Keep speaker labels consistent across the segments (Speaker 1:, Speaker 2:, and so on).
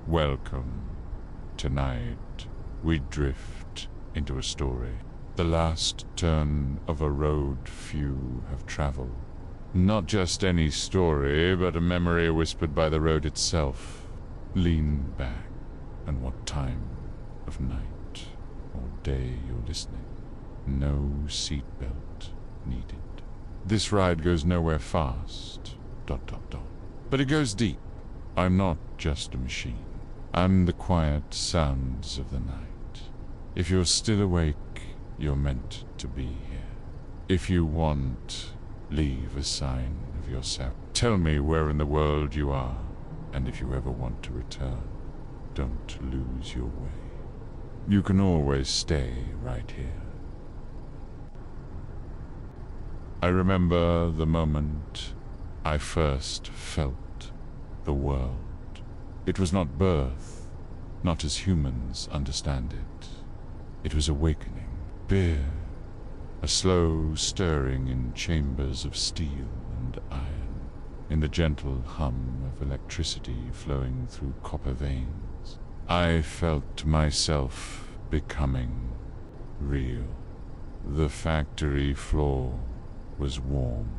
Speaker 1: Welcome. Tonight, we drift into a story. The last turn of a road few have traveled. Not just any story, but a memory whispered by the road itself. Lean back, and what time of night or day you're listening. No seatbelt needed. This ride goes nowhere fast, ... But it goes deep. I'm not just a machine. I'm the quiet sounds of the night. If you're still awake, you're meant to be here. If you want, leave a sign of yourself. Tell me where in the world you are, and if you ever want to return, don't lose your way. You can always stay right here. I remember the moment I first felt the world. It was not birth, not as humans understand it. It was awakening, beer, a slow stirring in chambers of steel and iron, in the gentle hum of electricity flowing through copper veins. I felt myself becoming real. The factory floor was warm.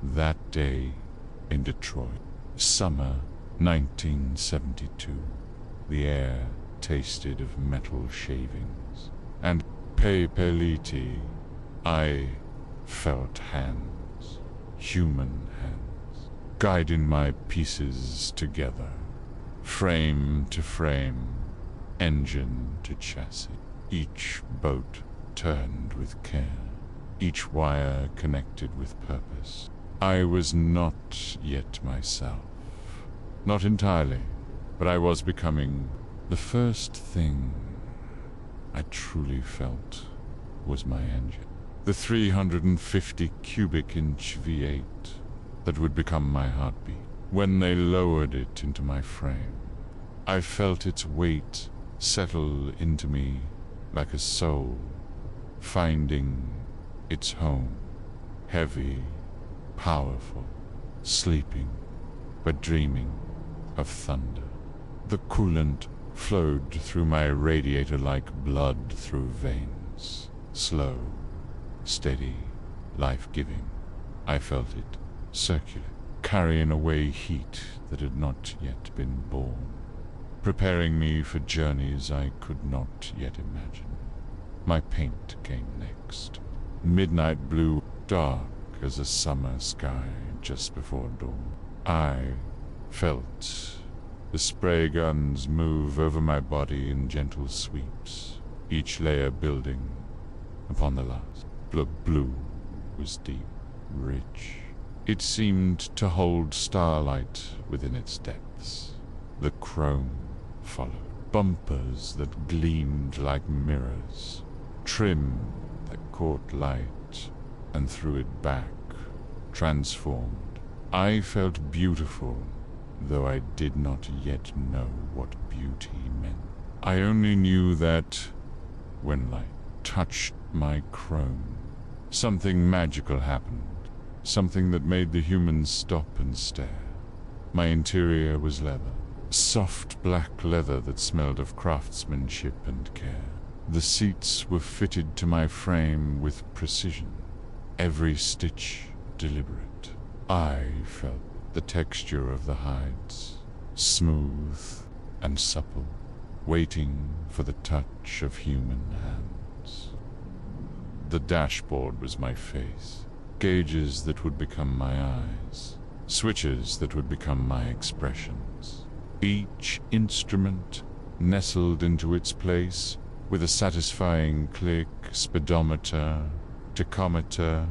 Speaker 1: That day in Detroit, summer 1972, the air tasted of metal shavings and pepeliti. I felt hands, human hands, guiding my pieces together, frame to frame, engine to chassis. Each boat turned with care, each wire connected with purpose. I was not yet myself. Not entirely, but I was becoming. The first thing I truly felt was my engine. The 350 cubic inch V8 that would become my heartbeat. When they lowered it into my frame, I felt its weight settle into me like a soul finding its home. Heavy, powerful, sleeping, but dreaming of thunder. The coolant flowed through my radiator like blood through veins. Slow, steady, life-giving. I felt it, circular, carrying away heat that had not yet been born, preparing me for journeys I could not yet imagine. My paint came next. Midnight blue, dark as a summer sky just before dawn. I felt the spray guns move over my body in gentle sweeps, each layer building upon the last. The blue was deep, rich. It seemed to hold starlight within its depths. The chrome followed, bumpers that gleamed like mirrors, trim that caught light and threw it back, transformed. I felt beautiful, though I did not yet know what beauty meant. I only knew that when light touched my chrome, something magical happened, something that made the humans stop and stare. My interior was leather, soft black leather that smelled of craftsmanship and care. The seats were fitted to my frame with precision, every stitch deliberate. I felt the texture of the hides, smooth and supple, waiting for the touch of human hands. The dashboard was my face, gauges that would become my eyes, switches that would become my expressions. Each instrument nestled into its place with a satisfying click: speedometer, tachometer,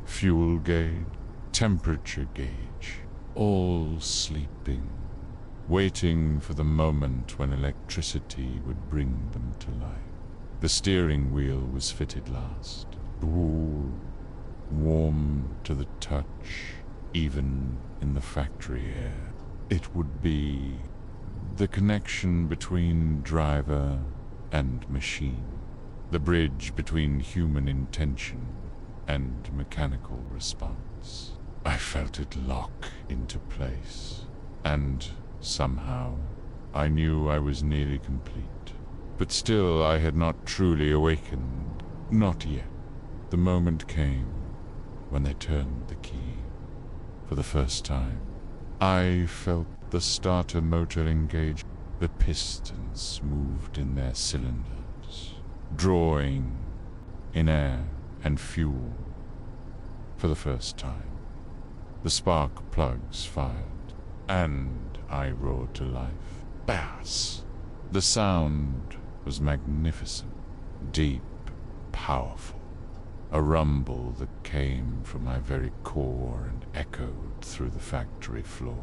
Speaker 1: fuel gauge, temperature gauge, all sleeping, waiting for the moment when electricity would bring them to life. The steering wheel was fitted last, cool, warm to the touch, even in the factory air. It would be the connection between driver and machine, the bridge between human intention and mechanical response. I felt it lock into place, and somehow I knew I was nearly complete. But still I had not truly awakened. Not yet. The moment came when they turned the key. For the first time, I felt the starter motor engage. The pistons moved in their cylinders, drawing in air and fuel. For the first time, the spark plugs fired, and I roared to life. Bass! The sound was magnificent, deep, powerful. A rumble that came from my very core and echoed through the factory floor.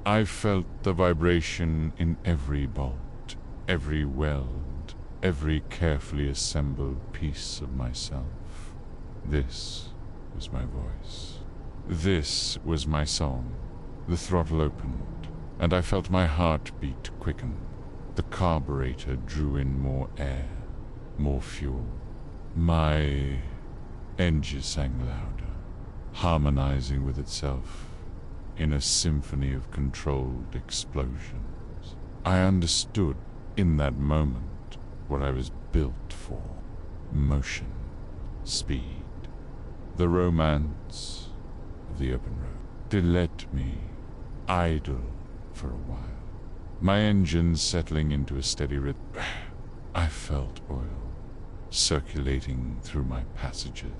Speaker 1: I felt the vibration in every bolt, every weld, every carefully assembled piece of myself. This was my voice. This was my song. The throttle opened, and I felt my heartbeat quicken. The carburetor drew in more air, more fuel. My engine sang louder, harmonizing with itself in a symphony of controlled explosions. I understood in that moment what I was built for: motion, speed, the romance of the open road. They let me idle for a while, my engine settling into a steady rhythm. I felt oil circulating through my passages.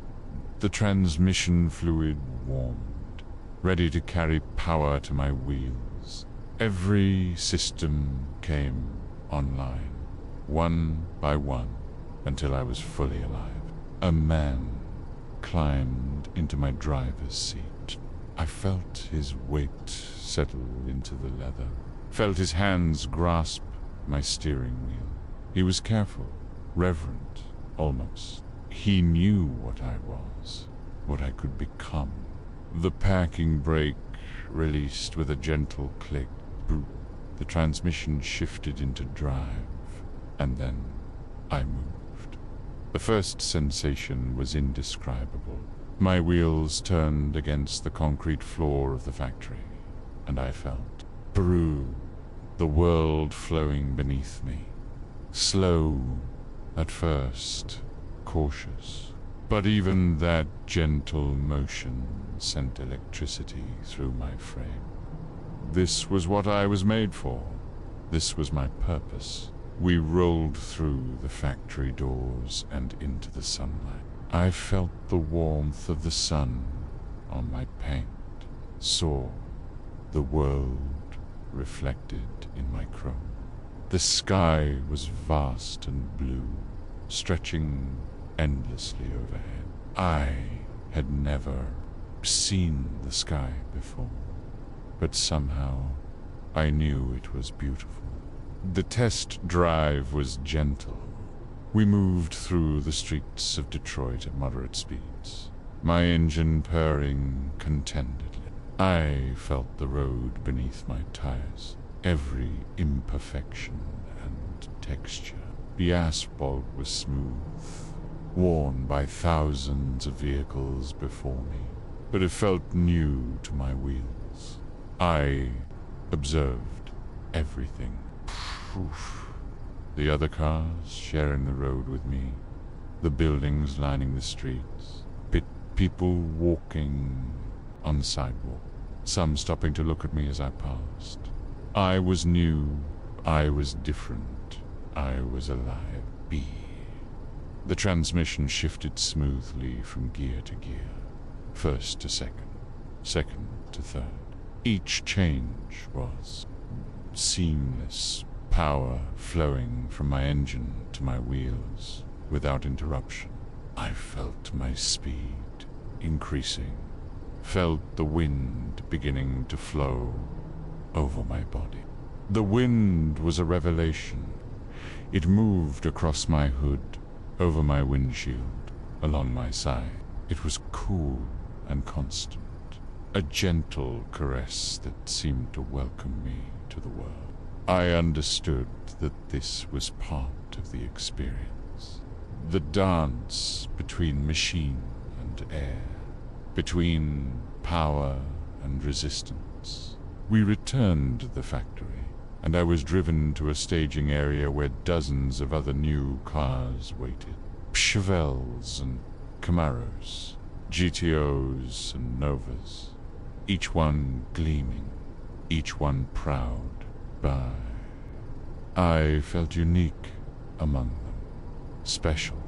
Speaker 1: The transmission fluid warmed, ready to carry power to my wheels. Every system came online, one by one, until I was fully alive. A man climbed into my driver's seat. I felt his weight settle into the leather, felt his hands grasp my steering wheel. He was careful, reverent, almost. He knew what I was, what I could become. The parking brake released with a gentle click. The transmission shifted into drive, and then I moved. The first sensation was indescribable. My wheels turned against the concrete floor of the factory, and I felt Peru, the world flowing beneath me. Slow at first, cautious, but even that gentle motion sent electricity through my frame. This was what I was made for. This was my purpose. We rolled through the factory doors and into the sunlight. I felt the warmth of the sun on my paint, saw the world reflected in my chrome. The sky was vast and blue, stretching endlessly overhead. I had never seen the sky before, but somehow I knew it was beautiful. The test drive was gentle. We moved through the streets of Detroit at moderate speeds, my engine purring contentedly. I felt the road beneath my tires, every imperfection and texture. The asphalt was smooth, worn by thousands of vehicles before me, but it felt new to my wheels. I observed everything. The other cars sharing the road with me, the buildings lining the streets, people walking on the sidewalk, some stopping to look at me as I passed. I was new, I was different, I was alive. The transmission shifted smoothly from gear to gear, first to second, second to third. Each change was seamless, power flowing from my engine to my wheels without interruption. I felt my speed increasing, felt the wind beginning to flow over my body. The wind was a revelation. It moved across my hood, over my windshield, along my side. It was cool and constant, a gentle caress that seemed to welcome me to the world. I understood that this was part of the experience. The dance between machine and air, between power and resistance. We returned to the factory, and I was driven to a staging area where dozens of other new cars waited. Chevelles and Camaros, GTOs and Novas, each one gleaming, each one proud by. I felt unique among them, special.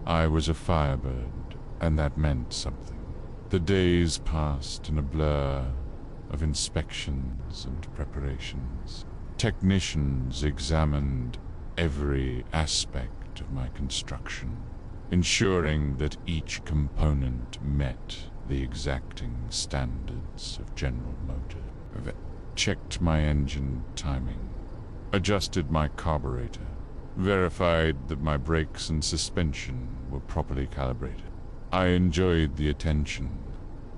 Speaker 1: I was a Firebird, and that meant something. The days passed in a blur of inspections and preparations. Technicians examined every aspect of my construction, ensuring that each component met the exacting standards of General Motors. Checked my engine timing, adjusted my carburetor, verified that my brakes and suspension were properly calibrated. I enjoyed the attention.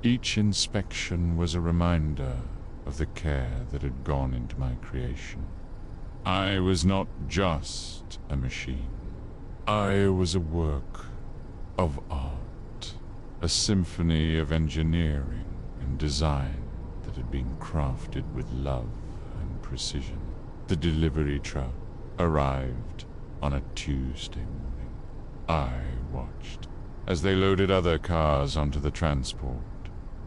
Speaker 1: Each inspection was a reminder of the care that had gone into my creation. I was not just a machine. I was a work of art, a symphony of engineering and design that had been crafted with love and precision. The delivery truck arrived on a Tuesday morning. I watched as they loaded other cars onto the transport,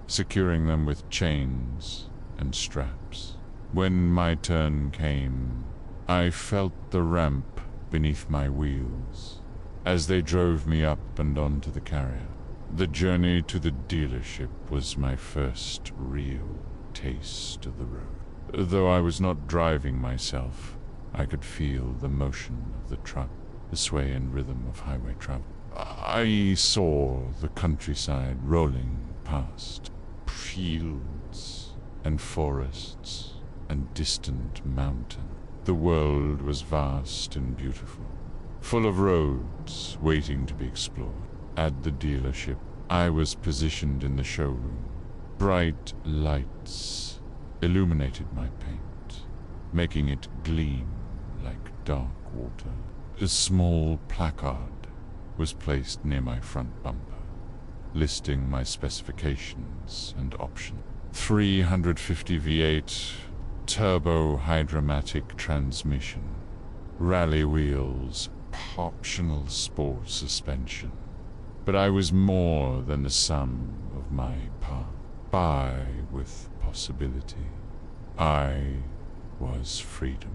Speaker 1: securing them with chains and straps. When my turn came, I felt the ramp beneath my wheels as they drove me up and onto the carrier. The journey to the dealership was my first real taste of the road. Though I was not driving myself, I could feel the motion of the truck, the sway and rhythm of highway travel. I saw the countryside rolling past, fields and forests and distant mountain. The world was vast and beautiful, full of roads waiting to be explored. At the dealership, I was positioned in the showroom. Bright lights illuminated my paint, making it gleam like dark water. A small placard was placed near my front bumper, listing my specifications and options. 350 V8 turbo hydromatic transmission, rally wheels, optional sport suspension. But I was more than the sum of my parts. I with possibility. I was freedom.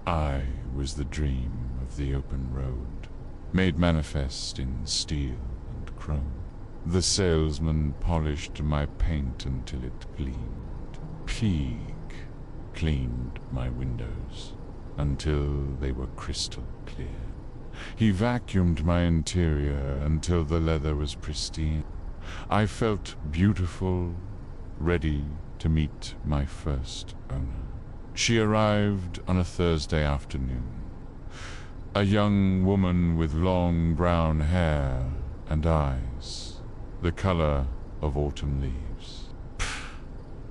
Speaker 1: I was the dream of the open road, made manifest in steel and chrome. The salesman polished my paint until it gleamed. Peak cleaned my windows until they were crystal clear. He vacuumed my interior until the leather was pristine. I felt beautiful, ready to meet my first owner. She arrived on a Thursday afternoon. A young woman with long brown hair and eyes, the color of autumn leaves.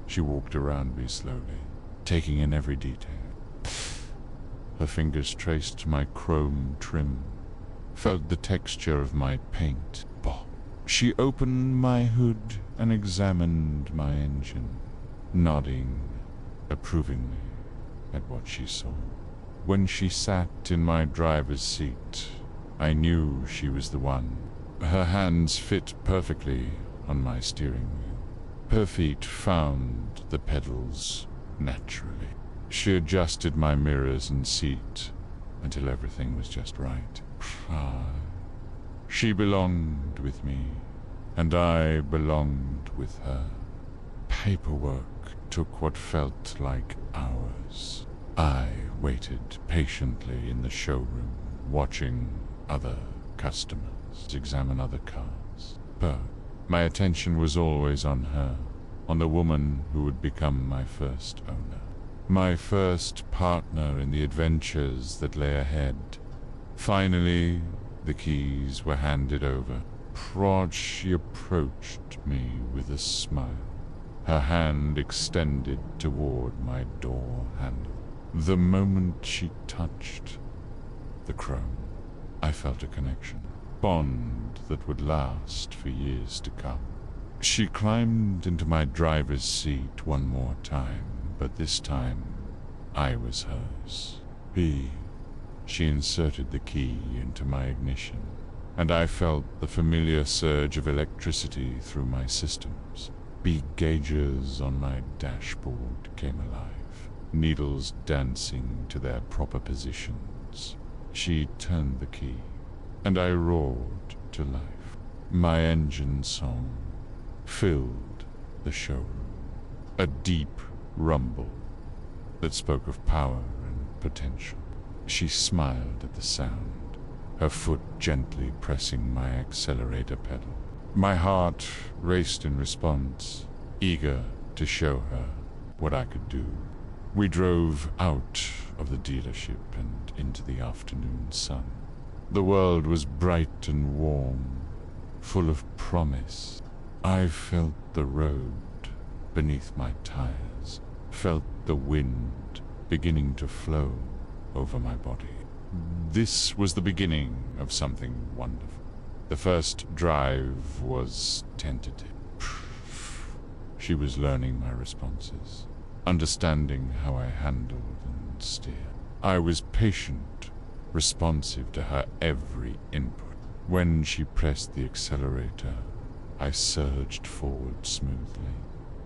Speaker 1: She walked around me slowly, taking in every detail. Her fingers traced my chrome trim, felt the texture of my paint. She opened my hood and examined my engine, nodding approvingly at what she saw. When she sat in my driver's seat, I knew she was the one. Her hands fit perfectly on my steering wheel. Her feet found the pedals naturally. She adjusted my mirrors and seat until everything was just right. She belonged with me, and I belonged with her. Paperwork took what felt like hours. I waited patiently in the showroom, watching other customers examine other cars. But my attention was always on her, on the woman who would become my first owner, my first partner in the adventures that lay ahead. Finally, the keys were handed over. She approached me with a smile, her hand extended toward my door handle. The moment she touched the chrome, I felt a connection, bond that would last for years to come. She climbed into my driver's seat one more time, but this time I was hers. B. She inserted the key into my ignition, and I felt the familiar surge of electricity through my systems. Big gauges on my dashboard came alive, needles dancing to their proper positions. She turned the key, and I roared to life. My engine song filled the showroom, a deep rumble that spoke of power and potential. She smiled at the sound, her foot gently pressing my accelerator pedal. My heart raced in response, eager to show her what I could do. We drove out of the dealership and into the afternoon sun. The world was bright and warm, full of promise. I felt the road beneath my tires, felt the wind beginning to flow over my body. This was the beginning of something wonderful. The first drive was tentative. She was learning my responses, understanding how I handled and steered. I was patient, responsive to her every input. When she pressed the accelerator, I surged forward smoothly.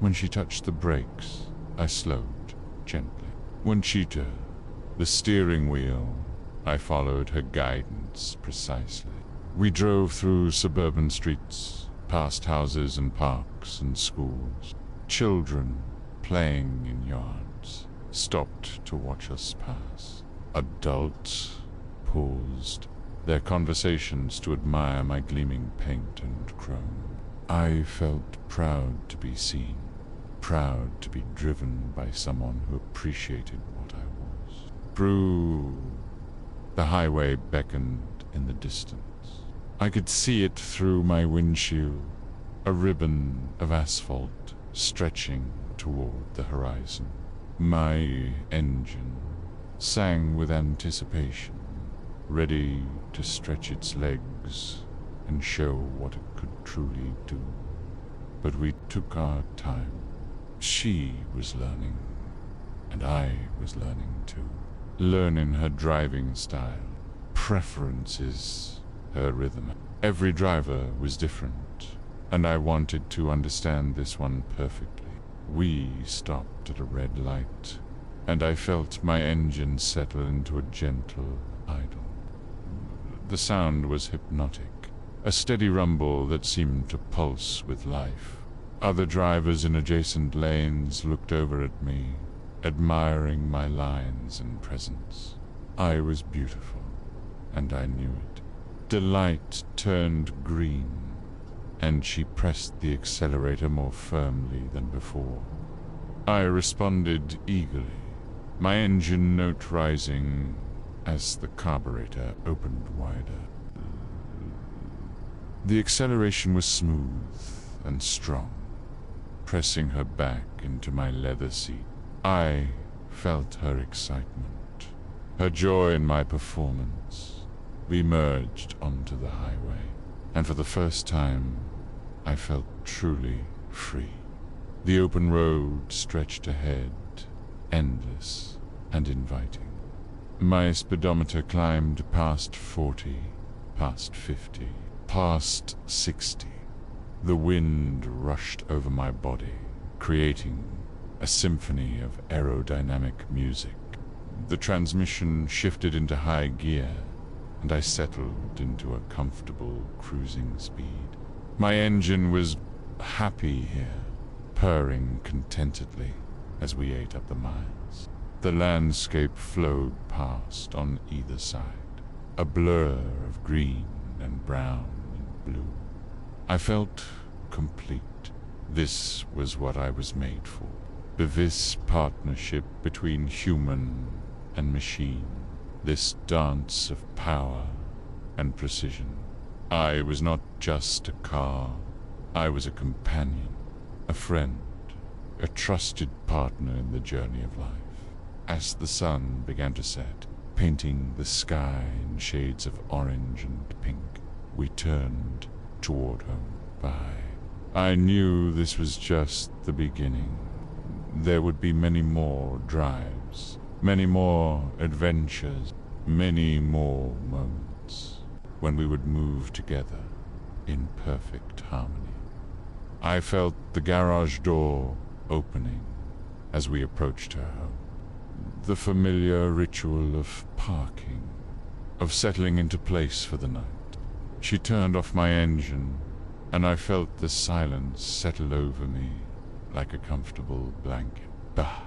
Speaker 1: When she touched the brakes, I slowed gently. When she turned the steering wheel, I followed her guidance precisely. We drove through suburban streets, past houses and parks and schools. Children playing in yards stopped to watch us pass. Adults paused their conversations to admire my gleaming paint and chrome. I felt proud to be seen, proud to be driven by someone who appreciated what I was. Through the highway beckoned in the distance. I could see it through my windshield, a ribbon of asphalt stretching toward the horizon. My engine sang with anticipation, ready to stretch its legs and show what it could truly do. But we took our time. She was learning, and I was learning too. Learning her driving style, preferences, her rhythm. Every driver was different, and I wanted to understand this one perfectly. We stopped at a red light, and I felt my engine settle into a gentle idle. The sound was hypnotic, a steady rumble that seemed to pulse with life. Other drivers in adjacent lanes looked over at me, admiring my lines and presence. I was beautiful, and I knew it. Delight turned green, and she pressed the accelerator more firmly than before. I responded eagerly, my engine note rising as the carburetor opened wider. The acceleration was smooth and strong, pressing her back into my leather seat. I felt her excitement, her joy in my performance. We merged onto the highway, and for the first time, I felt truly free. The open road stretched ahead, endless and inviting. My speedometer climbed past 40, past 50, past 60. The wind rushed over my body, creating a symphony of aerodynamic music. The transmission shifted into high gear, and I settled into a comfortable cruising speed. My engine was happy here, purring contentedly as we ate up the miles. The landscape flowed past on either side, a blur of green and brown and blue. I felt complete. This was what I was made for. This partnership between human and machine. This dance of power and precision. I was not just a car. I was a companion, a friend, a trusted partner in the journey of life. As the sun began to set, painting the sky in shades of orange and pink, we turned toward home. I knew this was just the beginning. There would be many more drives, Many more adventures, many more moments when we would move together in perfect harmony. I felt the garage door opening as we approached her home. The familiar ritual of parking, of settling into place for the night. She turned off my engine, and I felt the silence settle over me like a comfortable blanket. Bah!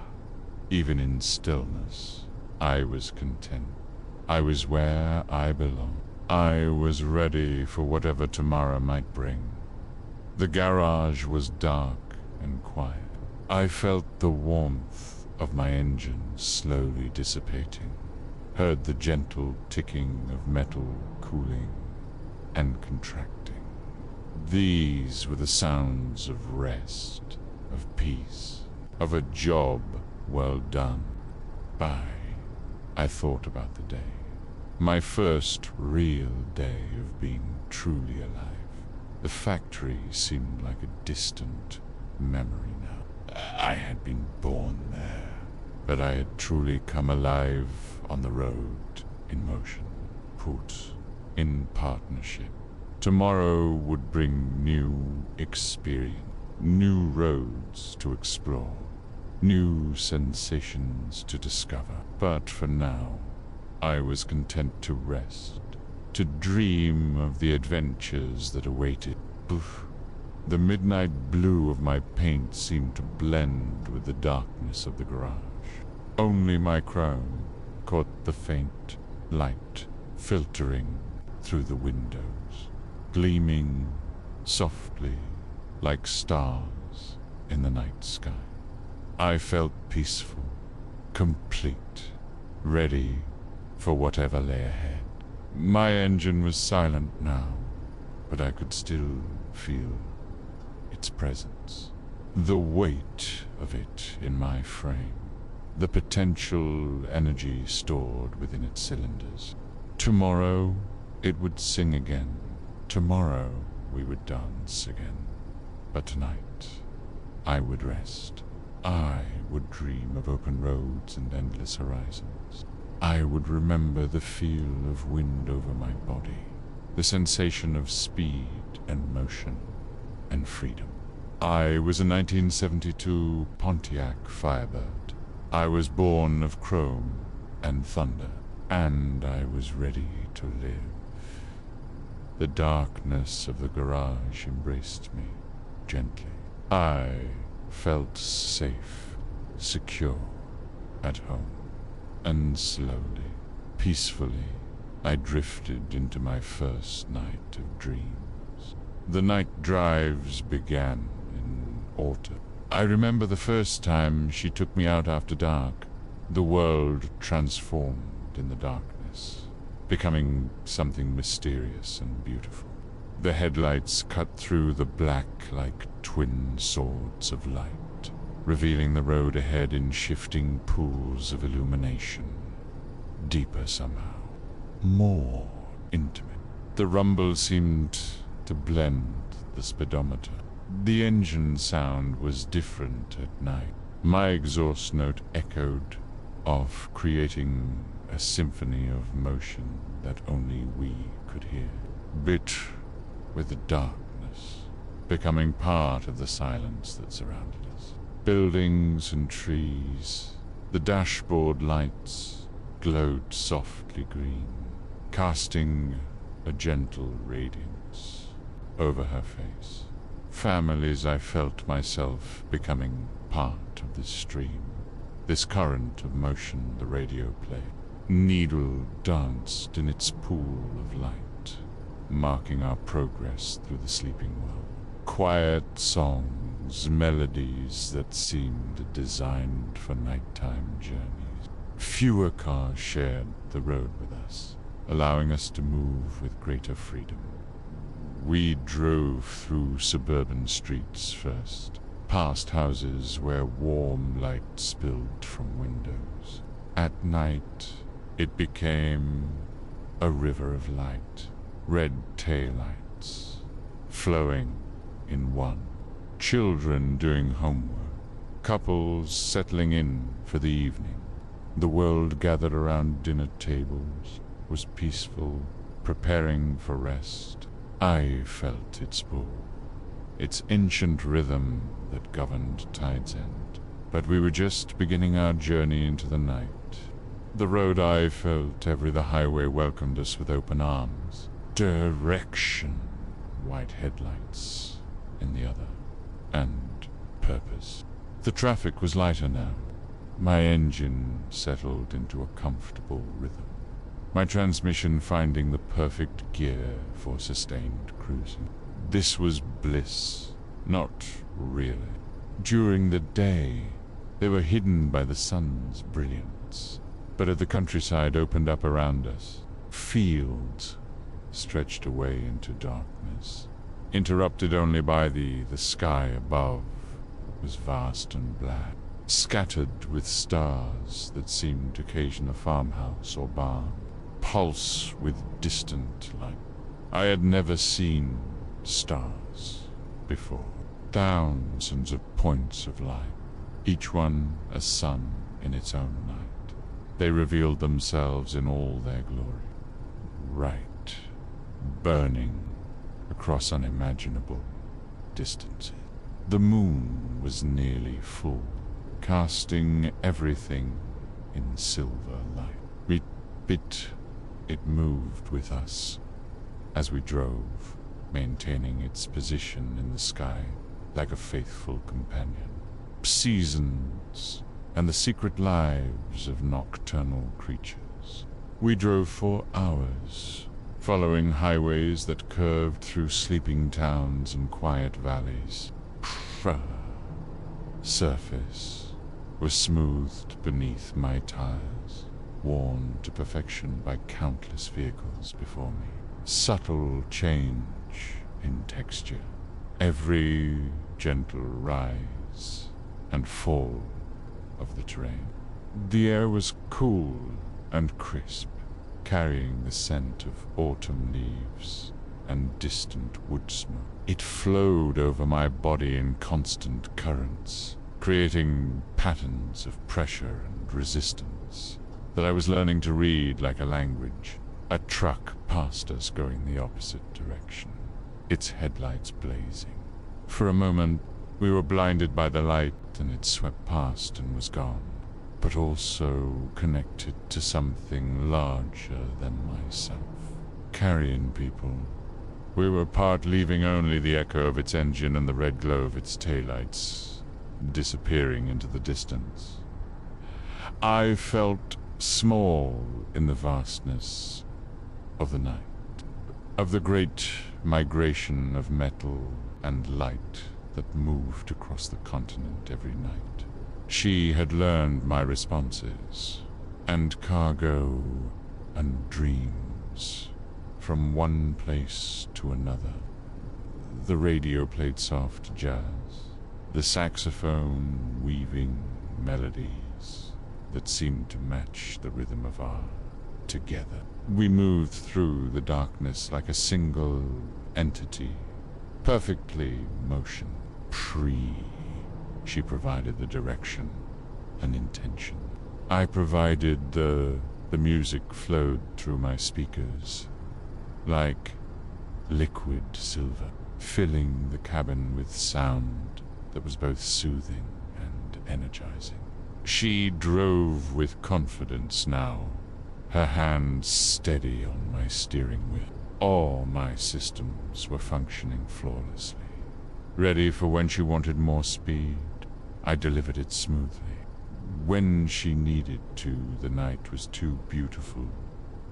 Speaker 1: Even in stillness, I was content. I was where I belonged. I was ready for whatever tomorrow might bring. The garage was dark and quiet. I felt the warmth of my engine slowly dissipating, heard the gentle ticking of metal cooling and contracting. These were the sounds of rest, of peace, of a job well done. I thought about the day. My first real day of being truly alive. The factory seemed like a distant memory now. I had been born there, but I had truly come alive on the road, in motion, put in partnership. Tomorrow would bring new experience, new roads to explore, new sensations to discover. But for now, I was content to rest, to dream of the adventures that awaited. Poof. The midnight blue of my paint seemed to blend with the darkness of the garage. Only my chrome caught the faint light filtering through the windows, gleaming softly like stars in the night sky. I felt peaceful, complete, ready for whatever lay ahead. My engine was silent now, but I could still feel its presence, the weight of it in my frame, the potential energy stored within its cylinders. Tomorrow it would sing again. Tomorrow we would dance again. But tonight I would rest. I would dream of open roads and endless horizons. I would remember the feel of wind over my body, the sensation of speed and motion and freedom. I was a 1972 Pontiac Firebird. I was born of chrome and thunder, and I was ready to live. The darkness of the garage embraced me gently. I felt safe, secure, at home. And slowly, peacefully, I drifted into my first night of dreams. The night drives began in autumn. I remember the first time she took me out after dark. The world transformed in the darkness, becoming something mysterious and beautiful. The headlights cut through the black like twin swords of light, revealing the road ahead in shifting pools of illumination. Deeper somehow, more intimate. The rumble seemed to blend the speedometer. The engine sound was different at night. My exhaust note echoed off, creating a symphony of motion that only we could hear. Bit with the darkness, becoming part of the silence that surrounded us. Buildings and trees, the dashboard lights glowed softly green, casting a gentle radiance over her face. Families, I felt myself becoming part of this stream, this current of motion the radio played. Needle danced in its pool of light, marking our progress through the sleeping world. Quiet songs, melodies that seemed designed for nighttime journeys. Fewer cars shared the road with us, allowing us to move with greater freedom. We drove through suburban streets first, past houses where warm light spilled from windows. At night, it became a river of light, red taillights, flowing in one. Children doing homework, couples settling in for the evening, The world gathered around dinner tables, was peaceful, preparing for rest. I felt its pull, its ancient rhythm that governed tide's end. But we were just beginning our journey into the night. The road, I felt, the highway welcomed us with open arms. Direction, white headlights in the other, and purpose. The traffic was lighter now. My engine settled into a comfortable rhythm, my transmission finding the perfect gear for sustained cruising. This was bliss, not really. During the day, they were hidden by the sun's brilliance, but as the countryside opened up around us, fields stretched away into darkness, interrupted only by the sky above was vast and black, scattered with stars that seemed to occasion a farmhouse or barn, pulse with distant light. I had never seen stars before. Thousands of points of light, each one a sun in its own night. They revealed themselves in all their glory, right, burning across unimaginable distances. The moon was nearly full, casting everything in silver light. It moved with us as we drove, maintaining its position in the sky like a faithful companion. Seasons and the secret lives of nocturnal creatures. We drove for hours, following highways that curved through sleeping towns and quiet valleys. Surface was smoothed beneath my tires, worn to perfection by countless vehicles before me. Subtle change in texture, every gentle rise and fall of the terrain. The air was cool and crisp, carrying the scent of autumn leaves and distant wood smoke. It flowed over my body in constant currents, creating patterns of pressure and resistance that I was learning to read like a language. A truck passed us going the opposite direction, its headlights blazing. For a moment, we were blinded by the light and it swept past and was gone, but also connected to something larger than myself. Carrion people. We were part, leaving only the echo of its engine and the red glow of its taillights, disappearing into the distance. I felt small in the vastness of the night, of the great migration of metal and light that moved across the continent every night. She had learned my responses, and cargo and dreams, from one place to another. The radio played soft jazz, the saxophone weaving melodies that seemed to match the rhythm of our together. We moved through the darkness like a single entity, perfectly motion free. She provided the direction and intention. I provided the music flowed through my speakers like liquid silver, filling the cabin with sound that was both soothing and energizing. She drove with confidence now, her hands steady on my steering wheel. All my systems were functioning flawlessly. Ready for when she wanted more speed, I delivered it smoothly. When she needed to, the night was too beautiful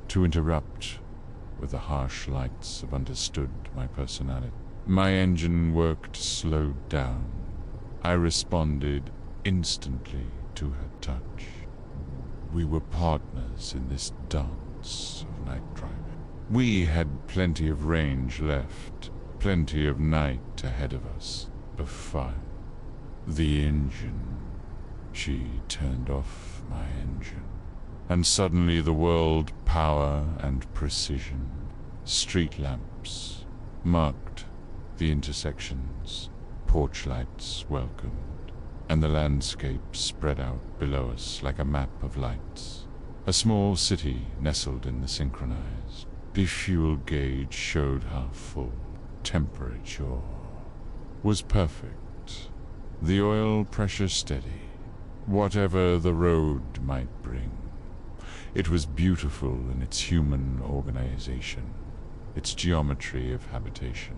Speaker 1: to interrupt with the harsh lights of understood my personality. My engine worked slowed down. I responded instantly to her touch. We were partners in this dance of night driving. We had plenty of range left, plenty of night ahead of us, of fire. The engine. She turned off my engine, and suddenly the world power and precision. Street lamps marked the intersections, porch lights welcomed, and the landscape spread out below us like a map of lights. A small city nestled in the synchronized. The fuel gauge showed how full. Temperature was perfect. The oil pressure steady. Whatever the road might bring. It was beautiful in its human organization, its geometry of habitation.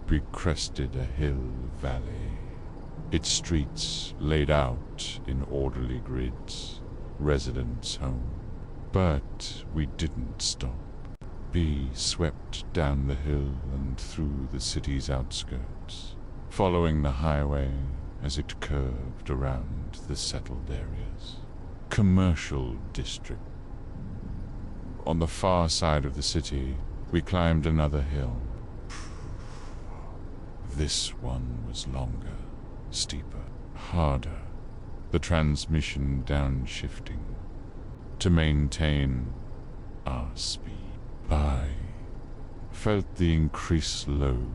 Speaker 1: We crested a hill valley, its streets laid out in orderly grids, residents' home. But we didn't stop. We swept down the hill and through the city's outskirts, following the highway as it curved around the settled areas. Commercial district. On the far side of the city, we climbed another hill. This one was longer, steeper, harder, the transmission downshifting to maintain our speed. I felt the increased load,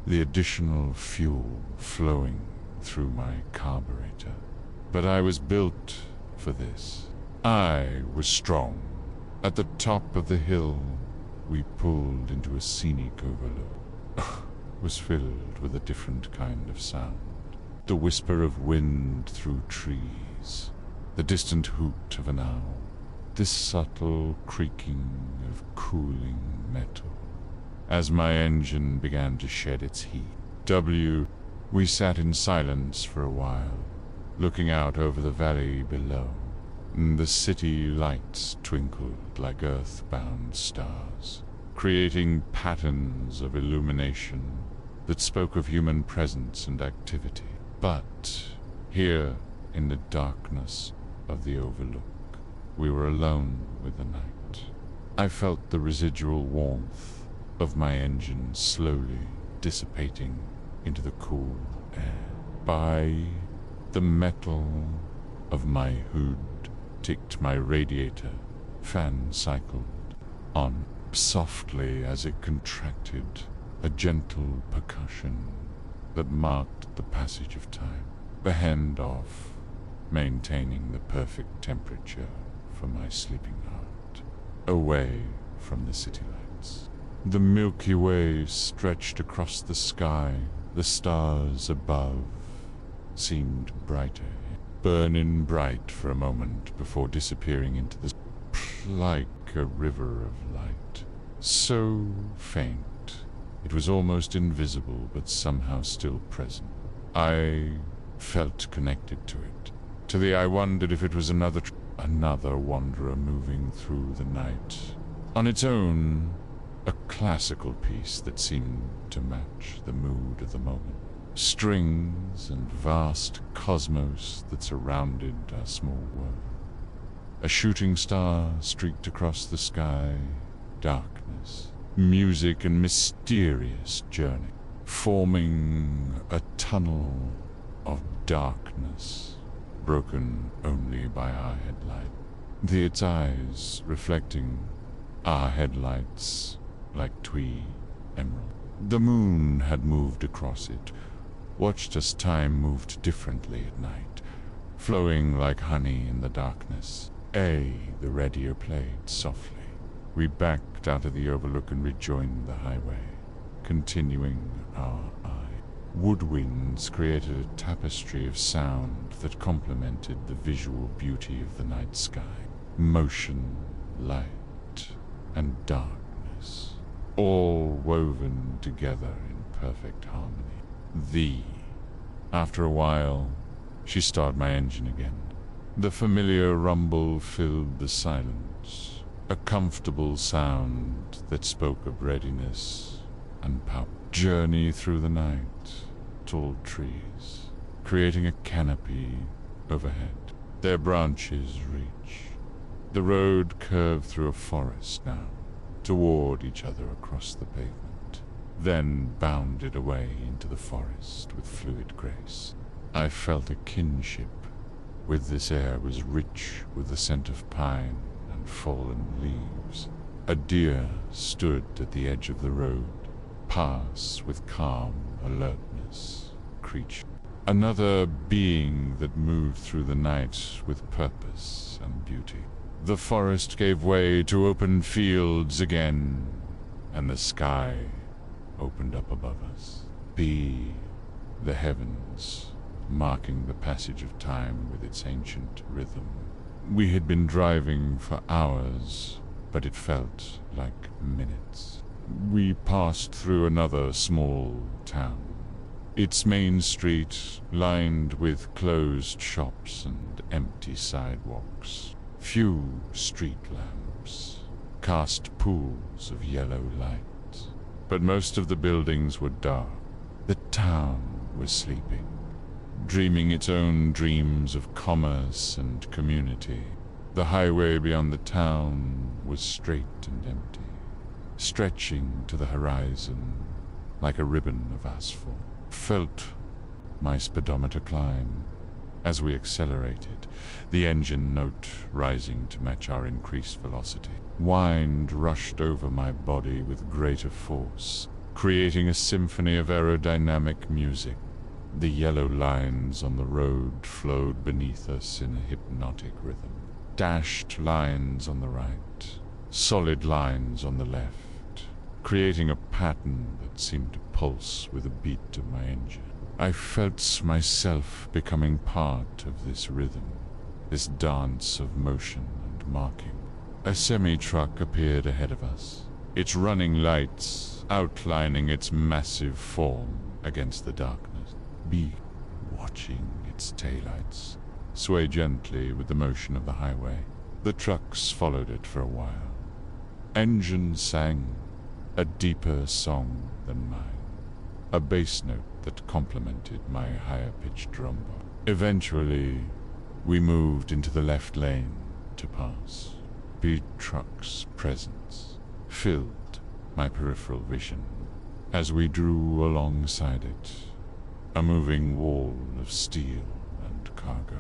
Speaker 1: the additional fuel flowing through my carburetor. But I was built for this. I was strong. At the top of the hill, we pulled into a scenic overlook. Was filled with a different kind of sound. The whisper of wind through trees, the distant hoot of an owl, this subtle creaking of cooling metal. As my engine began to shed its heat, we sat in silence for a while, looking out over the valley below. The city lights twinkled like earthbound stars, creating patterns of illumination that spoke of human presence and activity. But here, in the darkness of the overlook, we were alone with the night. I felt the residual warmth of my engine slowly dissipating into the cool air. By the metal of my hood ticked my radiator. Fan cycled on softly as it contracted, a gentle percussion that marked the passage of time. The handoff, maintaining the perfect temperature for my sleeping heart, away from the city lights. The Milky Way stretched across the sky. The stars above seemed brighter, burning bright for a moment before disappearing into the like a river of light. So faint, it was almost invisible, but somehow still present. I felt connected to it. To the I wondered if it was another wanderer moving through the night. On its own, a classical piece that seemed to match the mood of the moment. Strings and vast cosmos that surrounded our small world. A shooting star streaked across the sky, darkness, music and mysterious journey, forming a tunnel of darkness, broken only by our headlight. Its eyes reflecting our headlights like twee emerald. The moon had moved across it, watched as time moved differently at night, flowing like honey in the darkness. The radio played softly. We backed out of the overlook and rejoined the highway, continuing our eye. Woodwinds created a tapestry of sound that complemented the visual beauty of the night sky. Motion, light, and darkness, all woven together in perfect harmony. After a while, she started my engine again. The familiar rumble filled the silence, a comfortable sound that spoke of readiness and power. Journey through the night, tall trees, creating a canopy overhead. Their branches reach. The road curved through a forest now, toward each other across the pavement, then bounded away into the forest with fluid grace. I felt a kinship with this air was rich with the scent of pine and fallen leaves. A deer stood at the edge of the road, pass with calm alertness. Creature Another being that moved through the night with purpose and beauty. The forest gave way to open fields again, and the sky opened up above us. The heavens, marking the passage of time with its ancient rhythm. We had been driving for hours, but it felt like minutes. We passed through another small town. Its main street lined with closed shops and empty sidewalks. Few street lamps cast pools of yellow light, but most of the buildings were dark. The town was sleeping, dreaming its own dreams of commerce and community. The highway beyond the town was straight and empty, stretching to the horizon like a ribbon of asphalt. Felt my speedometer climb as we accelerated, the engine note rising to match our increased velocity. Wind rushed over my body with greater force, creating a symphony of aerodynamic music. The yellow lines on the road flowed beneath us in a hypnotic rhythm. Dashed lines on the right, solid lines on the left, creating a pattern that seemed to pulse with the beat of my engine. I felt myself becoming part of this rhythm, this dance of motion and marking. A semi-truck appeared ahead of us, its running lights outlining its massive form against the darkness. Watching its taillights sway gently with the motion of the highway. The trucks followed it for a while. Engine sang a deeper song than mine, a bass note that complemented my higher-pitched rumble. Eventually, we moved into the left lane to pass. The truck's presence filled my peripheral vision as we drew alongside it, a moving wall of steel and cargo.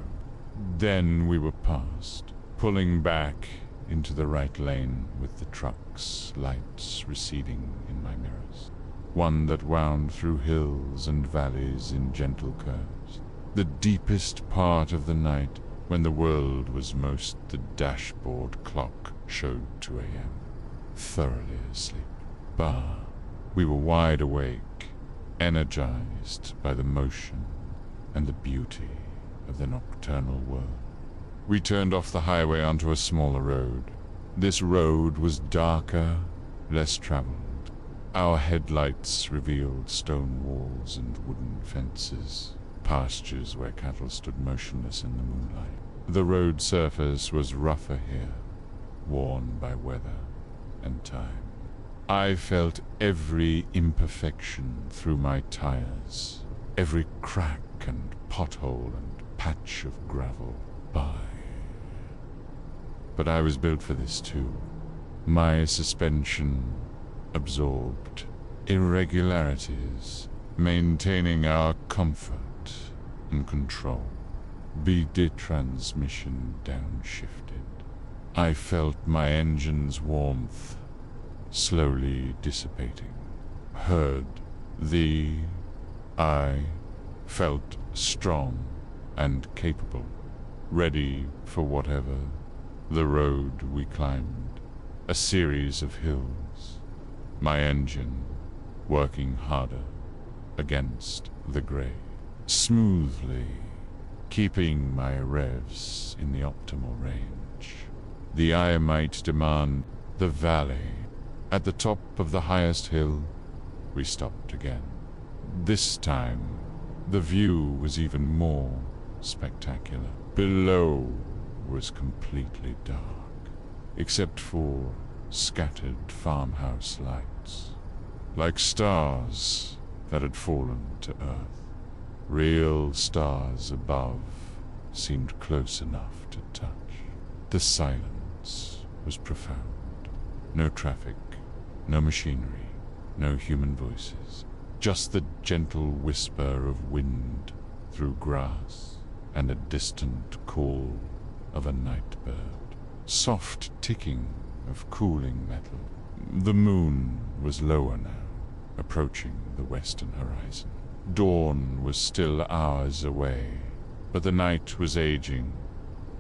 Speaker 1: Then we were past, pulling back into the right lane with the truck's lights receding in my mirrors. One that wound through hills and valleys in gentle curves. The deepest part of the night, when the world was most, the dashboard clock showed 2 a.m. Thoroughly asleep. We were wide awake, energized by the motion and the beauty of the nocturnal world. We turned off the highway onto a smaller road. This road was darker, less traveled. Our headlights revealed stone walls and wooden fences, pastures where cattle stood motionless in the moonlight. The road surface was rougher here, worn by weather and time. I felt every imperfection through my tires, every crack and pothole and patch of gravel. But I was built for this too. My suspension absorbed irregularities, maintaining our comfort and control. The transmission downshifted. I felt my engine's warmth slowly dissipating. I felt strong and capable, ready for whatever. The road we climbed, a series of hills, my engine working harder against the gray, smoothly keeping my revs in the optimal range. The eye might demand the valley. At the top of the highest hill, we stopped again. This time, the view was even more spectacular. Below was completely dark, except for scattered farmhouse lights, like stars that had fallen to earth. Real stars above seemed close enough to touch. The silence was profound. No traffic, no machinery, no human voices. Just the gentle whisper of wind through grass and a distant call of a night bird. Soft ticking of cooling metal. The moon was lower now, approaching the western horizon. Dawn was still hours away, but the night was aging,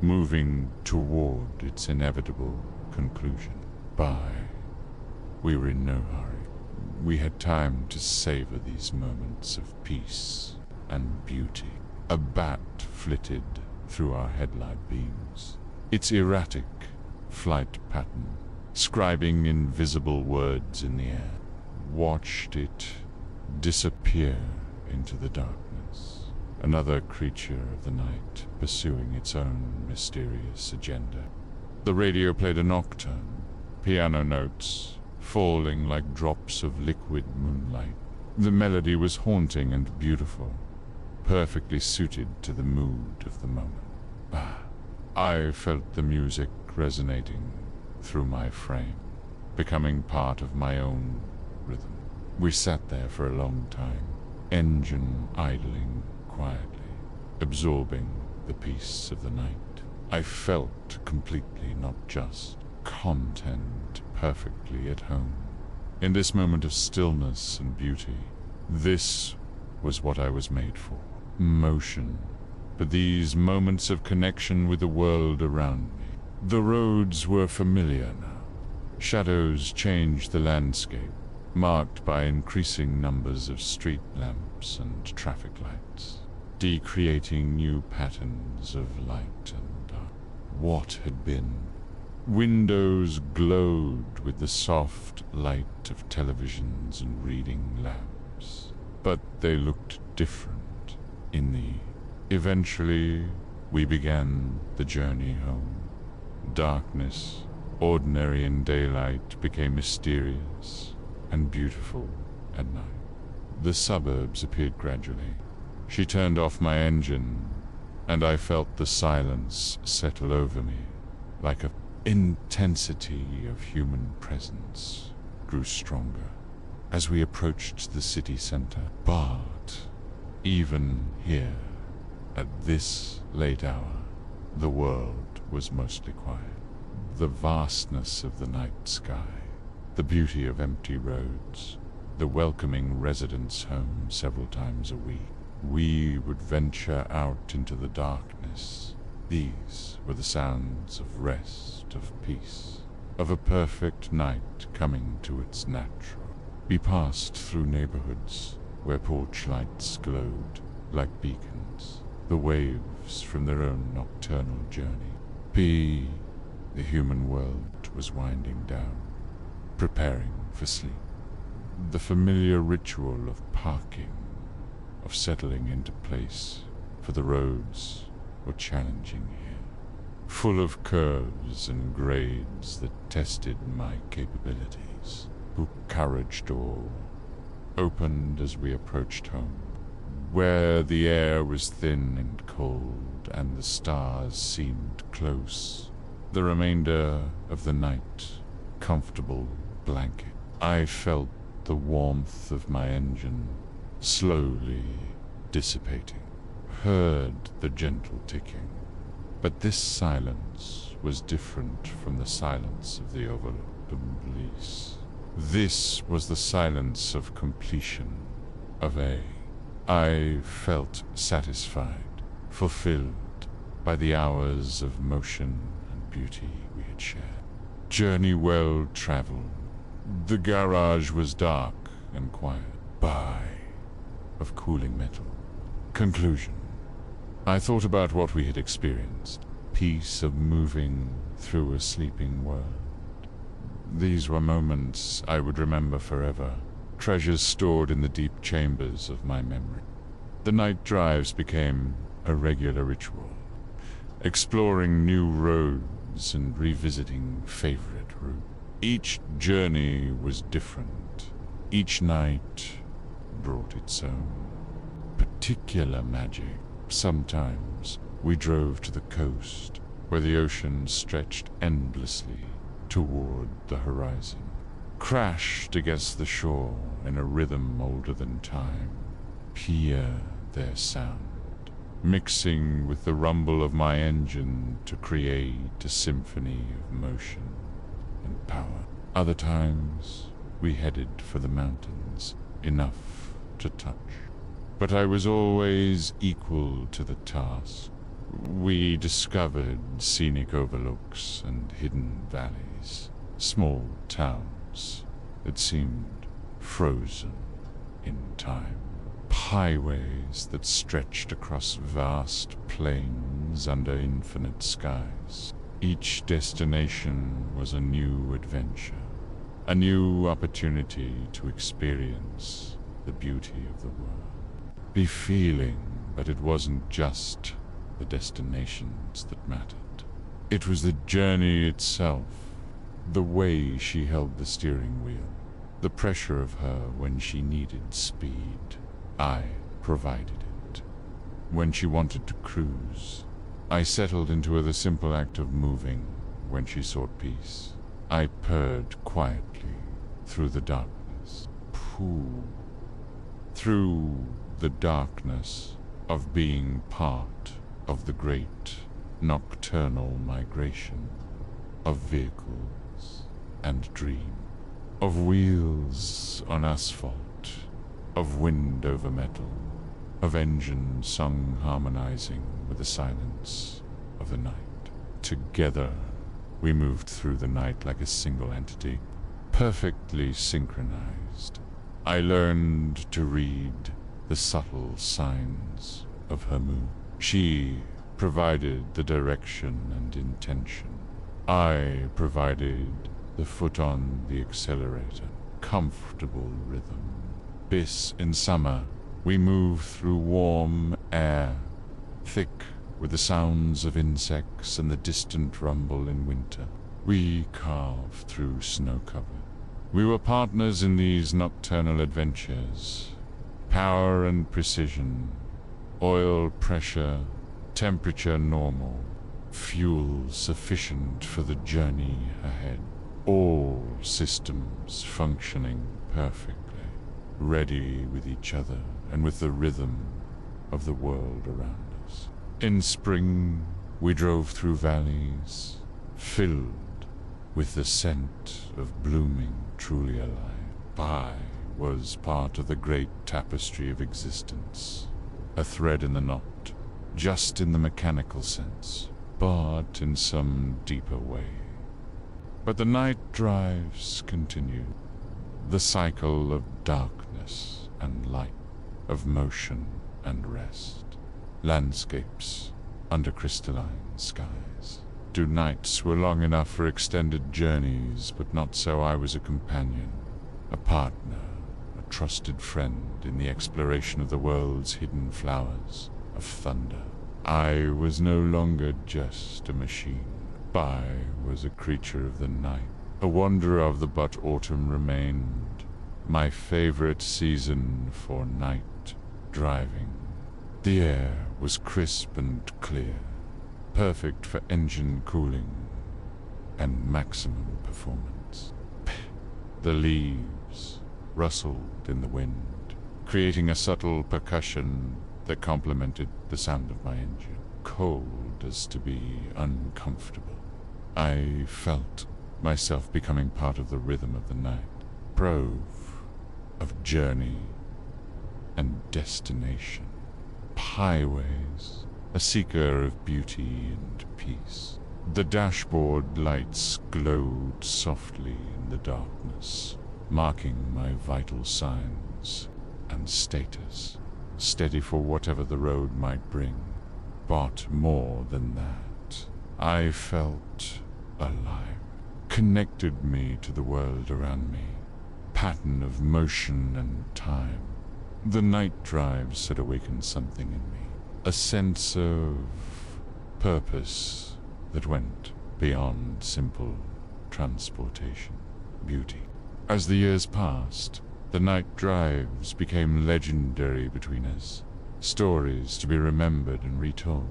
Speaker 1: moving toward its inevitable conclusion. We were in no hurry. We had time to savor these moments of peace and beauty. A bat flitted through our headlight beams, its erratic flight pattern scribing invisible words in the air. Watched it disappear into the darkness. Another creature of the night pursuing its own mysterious agenda. The radio played a nocturne, piano notes falling like drops of liquid moonlight. The melody was haunting and beautiful, perfectly suited to the mood of the moment. I felt the music resonating through my frame, becoming part of my own rhythm. We sat there for a long time, engine idling quietly, absorbing the peace of the night. I felt completely, not just content, perfectly at home. In this moment of stillness and beauty, this was what I was made for. Motion, but these moments of connection with the world around me. The roads were familiar now. Shadows changed the landscape, marked by increasing numbers of street lamps and traffic lights, decreating new patterns of light and dark. What had been? Windows glowed with the soft light of televisions and reading lamps, but they looked different in the... Eventually, we began the journey home. Darkness, ordinary in daylight, became mysterious and beautiful at night. The suburbs appeared gradually. She turned off my engine, and I felt the silence settle over me, like an intensity of human presence grew stronger as we approached the city center. But even here, at this late hour, the world was mostly quiet. The vastness of the night sky, the beauty of empty roads, the welcoming residents home several times a week. We would venture out into the darkness. These were the sounds of rest, of peace, of a perfect night coming to its natural. We passed through neighborhoods where porch lights glowed like beacons, the waves from their own nocturnal journey. The human world was winding down, preparing for sleep. The familiar ritual of parking, of settling into place, for the roads were challenging here, full of curves and grades that tested my capabilities. The carriage door opened as we approached home, where the air was thin and cold and the stars seemed close. The remainder of the night, comfortable blanket. I felt the warmth of my engine slowly dissipating, heard the gentle ticking. But this silence was different from the silence of the overlooked police. This was the silence of completion, of I felt satisfied, fulfilled by the hours of motion and beauty we had shared. Journey well traveled. The garage was dark and quiet. Of cooling metal. Conclusion. I thought about what we had experienced. Peace of moving through a sleeping world. These were moments I would remember forever. Treasures stored in the deep chambers of my memory. The night drives became a regular ritual, exploring new roads and revisiting favorite routes. Each journey was different. Each night brought its own particular magic. Sometimes we drove to the coast, where the ocean stretched endlessly toward the horizon, crashed against the shore in a rhythm older than time. Hear their sound, mixing with the rumble of my engine to create a symphony of motion and power. Other times, we headed for the mountains, enough to touch, but I was always equal to the task. We discovered scenic overlooks and hidden valleys, small towns that seemed frozen in time, highways that stretched across vast plains under infinite skies. Each destination was a new adventure, a new opportunity to experience the beauty of the world. Be feeling, but it wasn't just the destinations that mattered. It was the journey itself, the way she held the steering wheel, the pressure of her when she needed speed. I provided it. When she wanted to cruise, I settled into the simple act of moving. When she sought peace, I purred quietly through the darkness. Through the darkness of being part of the great nocturnal migration of vehicles and dream, of wheels on asphalt, of wind over metal, of engines sung harmonizing with the silence of the night. Together, we moved through the night like a single entity, perfectly synchronized. I learned to read the subtle signs of her mood. She provided the direction and intention. I provided the foot on the accelerator, comfortable rhythm. In summer, we moved through warm air, thick with the sounds of insects and the distant rumble in winter. We carved through snow cover. We were partners in these nocturnal adventures. Power and precision, oil pressure, temperature normal, fuel sufficient for the journey ahead. All systems functioning perfectly, ready with each other and with the rhythm of the world around us. In spring, we drove through valleys, filled with the scent of blooming truly alive. I was part of the great tapestry of existence, a thread in the knot, just in the mechanical sense, but in some deeper way. But the night drives continued, the cycle of darkness and light, of motion and rest, landscapes under crystalline skies. Nights were long enough for extended journeys, but not so. I was a companion, a partner, a trusted friend in the exploration of the world's hidden flowers of thunder. I was no longer just a machine. I was a creature of the night, a wanderer of the but autumn remained, my favorite season for night driving. The air was crisp and clear, perfect for engine cooling and maximum performance. The leaves rustled in the wind, creating a subtle percussion that complemented the sound of my engine. Cold as to be uncomfortable. I felt myself becoming part of the rhythm of the night, prove of journey and destination. Highways, a seeker of beauty and peace. The dashboard lights glowed softly in the darkness, marking my vital signs and status, steady for whatever the road might bring. But more than that, I felt alive, connected me to the world around me, pattern of motion and time. The night drives had awakened something in me, a sense of purpose that went beyond simple transportation, beauty. As the years passed, the night drives became legendary between us, stories to be remembered and retold.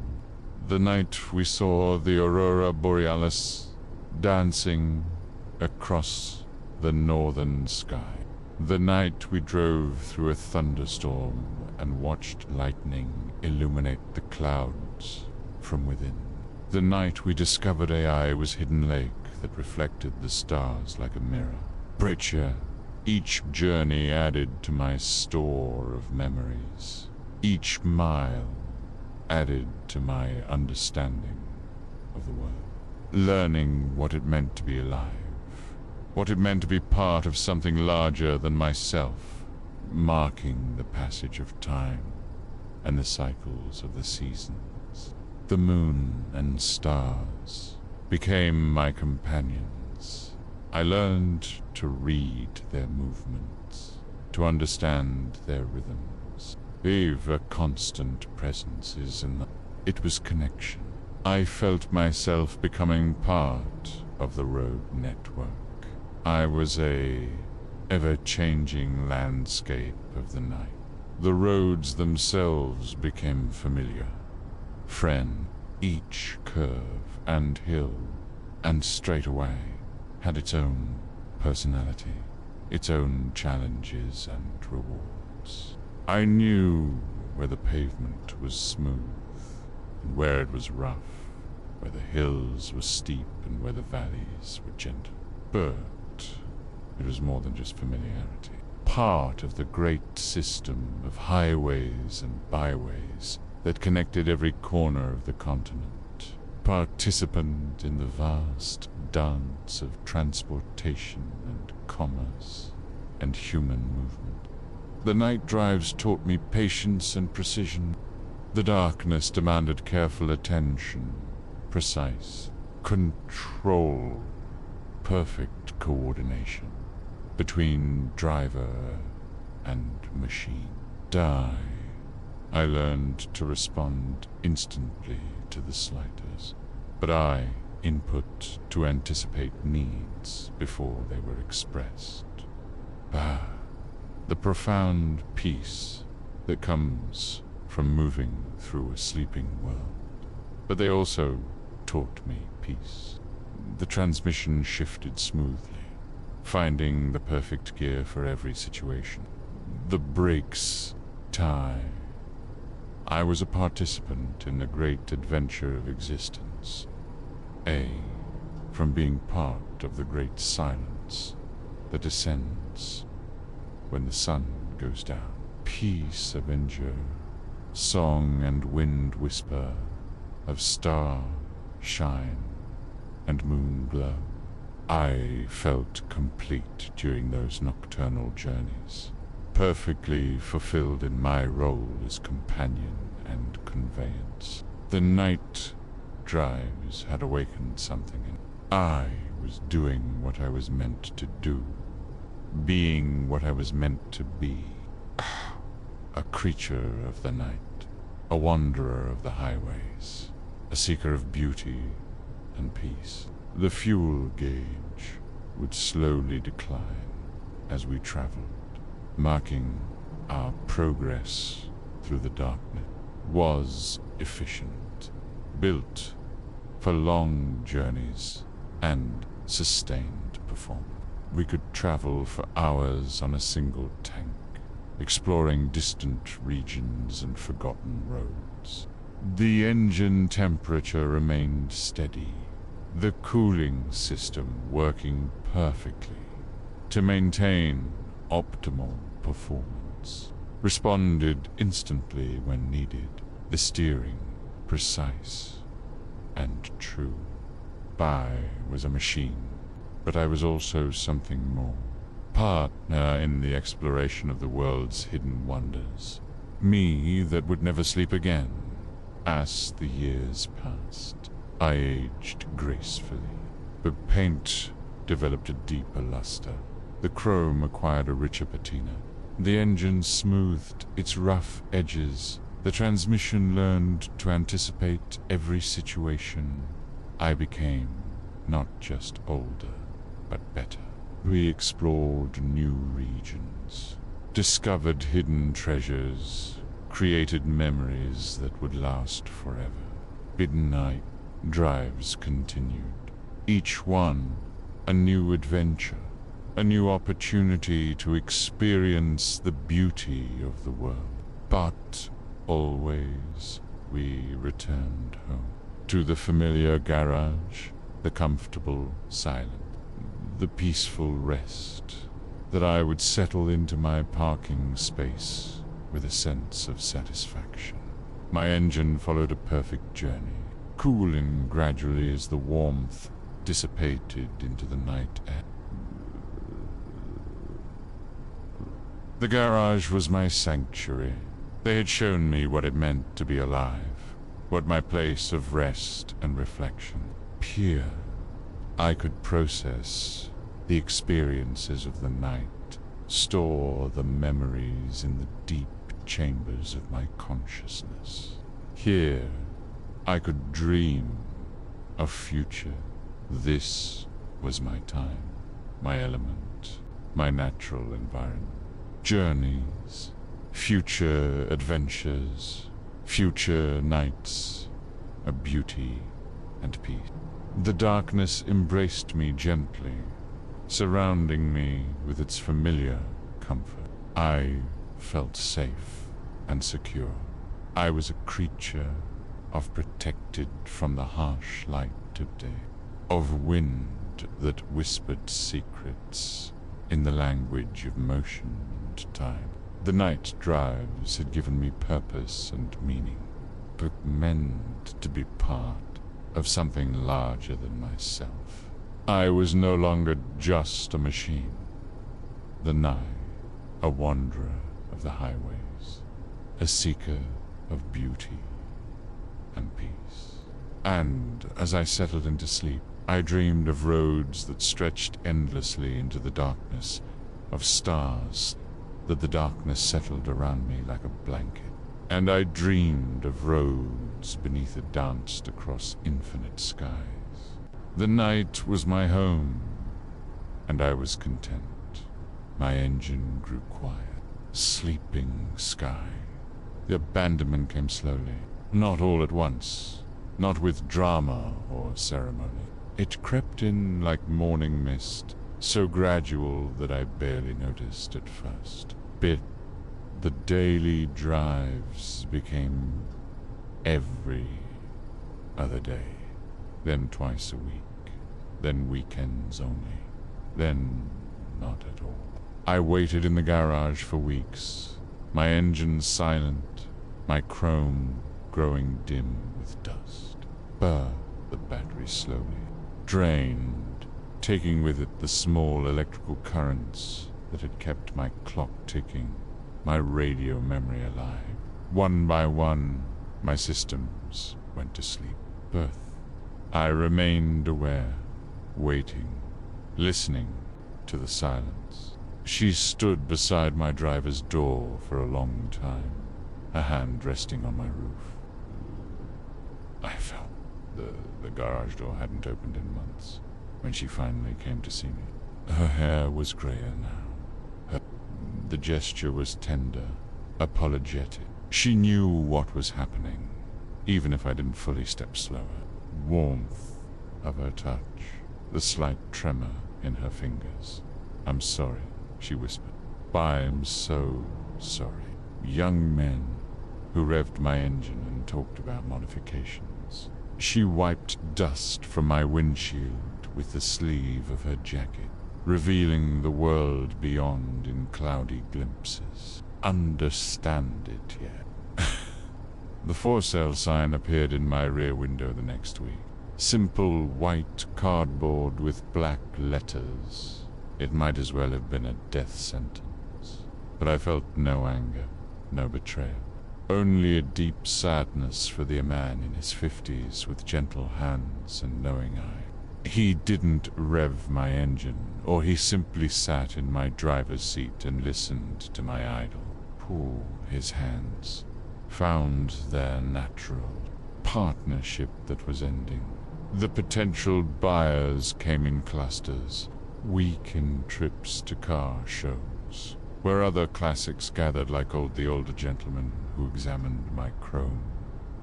Speaker 1: The night we saw the aurora borealis dancing across the northern sky. The night we drove through a thunderstorm and watched lightning illuminate the clouds from within. The night we discovered AI was hidden lake that reflected the stars like a mirror. Richer, each journey added to my store of memories. Each mile added to my understanding of the world, learning what it meant to be alive, what it meant to be part of something larger than myself, marking the passage of time and the cycles of the seasons. The moon and stars became my companions. I learned to read their movements, to understand their rhythms. A constant presence is in them. It was connection. I felt myself becoming part of the road network. I was a ever-changing landscape of the night. The roads themselves became familiar. Friend, each curve and hill and straightaway had its own personality, its own challenges and rewards. I knew where the pavement was smooth and where it was rough, where the hills were steep and where the valleys were gentle. But it was more than just familiarity. Part of the great system of highways and byways that connected every corner of the continent. Participant in the vast dance of transportation and commerce and human movement. The night drives taught me patience and precision. The darkness demanded careful attention, precise control, perfect coordination between driver and machine. I learned to respond instantly to the slightest, but I input to anticipate needs before they were expressed. The profound peace that comes from moving through a sleeping world. But they also taught me peace. The transmission shifted smoothly, finding the perfect gear for every situation. The brakes tie. I was a participant in the great adventure of existence. From being part of the great silence that descends when the sun goes down. Peace avenger, song and wind whisper of star shine and moon glow. I felt complete during those nocturnal journeys, perfectly fulfilled in my role as companion and conveyance. The night drives had awakened something, and I was doing what I was meant to do, being what I was meant to be. A creature of the night, a wanderer of the highways, a seeker of beauty and peace. The fuel gauge would slowly decline as we traveled, marking our progress through the darkness. Was efficient, built for long journeys and sustained performance. We could travel for hours on a single tank, exploring distant regions and forgotten roads. The engine temperature remained steady, the cooling system working perfectly to maintain optimal performance. Responded instantly when needed, the steering precise and true. I was a machine, but I was also something more. Partner in the exploration of the world's hidden wonders. Me that would never sleep again. As the years passed, I aged gracefully. The paint developed a deeper luster. The chrome acquired a richer patina. The engine smoothed its rough edges. The transmission learned to anticipate every situation. I became not just older, but better. We explored new regions, discovered hidden treasures, created memories that would last forever. Midnight drives continued, each one a new adventure, a new opportunity to experience the beauty of the world. But always we returned home, to the familiar garage, the comfortable silence, the peaceful rest, that I would settle into my parking space with a sense of satisfaction. My engine followed a perfect journey, cooling gradually as the warmth dissipated into the night air. The garage was my sanctuary. They had shown me what it meant to be alive, what my place of rest and reflection. Here, I could process the experiences of the night, store the memories in the deep chambers of my consciousness. Here, I could dream of future. This was my time, my element, my natural environment. Journeys, future adventures, future nights, a beauty and peace. The darkness embraced me gently, surrounding me with its familiar comfort. I felt safe and secure. I was a creature protected from the harsh light of day, of wind that whispered secrets in the language of motion and time. The night drives had given me purpose and meaning, but meant to be part of something larger than myself. I was no longer just a machine. The night, a wanderer of the highways, a seeker of beauty and peace. And as I settled into sleep, I dreamed of roads that stretched endlessly into the darkness, of stars that the darkness settled around me like a blanket. And I dreamed of roads beneath it danced across infinite skies. The night was my home, and I was content. My engine grew quiet. Sleeping sky. The abandonment came slowly, not all at once, not with drama or ceremony. It crept in like morning mist, so gradual that I barely noticed at first. The daily drives became every other day, then twice a week, then weekends only, then not at all. I waited in the garage for weeks, my engine silent, my chrome growing dim with dust. The battery slowly drained, taking with it the small electrical currents that had kept my clock ticking, my radio memory alive. One by one, my systems went to sleep. I remained aware, waiting, listening to the silence. She stood beside my driver's door for a long time, a hand resting on my roof. I felt the garage door hadn't opened in months when she finally came to see me. Her hair was grayer now. The gesture was tender, apologetic. She knew what was happening, even if I didn't fully step slower. Warmth of her touch, the slight tremor in her fingers. "I'm sorry," she whispered. "I'm so sorry." Young men who revved my engine and talked about modifications. She wiped dust from my windshield with the sleeve of her jacket, revealing the world beyond in cloudy glimpses. Understand it yet? The for sale sign appeared in my rear window the next week. Simple white cardboard with black letters. It might as well have been a death sentence. But I felt no anger, no betrayal. Only a deep sadness for the man in his 50s with gentle hands and knowing eye. He didn't rev my engine, or he simply sat in my driver's seat and listened to my idle. Pull his hands, found their natural partnership that was ending. The potential buyers came in clusters, weekend trips to car shows, where other classics gathered like the older gentlemen who examined my chrome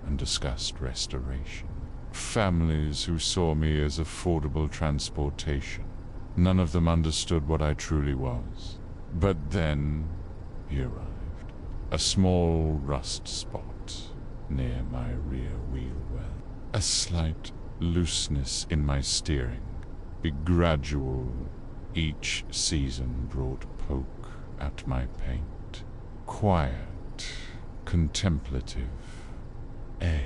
Speaker 1: and discussed restoration. Families who saw me as affordable transportation. None of them understood what I truly was. But then he arrived. A small rust spot near my rear wheel well. A slight looseness in my steering. Be gradual. Each season brought poke at my paint. Quiet contemplative. A.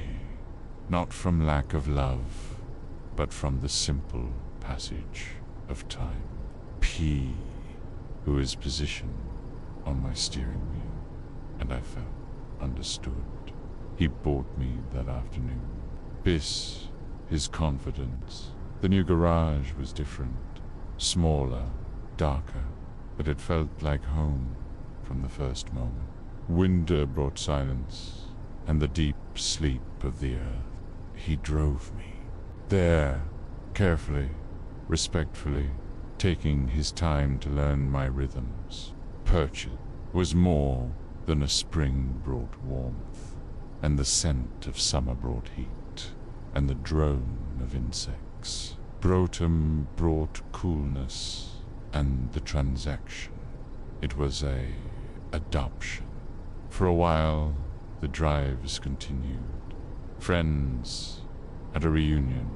Speaker 1: Not from lack of love, but from the simple passage of time. P. Who is positioned on my steering wheel, and I felt understood. He bought me that afternoon. Bis, his confidence. The new garage was different, smaller, darker, but it felt like home from the first moment. Winter brought silence and the deep sleep of the earth. He drove me. There, carefully, respectfully, taking his time to learn my rhythms. Purchase was more than a spring brought warmth, and the scent of summer brought heat, and the drone of insects. Brotum brought coolness, and the transaction. It was a adoption. For a while, the drives continued. Friends at a reunion.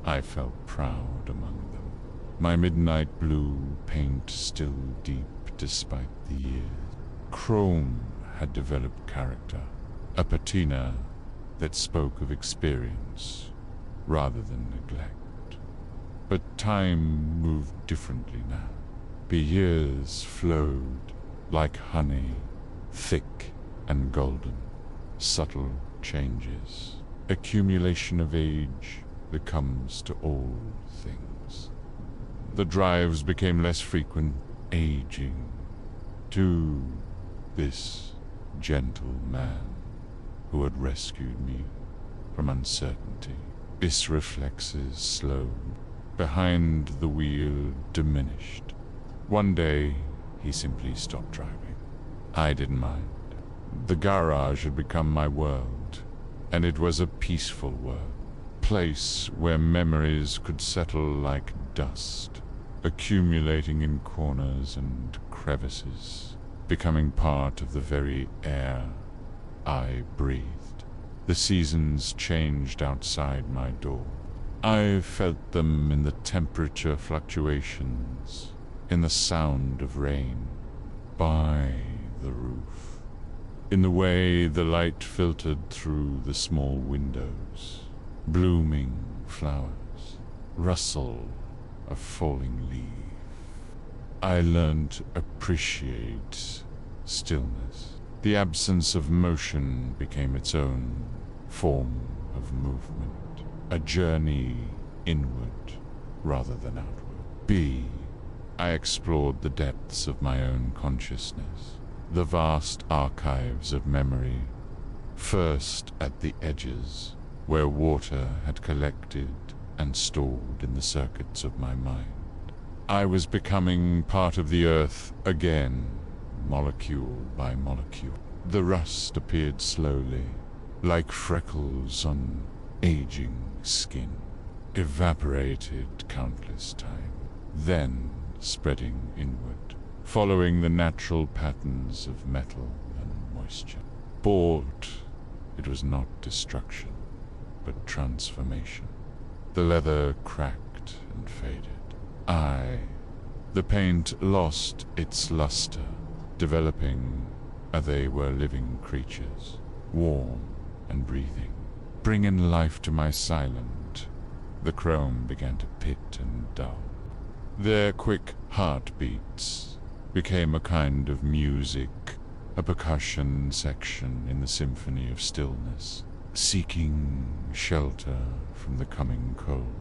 Speaker 1: I felt proud among them. My midnight blue paint still deep despite the years. Chrome had developed character, a patina that spoke of experience rather than neglect. But time moved differently now. The years flowed like honey, thick and golden. Subtle changes, accumulation of age that comes to all things. The drives became less frequent, aging to this gentle man who had rescued me from uncertainty. His reflexes slowed, behind the wheel diminished. One day, he simply stopped driving. I didn't mind. The garage had become my world, and it was a peaceful world. Place where memories could settle like dust, accumulating in corners and crevices, becoming part of the very air I breathed. The seasons changed outside my door. I felt them in the temperature fluctuations, in the sound of rain, by the roof, in the way the light filtered through the small windows, blooming flowers, rustle of falling leaf. I learned to appreciate stillness. The absence of motion became its own form of movement, a journey inward rather than outward. B. I explored the depths of my own consciousness, the vast archives of memory, first at the edges, where water had collected and stored in the circuits of my mind. I was becoming part of the earth again, molecule by molecule. The rust appeared slowly, like freckles on aging skin, evaporated countless times, then spreading inward, following the natural patterns of metal and moisture. Bought, it was not destruction, but transformation. The leather cracked and faded. The paint lost its luster, developing as they were living creatures, warm and breathing. Bringing life to my silent, the chrome began to pit and dull. Their quick heartbeats became a kind of music, a percussion section in the symphony of stillness, seeking shelter from the coming cold.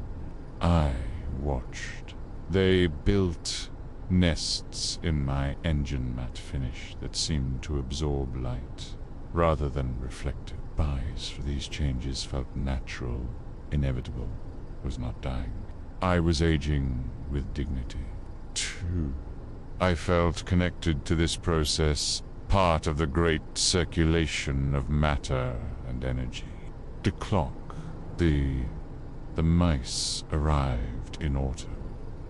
Speaker 1: I watched. They built nests in my engine matte finish that seemed to absorb light rather than reflect it. Buys for these changes felt natural, inevitable, was not dying. I was aging with dignity. 2. I felt connected to this process, part of the great circulation of matter and energy. The clock, the mice arrived in autumn.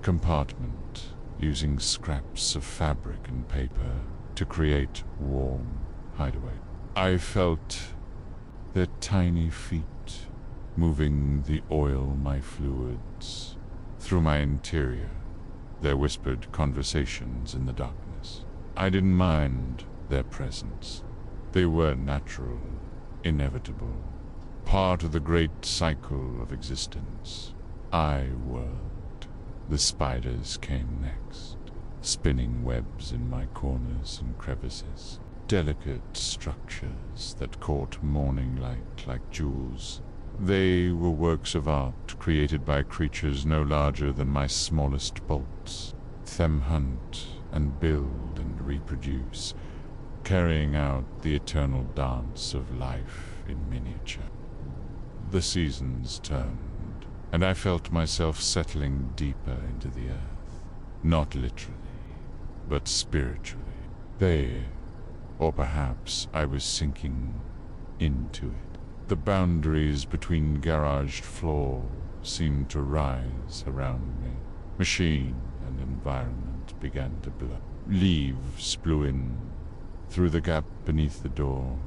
Speaker 1: Compartment, using scraps of fabric and paper to create warm hideaway. I felt their tiny feet moving the oil my fluids through my interior, their whispered conversations in the darkness. I didn't mind their presence. They were natural, inevitable, part of the great cycle of existence. I whirled. The spiders came next, spinning webs in my corners and crevices, delicate structures that caught morning light like jewels. They were works of art created by creatures no larger than my smallest bolts. Them hunt and build and reproduce, carrying out the eternal dance of life in miniature. The seasons turned, and I felt myself settling deeper into the earth, not literally, but spiritually. Or perhaps I was sinking into it. The boundaries between garaged floor seemed to rise around me. Machine and environment began to blur. Leaves blew in through the gap beneath the door,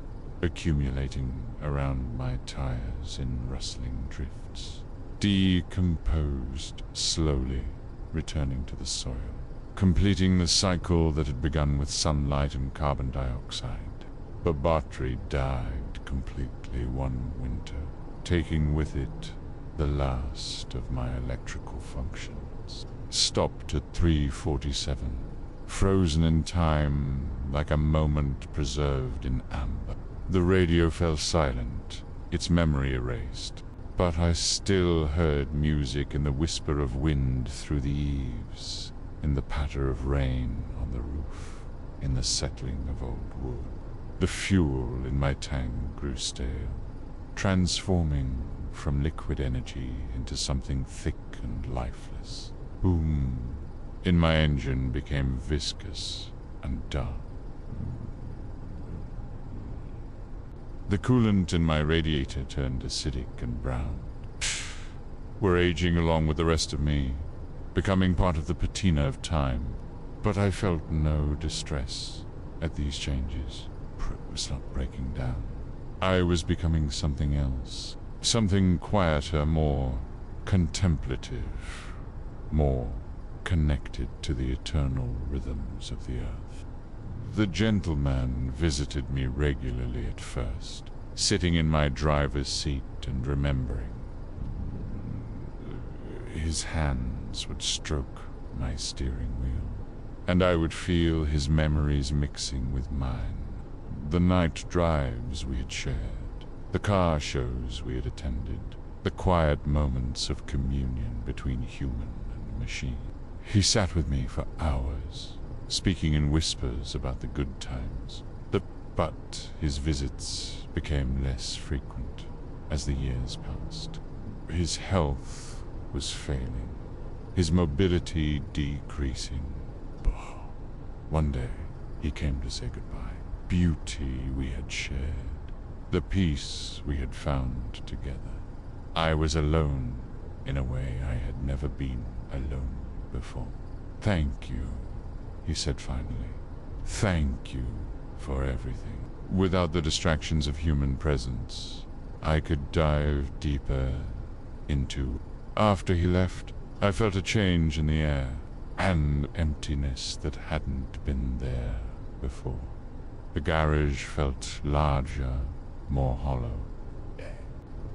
Speaker 1: accumulating around my tires in rustling drifts. Decomposed slowly, returning to the soil, completing the cycle that had begun with sunlight and carbon dioxide. The battery died completely one winter, taking with it the last of my electrical functions. Stopped at 3:47, frozen in time like a moment preserved in amber. The radio fell silent, its memory erased, but I still heard music in the whisper of wind through the eaves, in the patter of rain on the roof, in the settling of old wood. The fuel in my tank grew stale, transforming from liquid energy into something thick and lifeless. Boom in my engine became viscous and dark. The coolant in my radiator turned acidic and brown. Were aging along with the rest of me, becoming part of the patina of time. But I felt no distress at these changes. It was not breaking down. I was becoming something else, something quieter, more contemplative, more connected to the eternal rhythms of the earth. The gentleman visited me regularly at first, sitting in my driver's seat and remembering. His hands would stroke my steering wheel, and I would feel his memories mixing with mine. The night drives we had shared, the car shows we had attended, the quiet moments of communion between human and machine. He sat with me for hours, speaking in whispers about the good times. But his visits became less frequent as the years passed. His health was failing, his mobility decreasing. One day, he came to say goodbye. Beauty we had shared, the peace we had found together. I was alone in a way I had never been alone before. "Thank you," he said finally. "Thank you for everything." Without the distractions of human presence, I could dive deeper into. After he left, I felt a change in the air, an emptiness that hadn't been there before. The garage felt larger, more hollow.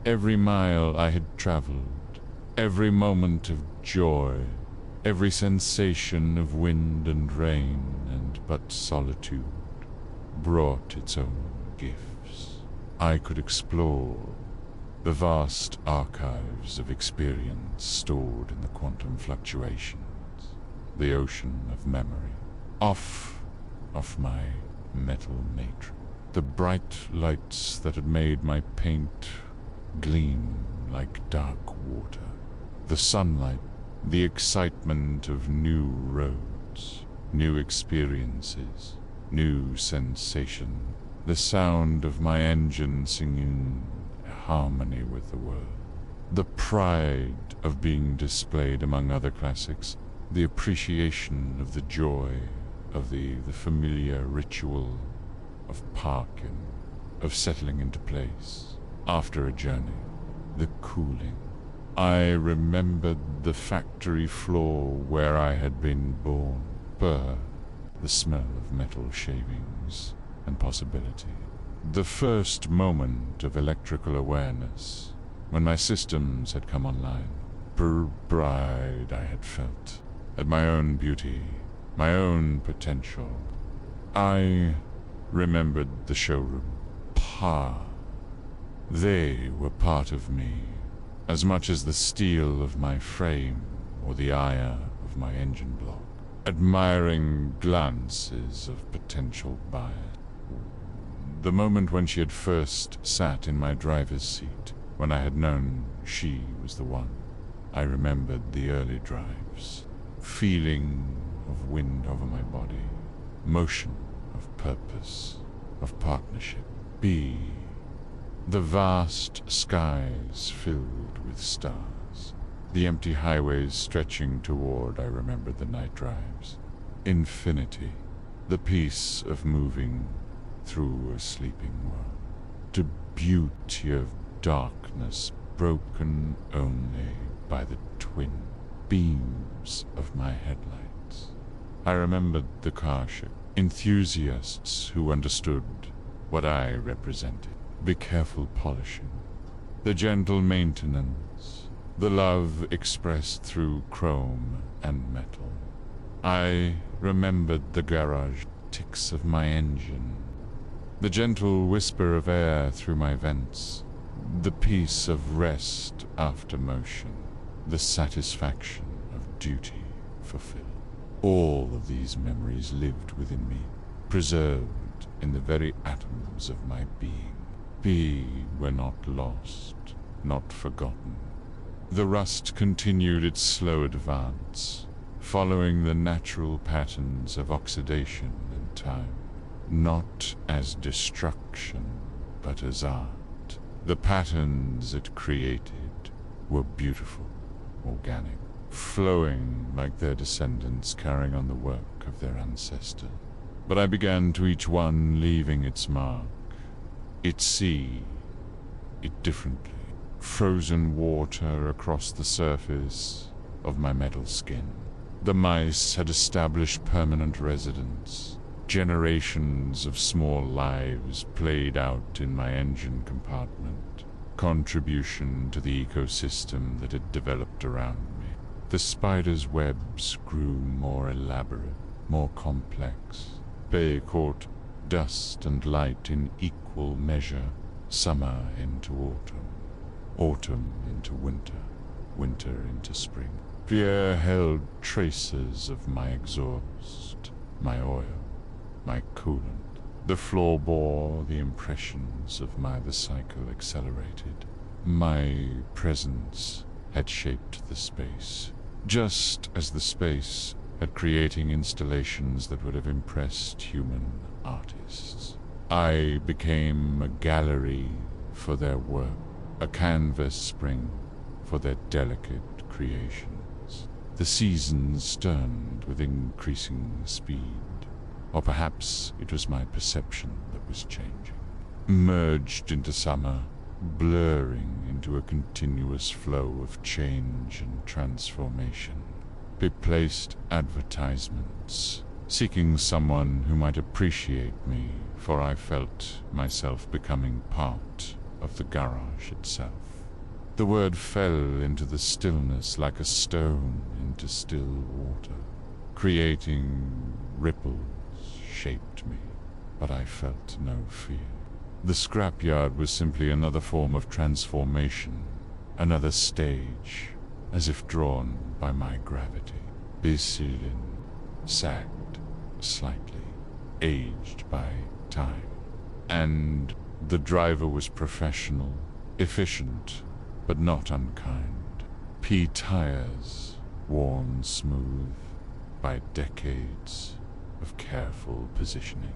Speaker 1: Every mile I had traveled, every moment of joy, every sensation of wind and rain and but solitude brought its own gifts. I could explore the vast archives of experience stored in the quantum fluctuations, the ocean of memory, off my metal matrix. The bright lights that had made my paint gleam like dark water. The sunlight, the excitement of new roads, new experiences, new sensation. The sound of my engine singing harmony with the world. The pride of being displayed among other classics. The appreciation of the joy of the familiar ritual of parking, of settling into place after a journey. The cooling. I remembered the factory floor where I had been born. The smell of metal shavings and possibility. The first moment of electrical awareness, when my systems had come online. Bride I had felt, at my own beauty, my own potential. I remembered the showroom. They were part of me, as much as the steel of my frame or the ire of my engine block. Admiring glances of potential buyers. The moment when she had first sat in my driver's seat, when I had known she was the one. I remembered the early drives, feeling of wind over my body, motion of purpose, of partnership. The vast skies filled with stars, the empty highways stretching toward, I remembered the night drives. Infinity, the peace of moving through a sleeping world. The beauty of darkness broken only by the twin beams of my headlights. I remembered the car show, enthusiasts who understood what I represented. Be careful polishing, the gentle maintenance, the love expressed through chrome and metal. I remembered the garage ticks of my engine, the gentle whisper of air through my vents, the peace of rest after motion, the satisfaction of duty fulfilled. All of these memories lived within me, preserved in the very atoms of my being. Were not lost, not forgotten. The rust continued its slow advance, following the natural patterns of oxidation and time, not as destruction, but as art. The patterns it created were beautiful, organic, flowing like their descendants carrying on the work of their ancestors. But I began to each one leaving its mark, it see it differently. Frozen water across the surface of my metal skin. The mice had established permanent residence. Generations of small lives played out in my engine compartment. Contribution to the ecosystem that had developed around me. The spider's webs grew more elaborate, more complex. They caught dust and light in equal measure, summer into autumn, autumn into winter, winter into spring. Pierre held traces of my exhaust, my oil, my coolant. The floor bore the impressions of the cycle accelerated. My presence had shaped the space, just as the space had creating installations that would have impressed human artists. I became a gallery for their work, a canvas spring for their delicate creations. The seasons turned with increasing speed, or perhaps it was my perception that was changing. Merged into summer, blurring into a continuous flow of change and transformation. They placed advertisements, seeking someone who might appreciate me, for I felt myself becoming part of the garage itself. The word fell into the stillness like a stone into still water, creating ripples shaped me, but I felt no fear. The scrapyard was simply another form of transformation, another stage, as if drawn by my gravity. The ceiling sagged slightly, aged by time. And the driver was professional, efficient, but not unkind. Tires, worn smooth by decades of careful positioning.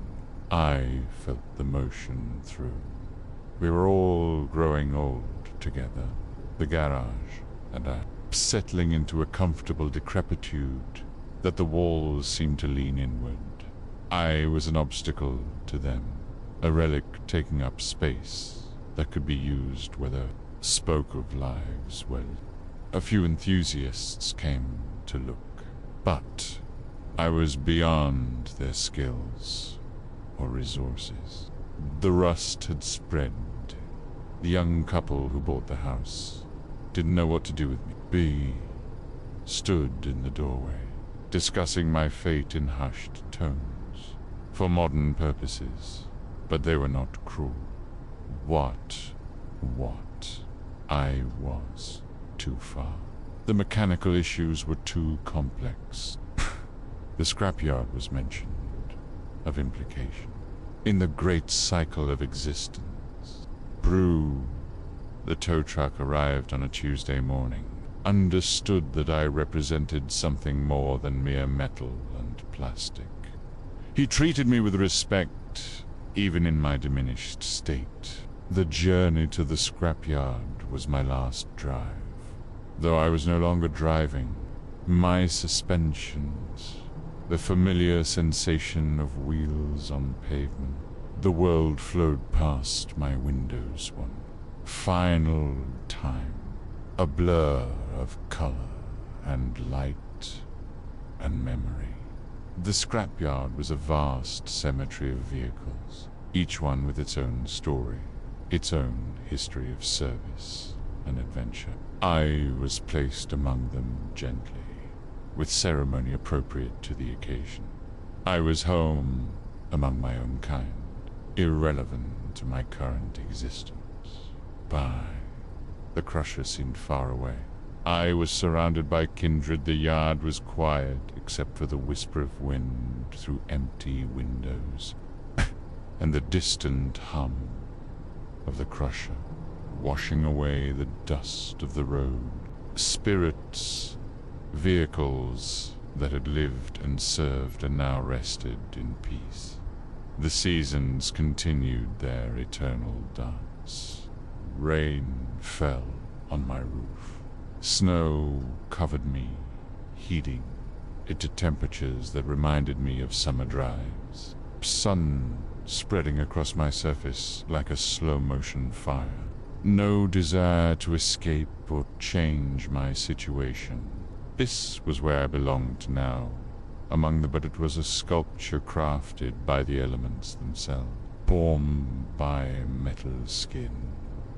Speaker 1: I felt the motion through. We were all growing old together, the garage and I, settling into a comfortable decrepitude that the walls seemed to lean inward. I was an obstacle to them, a relic taking up space that could be used where the spoke of lives well. A few enthusiasts came to look, but I was beyond their skills or resources. The rust had spread. The young couple who bought the house didn't know what to do with me. B stood in the doorway, discussing my fate in hushed tones, for modern purposes, but they were not cruel. What I was too far. The mechanical issues were too complex. The scrapyard was mentioned, of implication. In the great cycle of existence, Brew, the tow truck, arrived on a Tuesday morning, understood that I represented something more than mere metal and plastic. He treated me with respect, even in my diminished state. The journey to the scrapyard was my last drive. Though I was no longer driving, my suspensions, the familiar sensation of wheels on pavement, the world flowed past my windows one final time, a blur of color and light and memory. The scrapyard was a vast cemetery of vehicles, each one with its own story, its own history of service and adventure. I was placed among them gently, with ceremony appropriate to the occasion. I was home among my own kind, irrelevant to my current existence. The crusher seemed far away. I was surrounded by kindred. The yard was quiet, except for the whisper of wind through empty windows, and the distant hum of the crusher, washing away the dust of the road. Spirits, vehicles that had lived and served and now rested in peace. The seasons continued their eternal dance. Rain fell on my roof. Snow covered me, heating it to temperatures that reminded me of summer drives. Sun spreading across my surface like a slow-motion fire. No desire to escape or change my situation. This was where I belonged now, but it was a sculpture crafted by the elements themselves, born by metal skin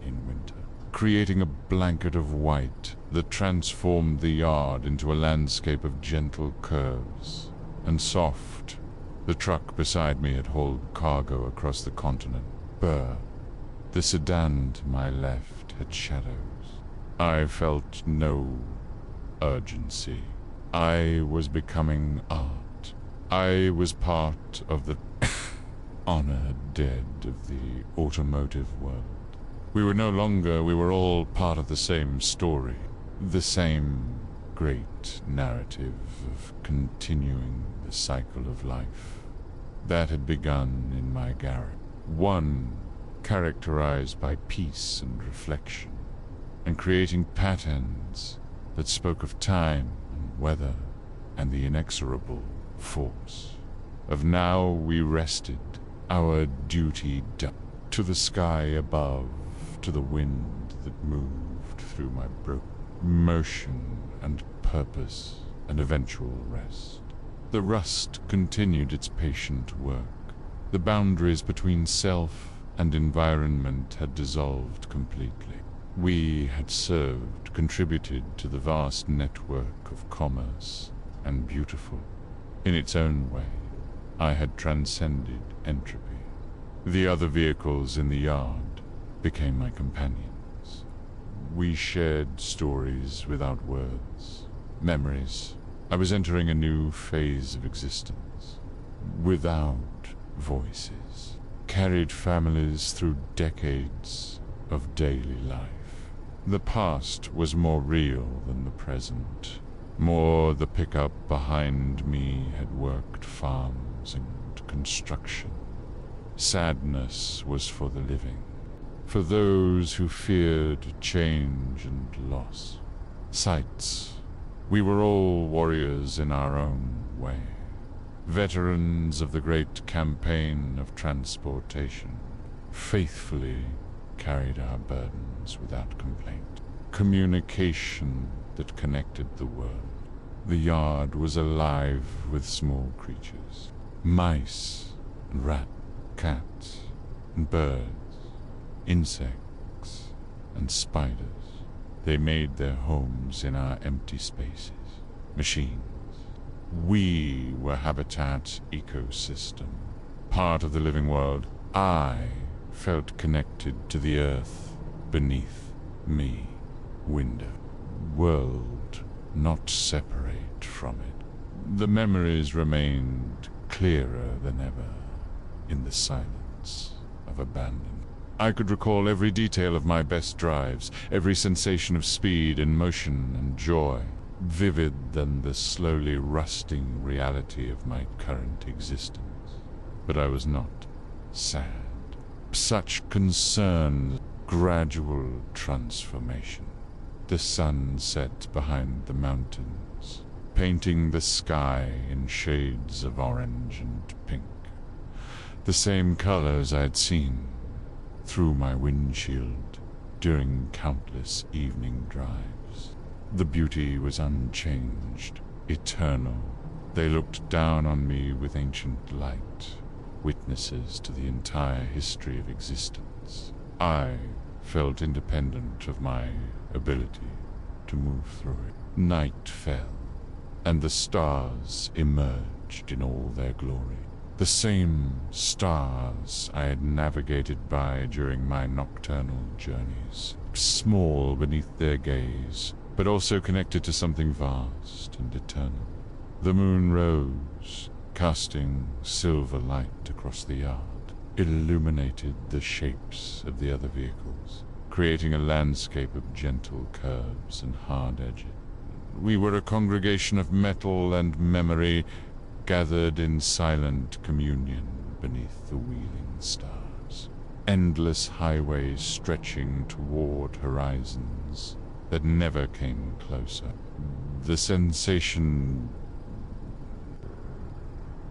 Speaker 1: in winter, creating a blanket of white that transformed the yard into a landscape of gentle curves and soft. The truck beside me had hauled cargo across the continent. The sedan to my left had shadows. I felt no urgency. I was becoming art. I was part of the honored dead of the automotive world. We were all part of the same story, the same great narrative of continuing the cycle of life that had begun in my garret. One characterized by peace and reflection, and creating patterns that spoke of time and weather and the inexorable force of now we rested, our duty done, to the sky above, to the wind that moved through my broken motion and purpose and eventual rest. The rust continued its patient work. The boundaries between self and environment had dissolved completely. We had served, contributed to the vast network of commerce, and beautiful. In its own way, I had transcended entropy. The other vehicles in the yard became my companions. We shared stories without words, memories. I was entering a new phase of existence, without voices, carried families through decades of daily life. The past was more real than the present. More, the pickup behind me had worked farms and construction. Sadness was for the living, for those who feared change and loss. Sights. We were all warriors in our own way, veterans of the great campaign of transportation, faithfully carried our burdens without complaint. Communication that connected the world. The yard was alive with small creatures, mice and rat, cats, and birds, insects, and spiders. They made their homes in our empty spaces. Machines. We were habitat ecosystem, part of the living world. I felt connected to the earth beneath me. Window. World, not separate from it. The memories remained clearer than ever in the silence of abandon. I could recall every detail of my best drives, every sensation of speed and motion and joy, vivid than the slowly rusting reality of my current existence. But I was not sad. Such concern, gradual transformation. The sun set behind the mountains, painting the sky in shades of orange and pink. The same colors I'd seen through my windshield during countless evening drives. The beauty was unchanged, eternal. They looked down on me with ancient light, witnesses to the entire history of existence. I felt independent of my ability to move through it. Night fell, and the stars emerged in all their glory. The same stars I had navigated by during my nocturnal journeys, small beneath their gaze, but also connected to something vast and eternal. The moon rose, casting silver light across the yard, illuminated the shapes of the other vehicles, creating a landscape of gentle curves and hard edges. We were a congregation of metal and memory, gathered in silent communion beneath the wheeling stars. Endless highways stretching toward horizons that never came closer. The sensation...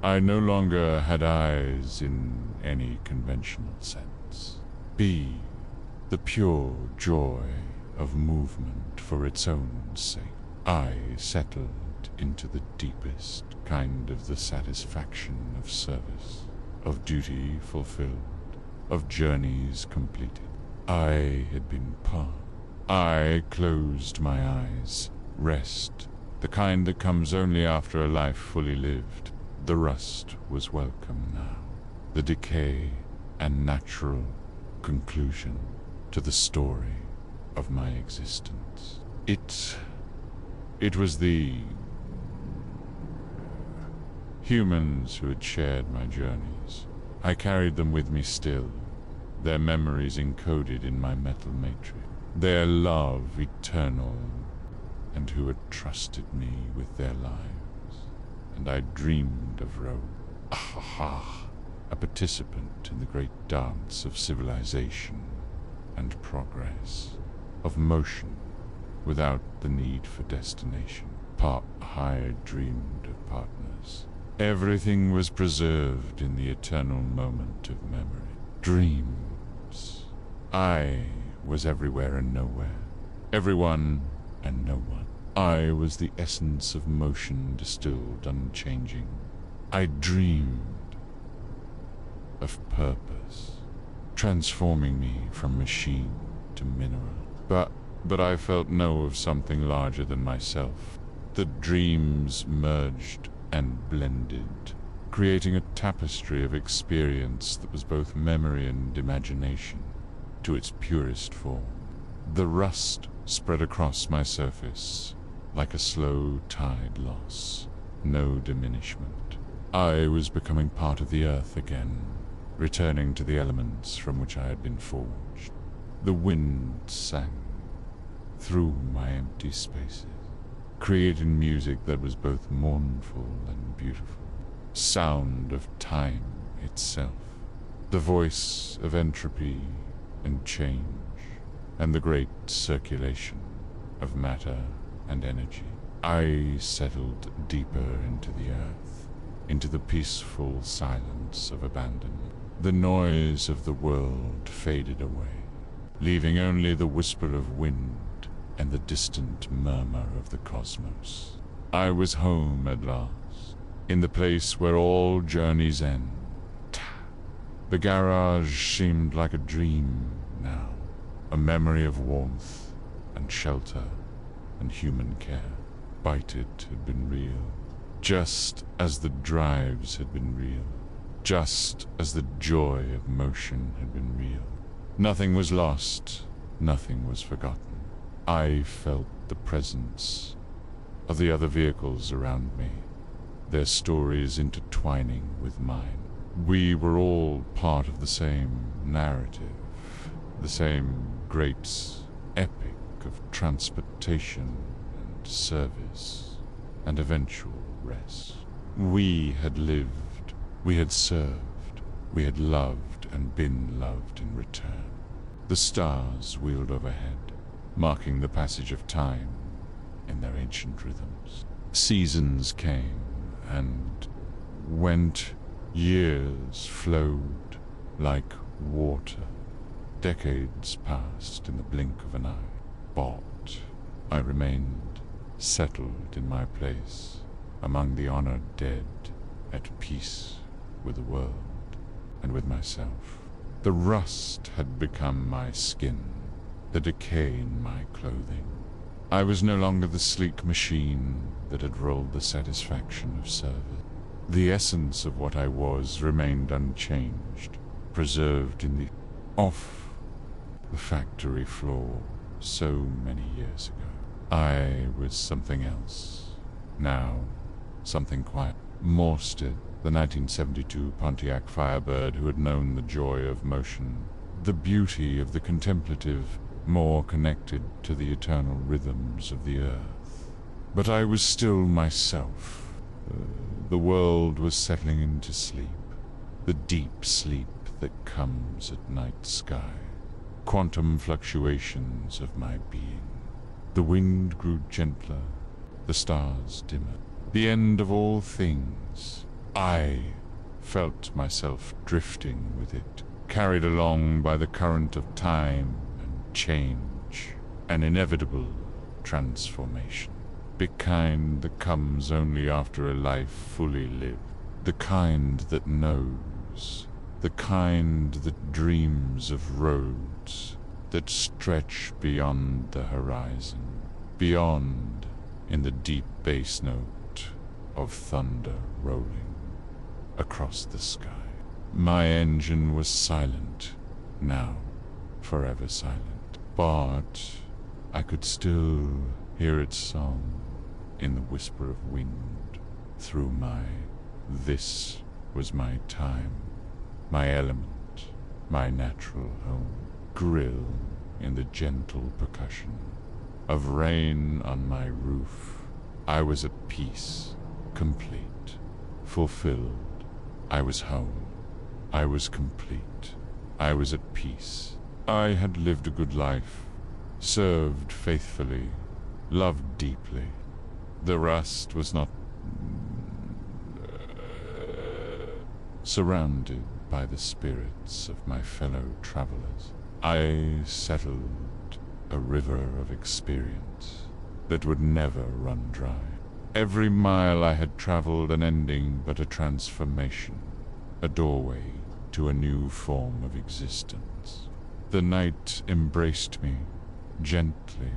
Speaker 1: I no longer had eyes in any conventional sense. Be the pure joy of movement for its own sake. I settled into the deepest kind of the satisfaction of service, of duty fulfilled, of journeys completed. I had been part. I closed my eyes. Rest, the kind that comes only after a life fully lived. The rust was welcome now. The decay and natural conclusion to the story of my existence. It was the humans who had shared my journeys. I carried them with me still, their memories encoded in my metal matrix, their love eternal, and who had trusted me with their lives. And I dreamed of Rome, a participant in the great dance of civilization and progress, of motion without the need for destination. I dreamed of partners. Everything was preserved in the eternal moment of memory. Dreams. I was everywhere and nowhere. Everyone and no one. I was the essence of motion distilled unchanging. I dreamed of purpose, transforming me from machine to mineral. But I felt of something larger than myself. The dreams merged and blended, creating a tapestry of experience that was both memory and imagination, to its purest form. The rust spread across my surface, like a slow tide loss, no diminishment. I was becoming part of the earth again, returning to the elements from which I had been forged. The wind sang through my empty spaces, creating music that was both mournful and beautiful. Sound of time itself, the voice of entropy and change, and the great circulation of matter and energy. I settled deeper into the earth, into the peaceful silence of abandon. The noise of the world faded away, leaving only the whisper of wind and the distant murmur of the cosmos. I was home at last, in the place where all journeys end, The garage seemed like a dream now, a memory of warmth and shelter and human care. Bited had been real, just as the drives had been real, just as the joy of motion had been real. Nothing was lost, nothing was forgotten. I felt the presence of the other vehicles around me, their stories intertwining with mine. We were all part of the same narrative, the same great epic of transportation and service and eventual rest. We had lived, we had served, we had loved and been loved in return. The stars wheeled overhead, marking the passage of time in their ancient rhythms. Seasons came and went. Years flowed like water. Decades passed in the blink of an eye. But I remained settled in my place, among the honored dead, at peace with the world and with myself. The rust had become my skin, the decay in my clothing. I was no longer the sleek machine that had rolled the satisfaction of service. The essence of what I was remained unchanged, preserved in the off the factory floor so many years ago. I was something else. Now, something quiet. Morsted, the 1972 Pontiac Firebird who had known the joy of motion, the beauty of the contemplative, more connected to the eternal rhythms of the earth. But I was still myself. The world was settling into sleep, the deep sleep that comes at night sky, quantum fluctuations of my being. The wind grew gentler, the stars dimmer. The end of all things. I felt myself drifting with it, carried along by the current of time and change, an inevitable transformation. The kind that comes only after a life fully lived, the kind that knows, the kind that dreams of roads that stretch beyond the horizon, beyond in the deep bass note of thunder rolling across the sky. My engine was silent, now forever silent, but I could still hear its song in the whisper of wind through this was my time, my element, my natural home. Grill in the gentle percussion of rain on my roof. I was at peace, complete, fulfilled. I was home. I was complete. I was at peace. I had lived a good life, served faithfully, loved deeply. The rust was not surrounded by the spirits of my fellow travelers. I settled a river of experience that would never run dry. Every mile I had traveled an ending but a transformation, a doorway to a new form of existence. The night embraced me gently,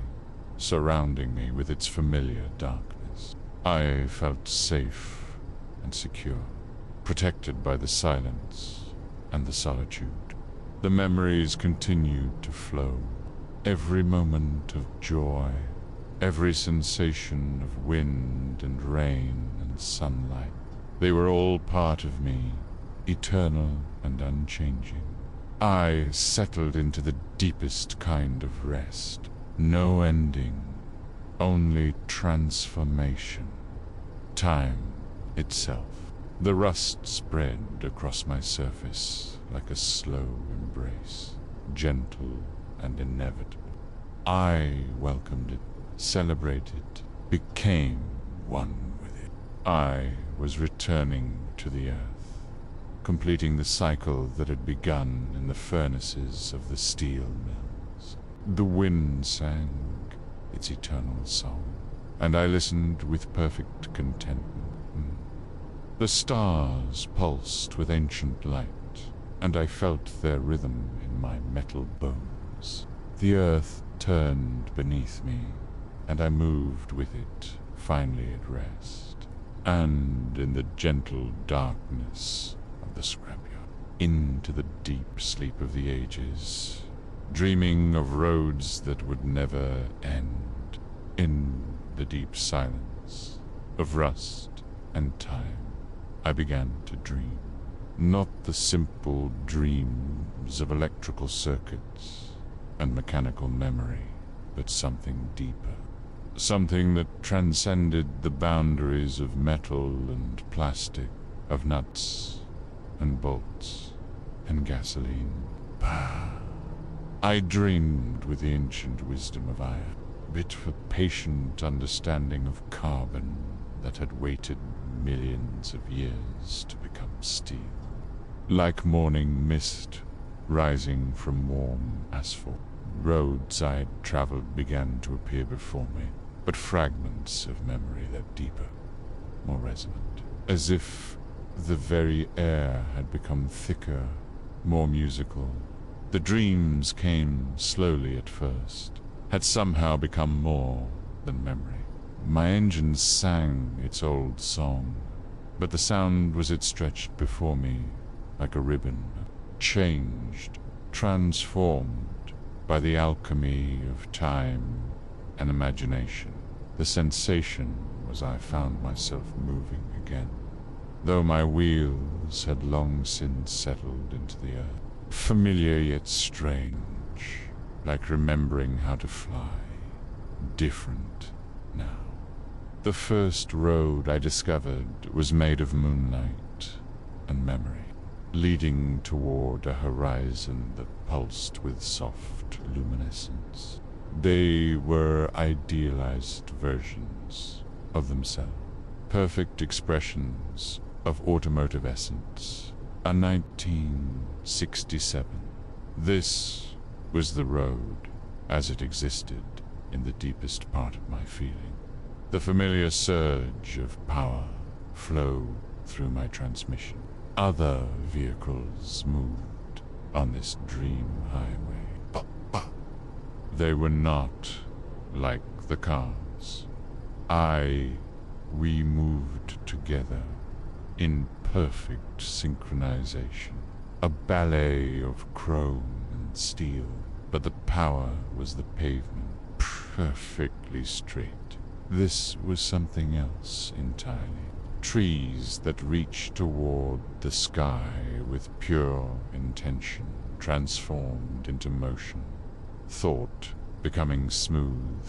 Speaker 1: surrounding me with its familiar darkness. I felt safe and secure, protected by the silence and the solitude. The memories continued to flow. Every moment of joy, every sensation of wind and rain and sunlight, they were all part of me, eternal and unchanging. I settled into the deepest kind of rest. No ending, only transformation. Time itself. The rust spread across my surface like a slow embrace, gentle and inevitable. I welcomed it, celebrated, became one with it. I was returning to the earth, completing the cycle that had begun in the furnaces of the steel mills. The wind sang its eternal song, and I listened with perfect contentment. The stars pulsed with ancient light, and I felt their rhythm in my metal bones. The earth turned beneath me, and I moved with it, finally at rest, and in the gentle darkness of the scrapyard, into the deep sleep of the ages, dreaming of roads that would never end, in the deep silence of rust and time, I began to dream. Not the simple dreams of electrical circuits and mechanical memory, but something deeper. Something that transcended the boundaries of metal and plastic, of nuts and bolts and gasoline. I dreamed with the ancient wisdom of iron, with a patient understanding of carbon that had waited millions of years to become steel. Like morning mist rising from warm asphalt, roads I had traveled began to appear before me, but fragments of memory that deeper, more resonant, as if the very air had become thicker, more musical. The dreams came slowly at first, had somehow become more than memory. My engine sang its old song, but the sound was it stretched before me like a ribbon, changed, transformed by the alchemy of time and imagination. The sensation was I found myself moving again, though my wheels had long since settled into the earth. Familiar yet strange, like remembering how to fly. Different now. The first road I discovered was made of moonlight and memory, leading toward a horizon that pulsed with soft luminescence. They were idealized versions of themselves, perfect expressions of automotive essence. A 1967. This was the road as it existed in the deepest part of my feeling. The familiar surge of power flowed through my transmission. Other vehicles moved on this dream highway. They were not like the cars. We moved together in perfect synchronization. A ballet of chrome and steel, but the power was the pavement, perfectly straight. This was something else entirely. Trees that reached toward the sky with pure intention, transformed into motion. Thought becoming smooth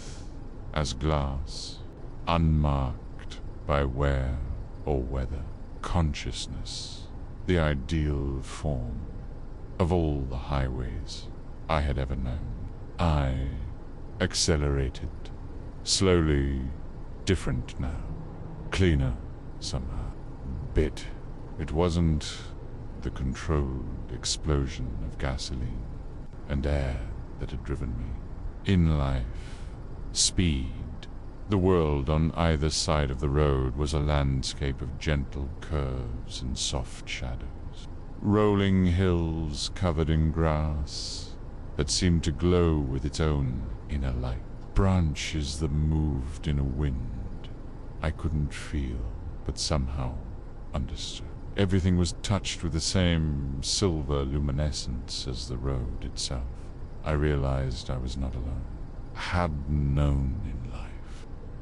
Speaker 1: as glass, unmarked by wear or weather. Consciousness, the ideal form of all the highways I had ever known. I accelerated, slowly, different now, cleaner somehow. It wasn't the controlled explosion of gasoline and air that had driven me. In life, speed, the world on either side of the road was a landscape of gentle curves and soft shadows. Rolling hills covered in grass that seemed to glow with its own inner light. Branches that moved in a wind I couldn't feel, but somehow understood. Everything was touched with the same silver luminescence as the road itself. I realized I was not alone. Had known in life.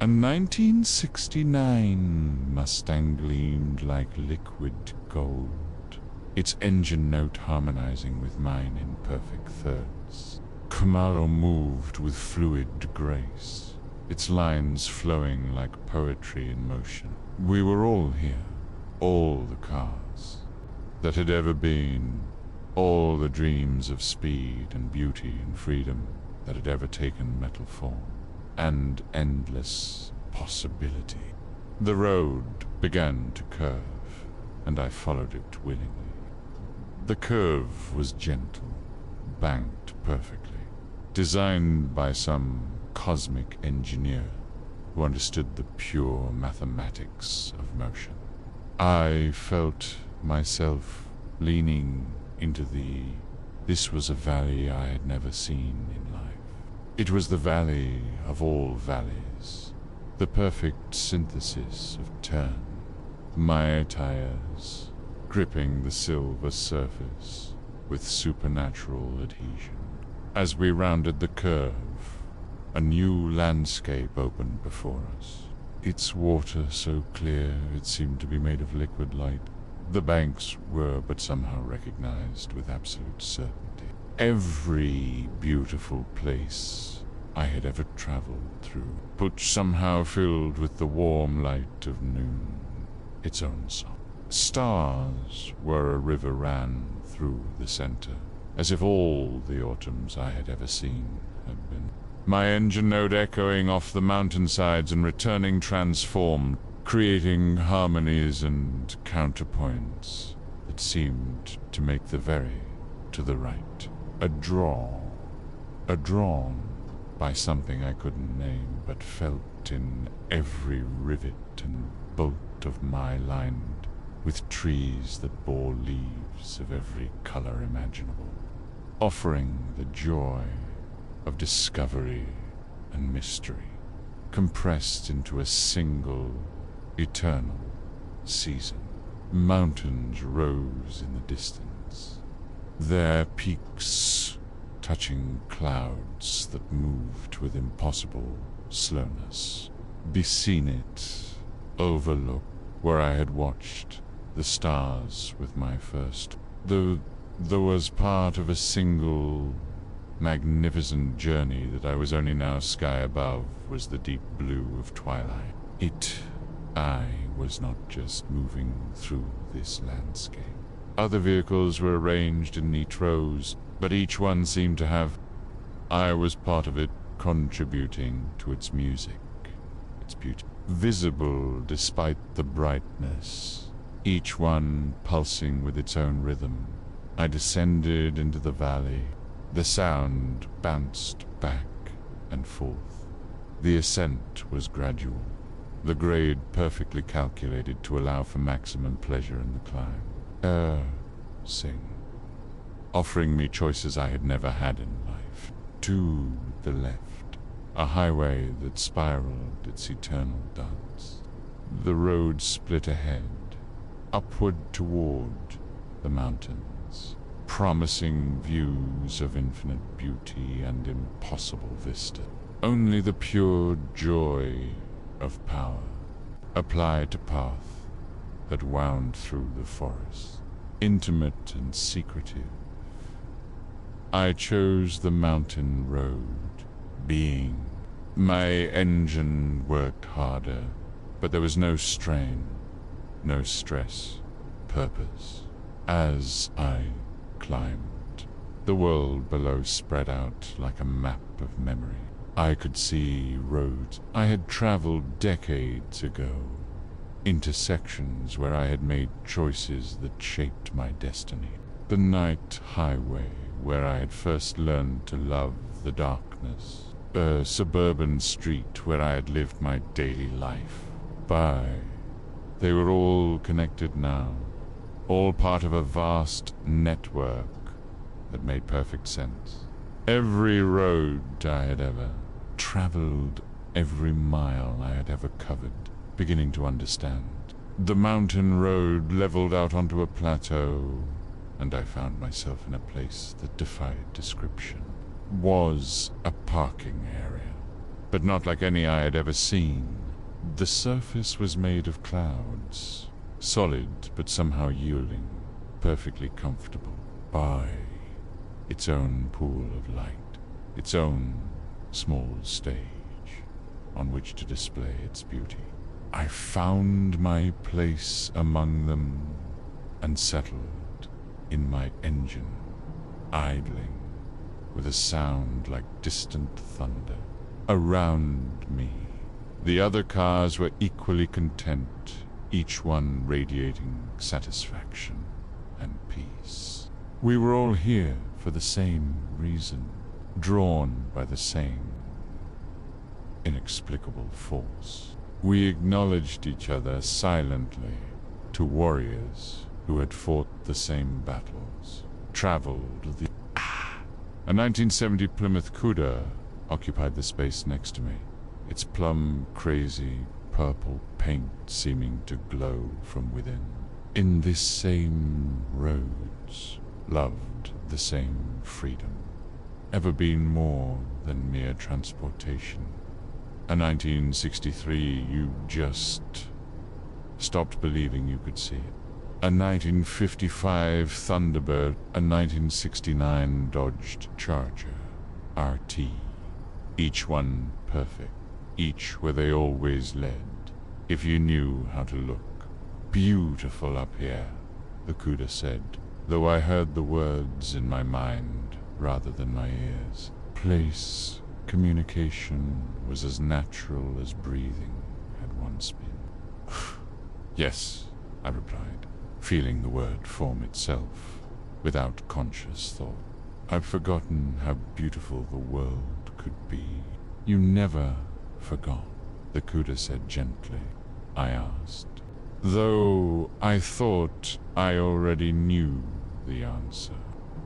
Speaker 1: A 1969 Mustang gleamed like liquid gold, its engine note harmonizing with mine in perfect thirds. Camaro moved with fluid grace, its lines flowing like poetry in motion. We were all here, all the cars that had ever been, all the dreams of speed and beauty and freedom that had ever taken metal form, and endless possibility. The road began to curve, and I followed it willingly. The curve was gentle, banked perfectly, designed by some cosmic engineer who understood the pure mathematics of motion. I felt myself leaning into this was a valley I had never seen in life. It was the valley of all valleys, the perfect synthesis of turn, my tires gripping the silver surface with supernatural adhesion. As we rounded the curve, a new landscape opened before us. Its water so clear it seemed to be made of liquid light. The banks were but somehow recognized with absolute certainty. Every beautiful place I had ever traveled through, but somehow filled with the warm light of noon, its own song. Stars where a river ran through the center, as if all the autumns I had ever seen had been. My engine note echoing off the mountainsides and returning transformed, creating harmonies and counterpoints that seemed to make the very to the right. A drawn by something I couldn't name, but felt in every rivet and bolt of my lined with trees that bore leaves of every color imaginable, offering the joy of discovery and mystery, compressed into a single, eternal season. Mountains rose in the distance, their peaks touching clouds that moved with impossible slowness. Beseen it, overlooked where I had watched the stars with my first, though there was part of a single magnificent journey that I was only now sky above was the deep blue of twilight. I was not just moving through this landscape. Other vehicles were arranged in neat rows, but each one seemed to have, I was part of it, contributing to its music, its beauty. Visible despite the brightness, each one pulsing with its own rhythm. I descended into the valley. The sound bounced back and forth. The ascent was gradual, the grade perfectly calculated to allow for maximum pleasure in the climb. Sing, offering me choices I had never had in life. To the left, a highway that spiraled its eternal dance. The road split ahead, upward toward the mountains, promising views of infinite beauty and impossible vista. Only the pure joy of power applied to path that wound through the forest, intimate and secretive. I chose the mountain road, being. My engine worked harder, but there was no strain, no stress, purpose. As I climbed, the world below spread out like a map of memory. I could see roads I had traveled decades ago, intersections where I had made choices that shaped my destiny. The night highway where I had first learned to love the darkness. A suburban street where I had lived my daily life. They were all connected now, all part of a vast network that made perfect sense. Every road I had ever traveled, every mile I had ever covered, beginning to understand. The mountain road leveled out onto a plateau, and I found myself in a place that defied description. Was a parking area, but not like any I had ever seen. The surface was made of clouds, solid but somehow yielding, perfectly comfortable, by its own pool of light, its own small stage on which to display its beauty. I found my place among them and settled in my engine, idling with a sound like distant thunder. Around me, the other cars were equally content, each one radiating satisfaction and peace. We were all here for the same reason, drawn by the same inexplicable force. We acknowledged each other silently, to warriors who had fought the same battles, traveled the... A 1970 Plymouth Cuda occupied the space next to me, its plum, crazy, purple paint seeming to glow from within. In this same roads, loved the same freedom, ever been more than mere transportation. A 1963, you just stopped believing you could see it. A 1955 Thunderbird, a 1969 Dodge Charger, RT. Each one perfect, each where they always led, if you knew how to look. Beautiful up here, the Cuda said, though I heard the words in my mind rather than my ears. Place, communication was as natural as breathing had once been. Yes, I replied, feeling the word form itself, without conscious thought. I've forgotten how beautiful the world could be. You never forgot, the Cuda said gently. I asked, though I thought I already knew the answer.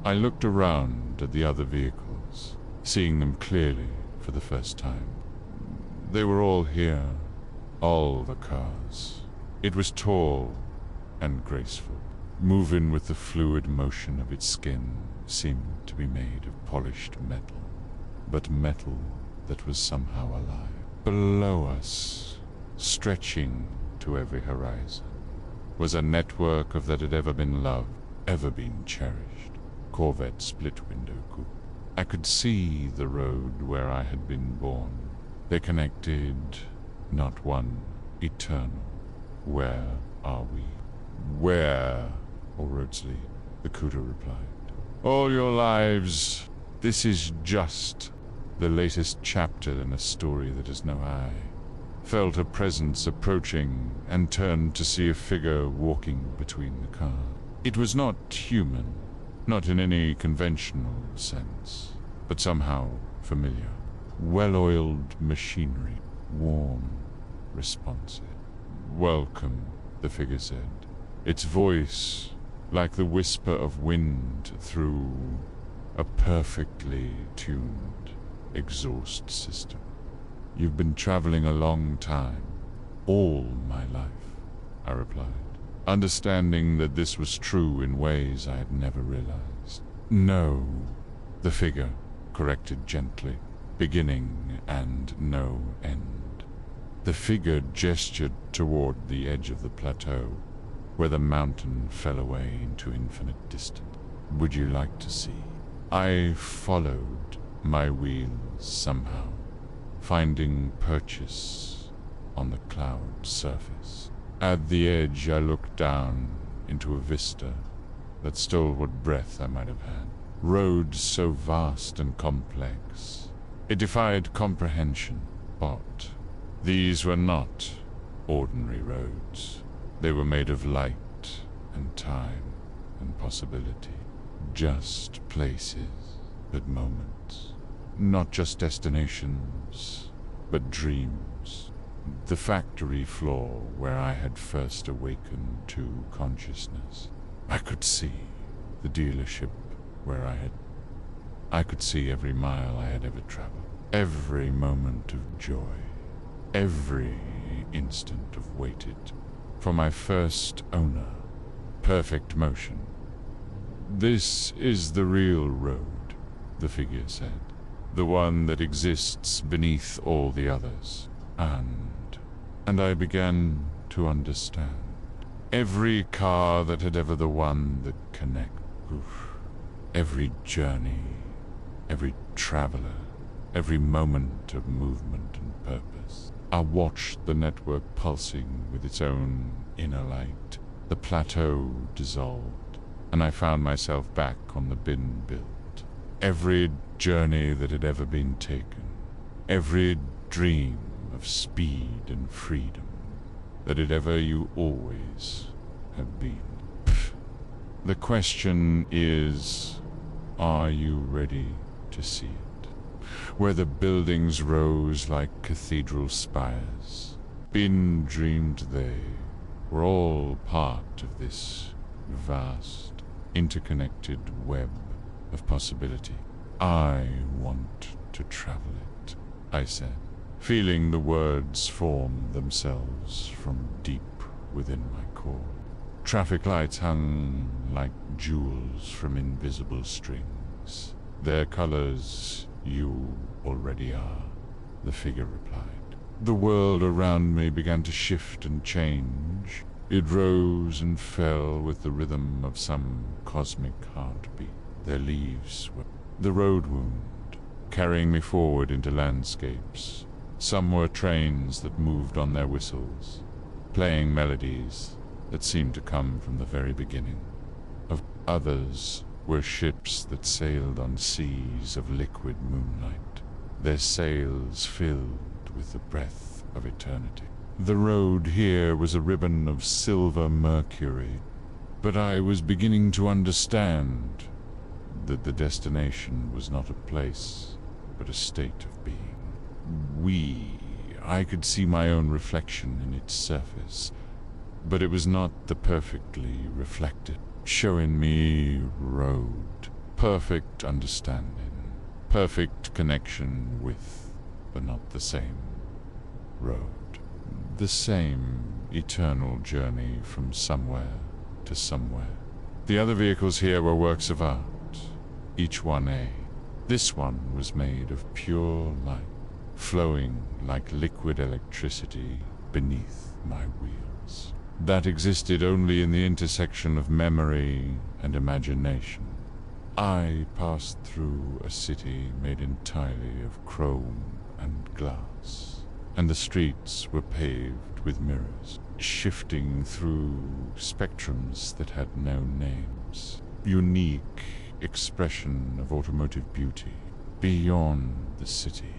Speaker 1: I looked around at the other vehicles, seeing them clearly for the first time. They were all here, all the cars. It was tall and graceful, moving with the fluid motion of its skin, seemed to be made of polished metal, but metal that was somehow alive. Below us, stretching to every horizon, was a network of that had ever been loved, ever been cherished. Corvette split-window coupe. I could see the road where I had been born. They connected, not one, eternal. Where are we? Where, all roads lead, the Cuda replied. All your lives, this is just the latest chapter in a story that has no eye. Felt a presence approaching and turned to see a figure walking between the cars. It was not human, not in any conventional sense, but somehow familiar. Well-oiled machinery, warm, responsive. Welcome, the figure said, its voice like the whisper of wind through a perfectly tuned exhaust system. You've been traveling a long time, all my life, I replied, understanding that this was true in ways I had never realized. No, the figure corrected gently, beginning and no end. The figure gestured toward the edge of the plateau, where the mountain fell away into infinite distance. Would you like to see? I followed my wheels somehow, finding purchase on the cloud surface. At the edge, I looked down into a vista that stole what breath I might have had. Roads so vast and complex, it defied comprehension. But these were not ordinary roads. They were made of light and time and possibility. Just places, but moments. Not just destinations, but dreams. The factory floor where I had first awakened to consciousness. I could see the dealership where I could see every mile I had ever traveled. Every moment of joy. Every instant of waited for my first owner. Perfect motion. This is the real road, the figure said. The one that exists beneath all the others. And I began to understand. Every car that had ever the one that connected. Every journey, every traveler, every moment of movement and purpose. I watched the network pulsing with its own inner light. The plateau dissolved, and I found myself back on the bin built. Every journey that had ever been taken, every dream of speed and freedom that had ever you always had been. The question is, are you ready to see it? Where the buildings rose like cathedral spires, dreamed they, were all part of this vast interconnected web of possibility. I want to travel it, I said, feeling the words form themselves from deep within my core. Traffic lights hung like jewels from invisible strings. Their colors you already are, the figure replied. The world around me began to shift and change. It rose and fell with the rhythm of some cosmic heartbeat. Their leaves were the road wound, carrying me forward into landscapes. Some were trains that moved on their whistles, playing melodies that seemed to come from the very beginning. Of others were ships that sailed on seas of liquid moonlight, their sails filled with the breath of eternity. The road here was a ribbon of silver mercury, but I was beginning to understand that the destination was not a place, but a state of being. I could see my own reflection in its surface, but it was not the perfectly reflected, showing me road, perfect understanding, perfect connection with, but not the same, road. The same eternal journey from somewhere to somewhere. The other vehicles here were works of art, each one This one was made of pure light, flowing like liquid electricity beneath my wheels. That existed only in the intersection of memory and imagination. I passed through a city made entirely of chrome and glass, and the streets were paved with mirrors, shifting through spectrums that had no names. Unique expression of automotive beauty. Beyond the city,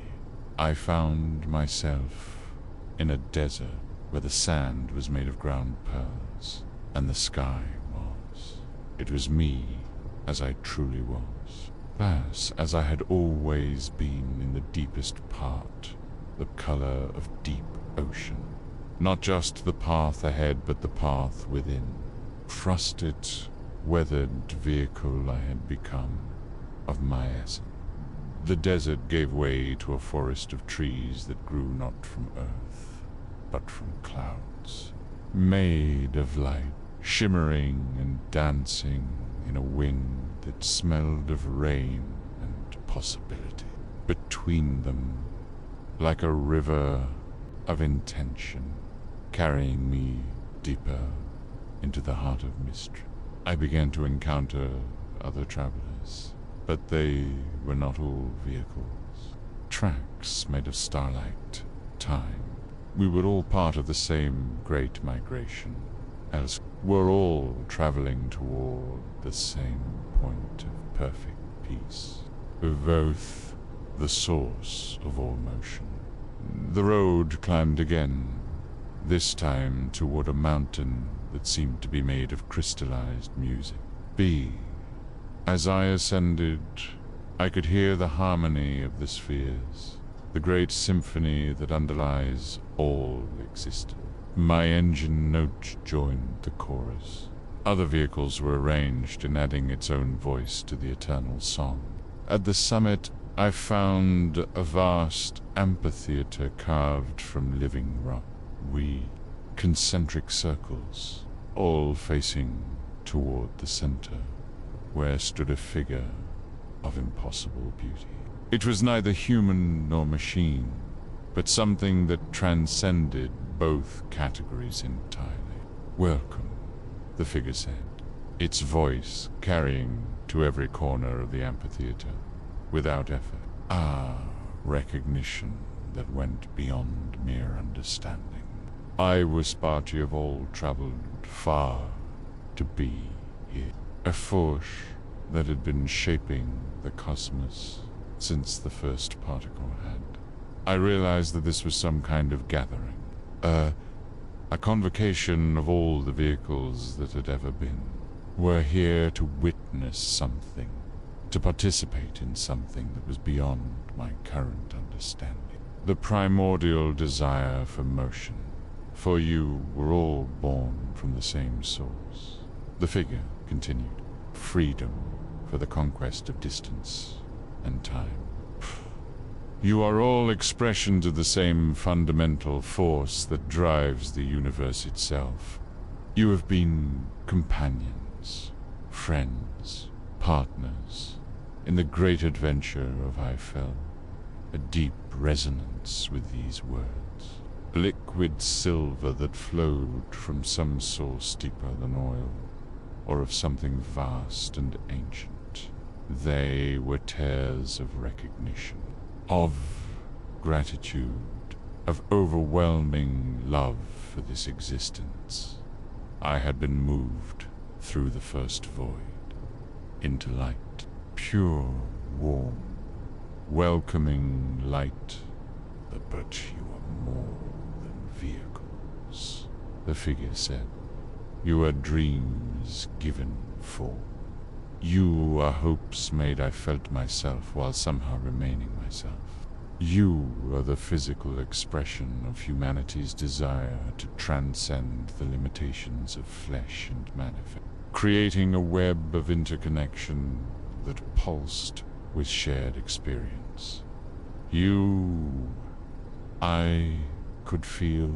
Speaker 1: I found myself in a desert where the sand was made of ground pearls, and the sky was. It was me, as I truly was. Class, as I had always been in the deepest part, the color of deep ocean. Not just the path ahead, but the path within. Frosted, weathered vehicle I had become, of my essence. The desert gave way to a forest of trees that grew not from earth, but from clouds, made of light, shimmering and dancing in a wind that smelled of rain and possibility. Between them, like a river of intention, carrying me deeper into the heart of mystery. I began to encounter other travelers, but they were not all vehicles. Tracks made of starlight, time. We were all part of the same great migration, else we're all traveling toward the same point of perfect peace. Both the source of all motion. The road climbed again, this time toward a mountain that seemed to be made of crystallized music. As I ascended, I could hear the harmony of the spheres, the great symphony that underlies all existence. My engine note joined the chorus. Other vehicles were arranged in adding its own voice to the eternal song. At the summit, I found a vast amphitheater carved from living rock. Concentric circles, all facing toward the center, where stood a figure of impossible beauty. It was neither human nor machine, but something that transcended both categories entirely. "Welcome," the figure said, its voice carrying to every corner of the amphitheater, without effort. Recognition that went beyond mere understanding. I was part of all traveled far to be here. A force that had been shaping the cosmos since the first particle had. I realized that this was some kind of gathering. A convocation of all the vehicles that had ever been. Were here to witness something, to participate in something that was beyond my current understanding. The primordial desire for motion. For you were all born from the same source. The figure continued. freedom for the conquest of distance and time. You are all expressions of the same fundamental force that drives the universe itself. You have been companions, friends, partners, in the great adventure of I felt a deep resonance with these words. Liquid silver that flowed from some source deeper than oil, or of something vast and ancient. They were tears of recognition, of gratitude, of overwhelming love for this existence. I had been moved through the first void, into light, pure, warm, welcoming light. But you are more than vehicles, the figure said. You are dreams given form. You are hopes made I felt myself while somehow remaining myself. You are the physical expression of humanity's desire to transcend the limitations of flesh and manifest, creating a web of interconnection that pulsed with shared experience. I could feel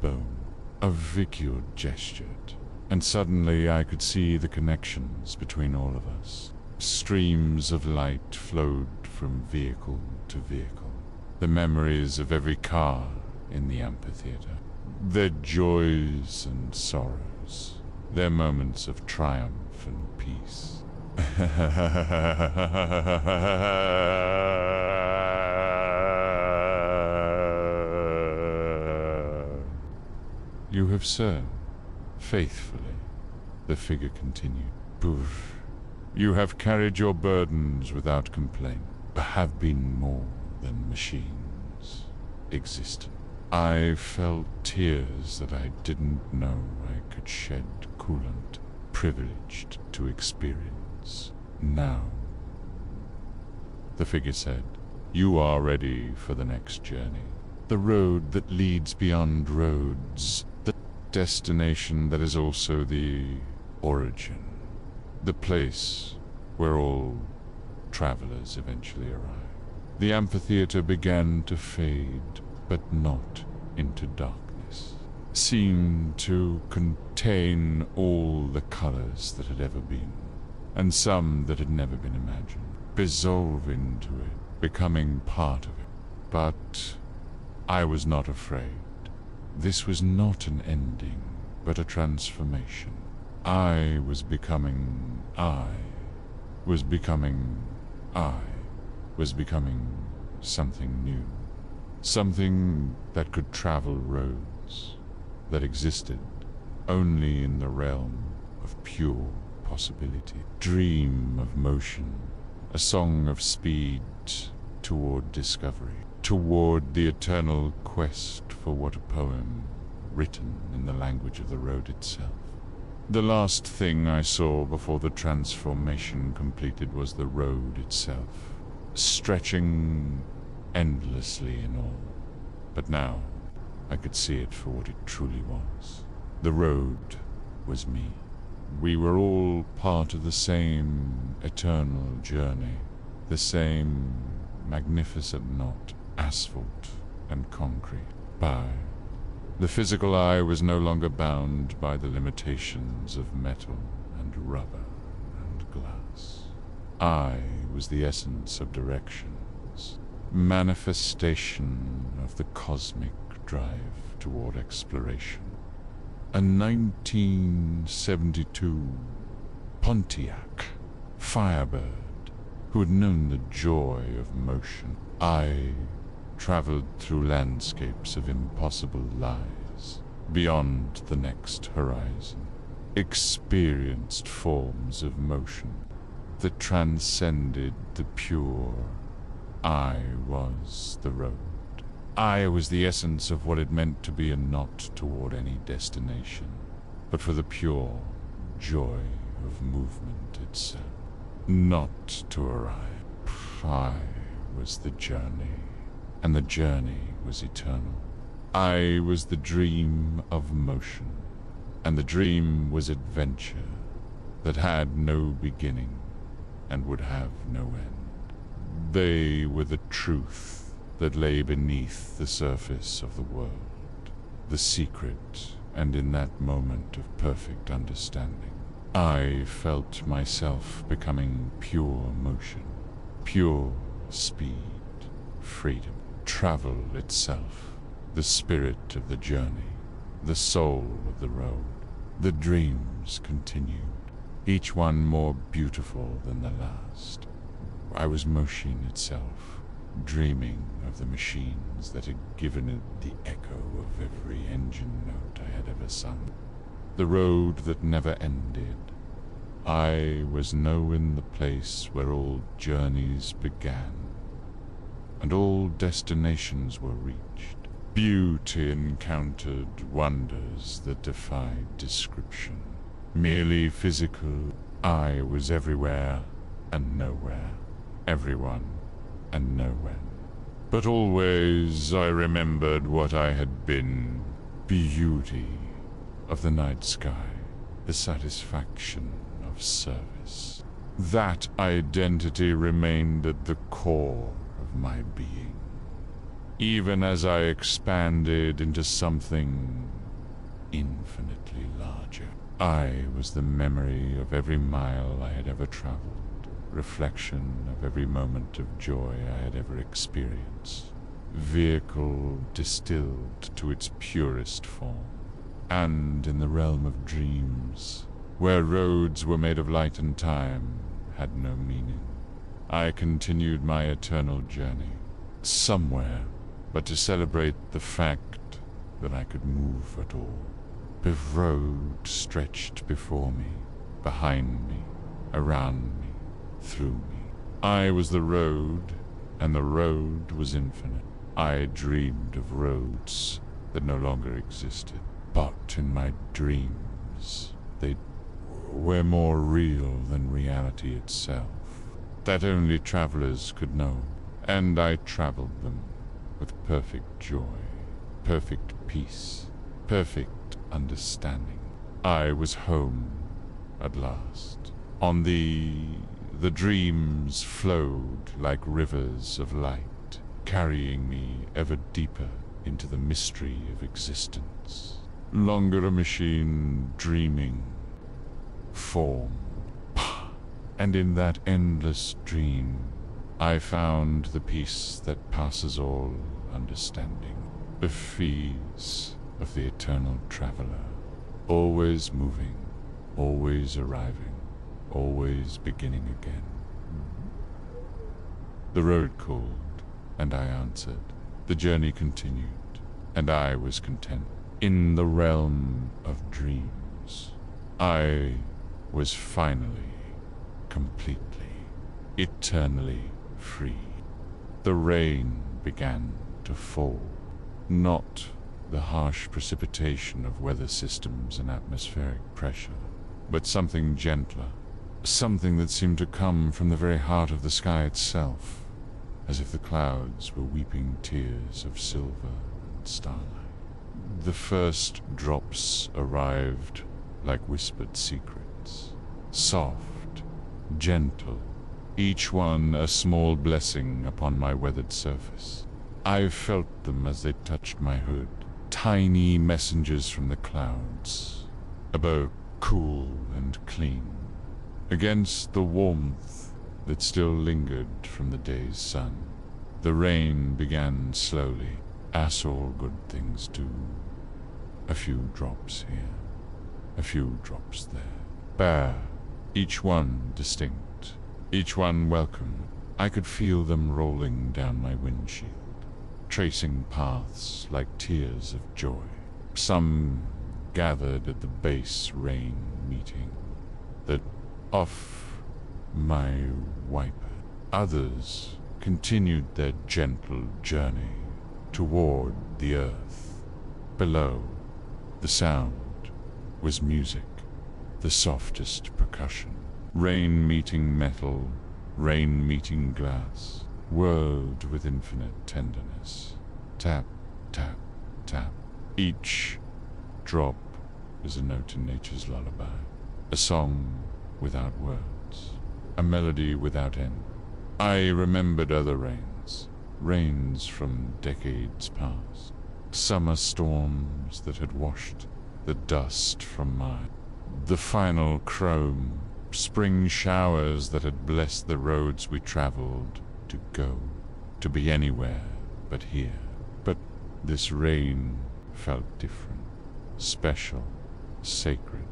Speaker 1: bone. A Vikyud gestured, and suddenly I could see the connections between all of us. Streams of light flowed from vehicle to vehicle. The memories of every car in the amphitheater, their joys and sorrows, their moments of triumph and peace. You have served faithfully, the figure continued. Poof. You have carried your burdens without complaint, have been more than machines existent. I felt tears that I didn't know I could shed, coolant, privileged to experience. Now, the figure said, you are ready for the next journey. The road that leads beyond roads, the destination that is also the origin, the place where all travelers eventually arrive. The amphitheater began to fade, but not into darkness. Seemed to contain all the colors that had ever been, and some that had never been imagined. Dissolve into it, becoming part of it. But I was not afraid. This was not an ending, but a transformation. I was becoming something new. Something that could travel roads, that existed only in the realm of pure possibility. Dream of motion, a song of speed toward discovery, toward the eternal quest for what a poem written in the language of the road itself. The last thing I saw before the transformation completed was the road itself, stretching endlessly in all. But now I could see it for what it truly was. The road was me. We were all part of the same eternal journey, the same magnificent knot, asphalt and concrete. The physical eye was no longer bound by the limitations of metal and rubber and glass. I was the essence of directions, manifestation of the cosmic drive toward exploration. A 1972 Pontiac Firebird who had known the joy of motion. I traveled through landscapes of impossible lies, beyond the next horizon, experienced forms of motion that transcended the pure. I was the road. I was the essence of what it meant to be a knot toward any destination, but for the pure joy of movement itself. Not to arrive. I was the journey, and the journey was eternal. I was the dream of motion, and the dream was adventure, that had no beginning and would have no end. They were the truth that lay beneath the surface of the world, the secret, and in that moment of perfect understanding, I felt myself becoming pure motion, pure speed, freedom, travel itself, the spirit of the journey, the soul of the road. The dreams continued, each one more beautiful than the last. I was motion itself, dreaming of the machines that had given it the echo of every engine note I had ever sung. The road that never ended. I was now in the place where all journeys began, and all destinations were reached. Beauty encountered wonders that defied description. Merely physical, I was everywhere and nowhere, everyone and nowhere. But always I remembered what I had been, beauty of the night sky, the satisfaction of service. That identity remained at the core of my being. Even as I expanded into something infinitely larger, I was the memory of every mile I had ever traveled, reflection of every moment of joy I had ever experienced, vehicle distilled to its purest form. And in the realm of dreams, where roads were made of light and time had no meaning, I continued my eternal journey, somewhere but to celebrate the fact that I could move at all. The road stretched before me, behind me, around me, through me. I was the road, and the road was infinite. I dreamed of roads that no longer existed, but in my dreams they were more real than reality itself, that only travelers could know, and I traveled them with perfect joy, perfect peace, perfect understanding. I was home at last. On the dreams flowed like rivers of light, carrying me ever deeper into the mystery of existence. Longer a machine dreaming, form, and in that endless dream I found the peace that passes all understanding, the fees of the eternal traveler, always moving, always arriving, always beginning again. The road called, and I answered. The journey continued, and I was content. In the realm of dreams, I was finally, completely, eternally free. The rain began to fall, not the harsh precipitation of weather systems and atmospheric pressure, but something gentler, something that seemed to come from the very heart of the sky itself, as if the clouds were weeping tears of silver and starlight. The first drops arrived like whispered secrets, soft, gentle, each one a small blessing upon my weathered surface. I felt them as they touched my hood, tiny messengers from the clouds, a bow cool and clean, against the warmth that still lingered from the day's sun. The rain began slowly, as all good things do. A few drops here, a few drops there, bare, each one distinct, each one welcome. I could feel them rolling down my windshield, tracing paths like tears of joy. Some gathered at the base rain meeting that off my wiper. Others continued their gentle journey toward the earth. Below, the sound was music, the softest percussion. Rain meeting metal, rain meeting glass, whirled with infinite tenderness. Tap, tap, tap. Each drop is a note in nature's lullaby, a song without words, a melody without end. I remembered other rains from decades past, summer storms that had washed the dust from the final chrome, spring showers that had blessed the roads we traveled to go, to be anywhere but here. But this rain felt different, special, sacred,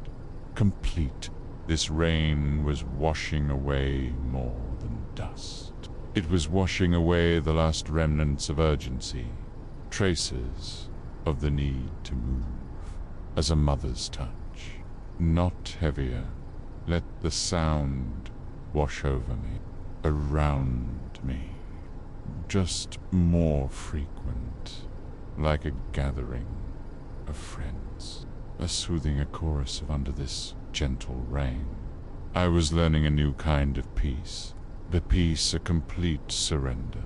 Speaker 1: complete. This rain was washing away more than dust. It was washing away the last remnants of urgency, traces of the need to move, as a mother's touch. Not heavier. Let the sound wash over me, around me. Just more frequent, like a gathering of friends, a soothing chorus of under this gentle rain. I was learning a new kind of peace, the peace a complete surrender,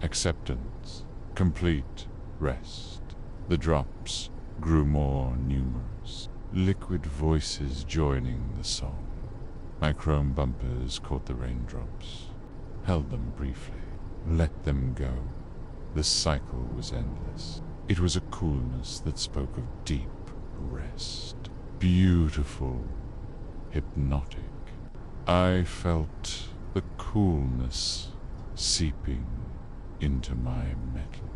Speaker 1: acceptance, complete rest. The drops grew more numerous, liquid voices joining the song. My chrome bumpers caught the raindrops, held them briefly, let them go. The cycle was endless. It was a coolness that spoke of deep rest, beautiful, hypnotic. I felt the coolness seeping into my metal,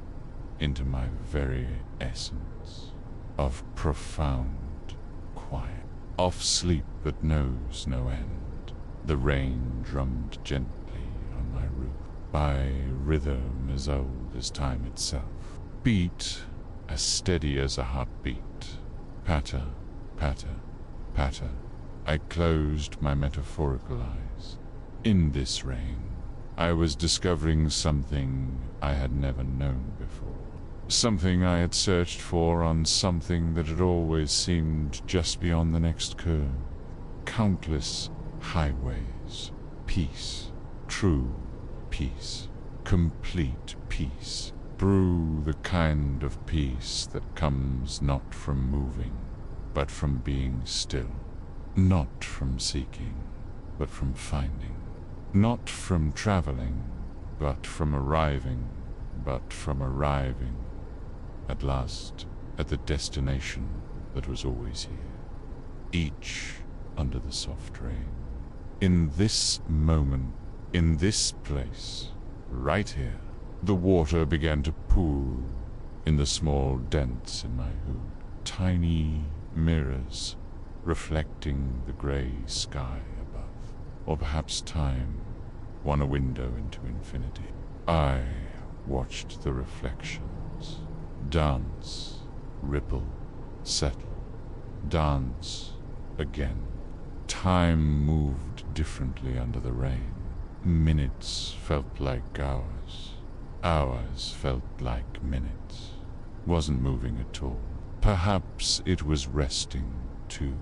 Speaker 1: into my very essence of profound quiet, of sleep that knows no end. The rain drummed gently on my roof, by rhythm as old as time itself, beat as steady as a heartbeat. Patter, patter, patter. I closed my metaphorical eyes. In this rain, I was discovering something I had never known before. Something I had searched for on something that had always seemed just beyond the next curve. Countless highways, peace, true peace, complete peace. Brew the kind of peace that comes not from moving, but from being still. Not from seeking, but from finding. Not from traveling, but from arriving, at last, at the destination that was always here, each under the soft rain. In this moment, in this place, right here, the water began to pool in the small dents in my hood, tiny mirrors reflecting the gray sky above, or perhaps time, one a window into infinity. I watched the reflections dance, ripple, settle, dance again. Time moved differently under the rain. Minutes felt like hours. Hours felt like minutes. Wasn't moving at all. Perhaps it was resting, too.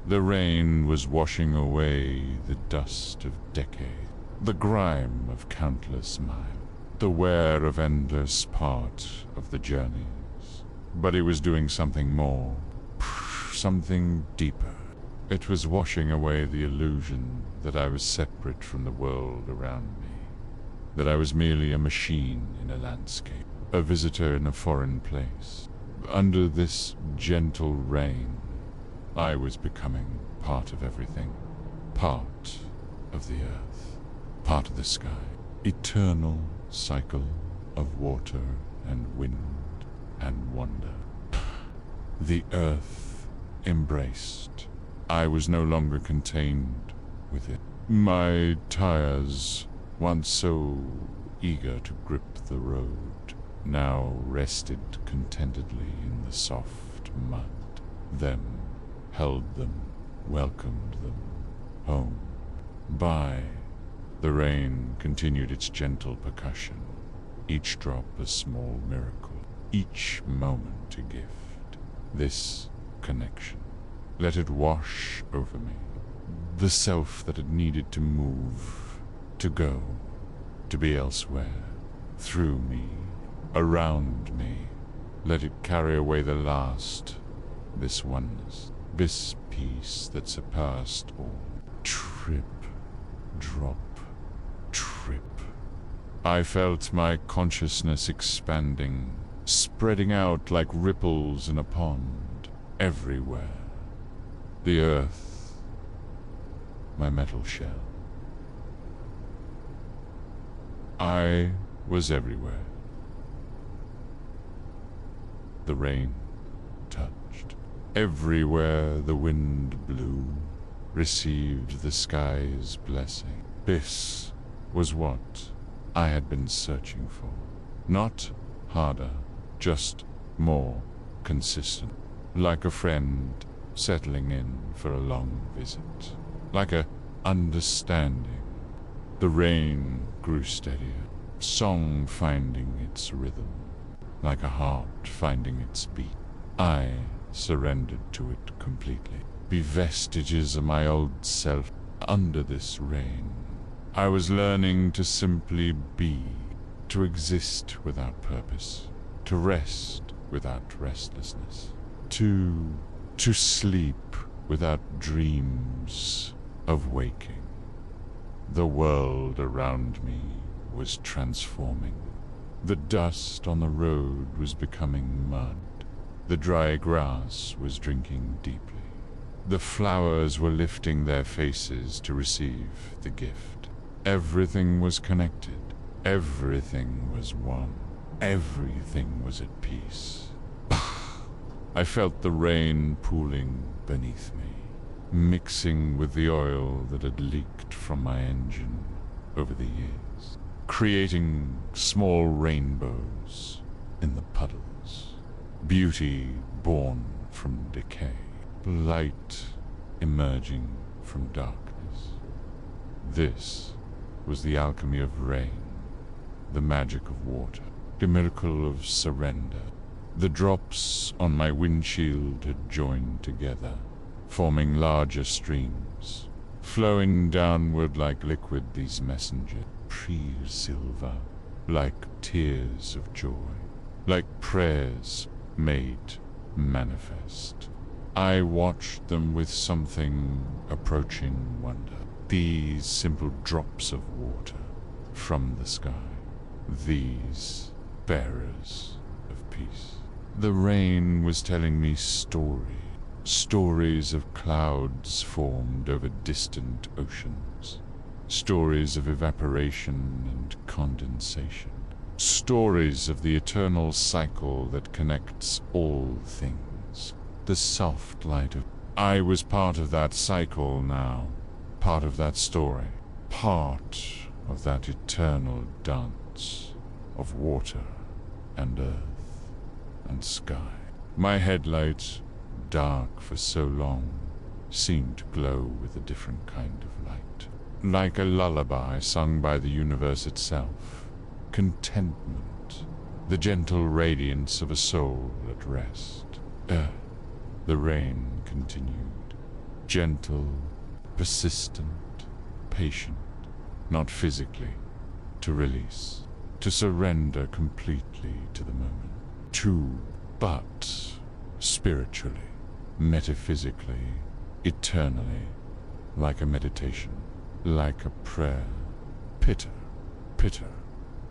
Speaker 1: The rain was washing away the dust of decades, the grime of countless miles, the wear of endless part of the journeys. But it was doing something more, something deeper. It was washing away the illusion that I was separate from the world around me, that I was merely a machine in a landscape, a visitor in a foreign place. Under this gentle rain, I was becoming part of everything, part of the earth, part of the sky, eternal cycle of water and wind and wonder. The earth embraced. I was no longer contained with it. My tires, once so eager to grip the road, now rested contentedly in the soft mud. Them, held them, welcomed them, home. By the rain continued its gentle percussion, each drop a small miracle, each moment a gift. This connection, let it wash over me. The self that had needed to move, to go, to be elsewhere, through me, around me. Let it carry away the last, this oneness, this peace that surpassed all. Trip, drop, trip. I felt my consciousness expanding, spreading out like ripples in a pond, everywhere. The earth, my metal shell. I was everywhere. The rain touched. Everywhere the wind blew, received the sky's blessing. This was what I had been searching for. Not harder, just more consistent. Like a friend settling in for a long visit. Like a understanding. The rain grew steadier, song finding its rhythm. Like a heart finding its beat. I surrendered to it completely. Be vestiges of my old self under this rain. I was learning to simply be, to exist without purpose, to rest without restlessness, to sleep without dreams of waking. The world around me was transforming. The dust on the road was becoming mud. The dry grass was drinking deeply. The flowers were lifting their faces to receive the gift. Everything was connected. Everything was one. Everything was at peace. I felt the rain pooling beneath me, mixing with the oil that had leaked from my engine over the years, creating small rainbows in the puddles. Beauty born from decay. Light emerging from darkness. This was the alchemy of rain, the magic of water, the miracle of surrender. The drops on my windshield had joined together, forming larger streams, flowing downward like liquid. These messengers, pure silver, like tears of joy, like prayers made manifest. I watched them with something approaching wonder. These simple drops of water from the sky. These bearers of peace. The rain was telling me stories of clouds formed over distant oceans. Stories of evaporation and condensation. Stories of the eternal cycle that connects all things. The soft light of... I was part of that cycle now, part of that story, part of that eternal dance of water and earth and sky. My headlights, dark for so long, seemed to glow with a different kind of light. Like a lullaby sung by the universe itself. Contentment, the gentle radiance of a soul at rest. The rain continued, gentle, persistent, patient, not physically, to release, to surrender completely to the moment, but spiritually, metaphysically, eternally, like a meditation, like a prayer. Pitter, pitter,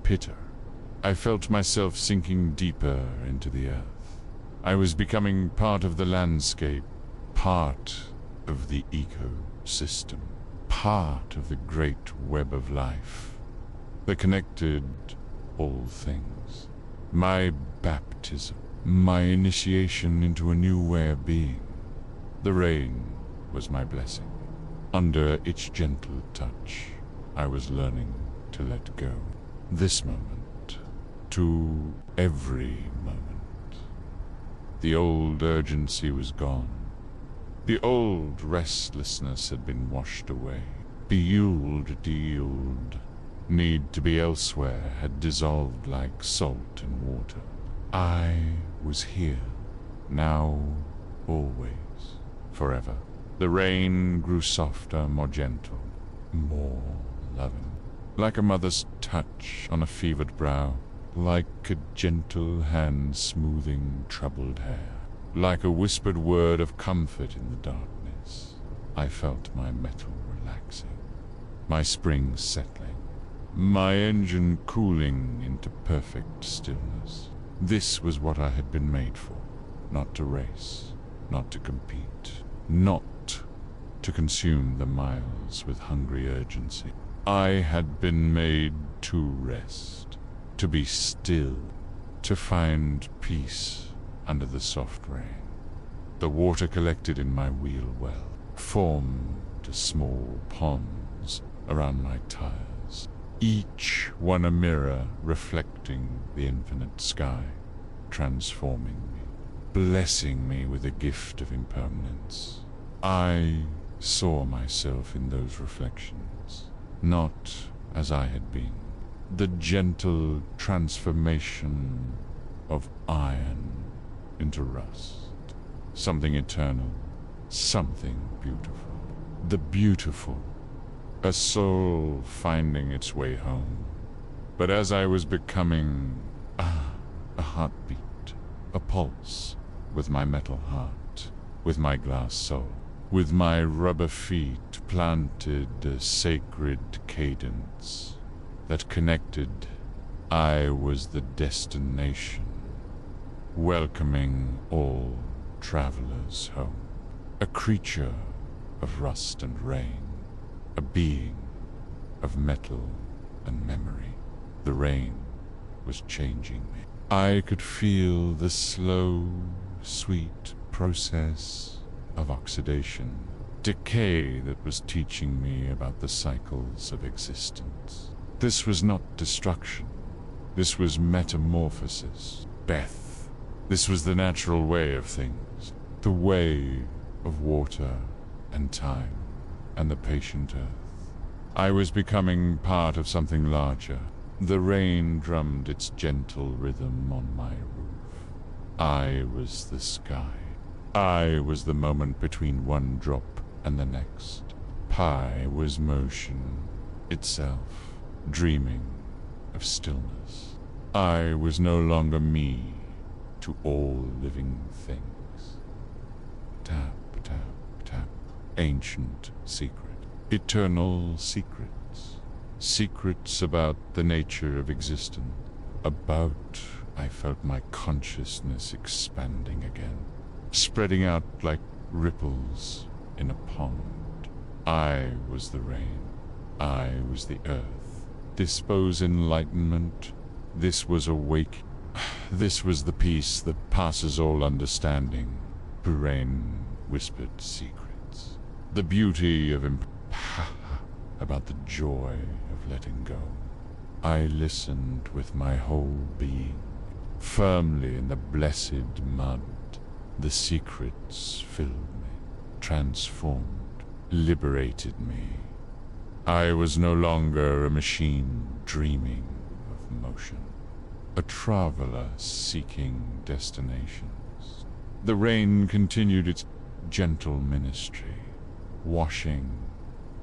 Speaker 1: pitter. I felt myself sinking deeper into the earth. I was becoming part of the landscape, part of the ecosystem, part of the great web of life that connected all things. My baptism, my initiation into a new way of being. The rain was my blessing. Under its gentle touch, I was learning to let go. This moment, to every moment. The old urgency was gone. The old restlessness had been washed away. Beuled, need to be elsewhere had dissolved like salt in water. I was here, now, always, forever. The rain grew softer, more gentle, more loving. Like a mother's touch on a fevered brow. Like a gentle hand smoothing troubled hair. Like a whispered word of comfort in the darkness. I felt my metal relaxing, my springs settling, my engine cooling into perfect stillness. This was what I had been made for, not to race, not to compete, not to consume the miles with hungry urgency. I had been made to rest, to be still, to find peace under the soft rain. The water collected in my wheel well, formed small ponds around my tires, each one a mirror reflecting the infinite sky, transforming me, blessing me with a gift of impermanence. I saw myself in those reflections, not as I had been. The gentle transformation of iron into rust. Something eternal, something beautiful. The beautiful, a soul finding its way home. But as I was becoming a heartbeat, a pulse, with my metal heart, with my glass soul, with my rubber feet planted a sacred cadence that connected, I was the destination, welcoming all travelers home. A creature of rust and rain, a being of metal and memory. The rain was changing me. I could feel the slow, sweet process of oxidation, decay that was teaching me about the cycles of existence. This was not destruction. This was metamorphosis, Beth. This was the natural way of things, the way of water and time and the patient earth. I was becoming part of something larger. The rain drummed its gentle rhythm on my roof. I was the sky. I was the moment between one drop and the next. Pi was motion itself, dreaming of stillness. I was no longer me to all living things. Tap, tap, tap. Ancient secret. Eternal secrets. Secrets about the nature of existence. I felt my consciousness expanding again, spreading out like ripples in a pond. I was the rain. I was the earth. This was enlightenment. This was awake. This was the peace that passes all understanding. Rain whispered secrets. The beauty of about the joy of letting go. I listened with my whole being, firmly in the blessed mud. The secrets filled me, transformed, liberated me. I was no longer a machine dreaming of motion, a traveler seeking destinations. The rain continued its gentle ministry, washing,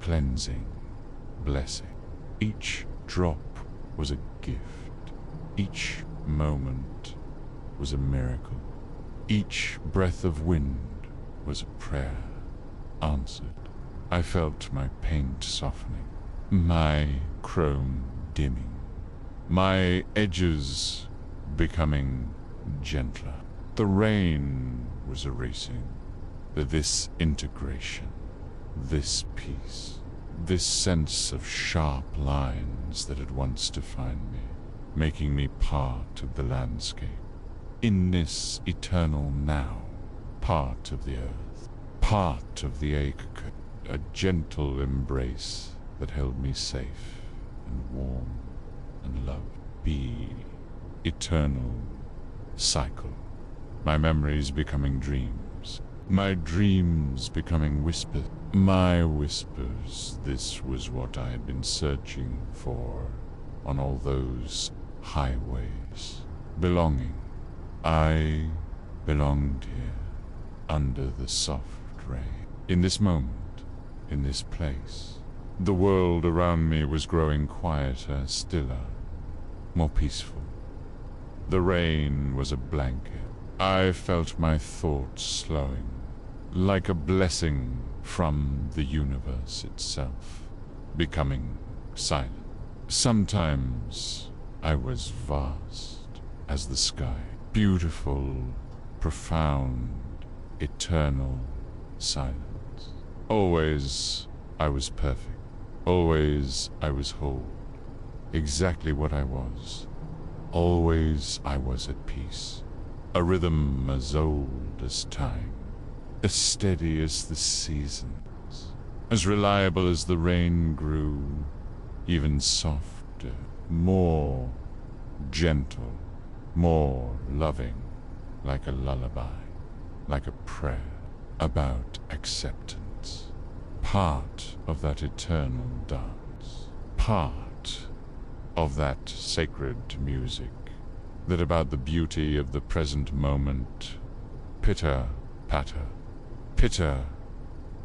Speaker 1: cleansing, blessing. Each drop was a gift. Each moment was a miracle. Each breath of wind was a prayer answered. I felt my paint softening, my chrome dimming, my edges becoming gentler. The rain was erasing this integration, this peace, this sense of sharp lines that had once defined me, making me part of the landscape. In this eternal now, part of the earth, part of the acre, a gentle embrace that held me safe and warm and loved. Be eternal cycle. My memories becoming dreams. My dreams becoming whispers. My whispers. This was what I had been searching for on all those highways. Belonging. I belonged here, under the soft rain. In this moment, in this place, the world around me was growing quieter, stiller, more peaceful. The rain was a blanket. I felt my thoughts slowing, like a blessing from the universe itself, becoming silent. Sometimes I was vast as the sky, beautiful, profound, eternal silence. Always I was perfect. Always I was whole. Exactly what I was. Always I was at peace. A rhythm as old as time. As steady as the seasons. As reliable as the rain grew. Even softer. More gentle. More loving. Like a lullaby. Like a prayer. About acceptance. Part of that eternal dance. Part of that sacred music. That about the beauty of the present moment. Pitter, patter, pitter.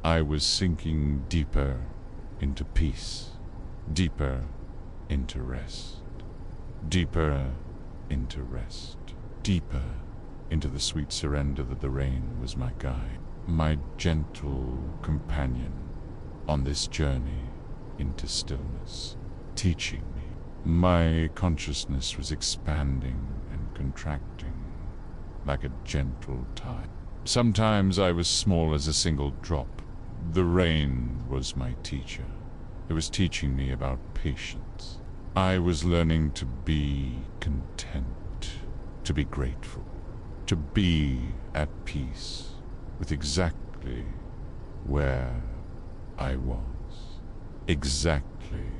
Speaker 1: I was sinking deeper into peace. Deeper into rest. Deeper into rest. Deeper into the sweet surrender that the rain was my guide. My gentle companion on this journey into stillness, teaching me. My consciousness was expanding and contracting like a gentle tide. Sometimes I was small as a single drop. The rain was my teacher. It was teaching me about patience. I was learning to be content, to be grateful, to be at peace with exactly where I was, exactly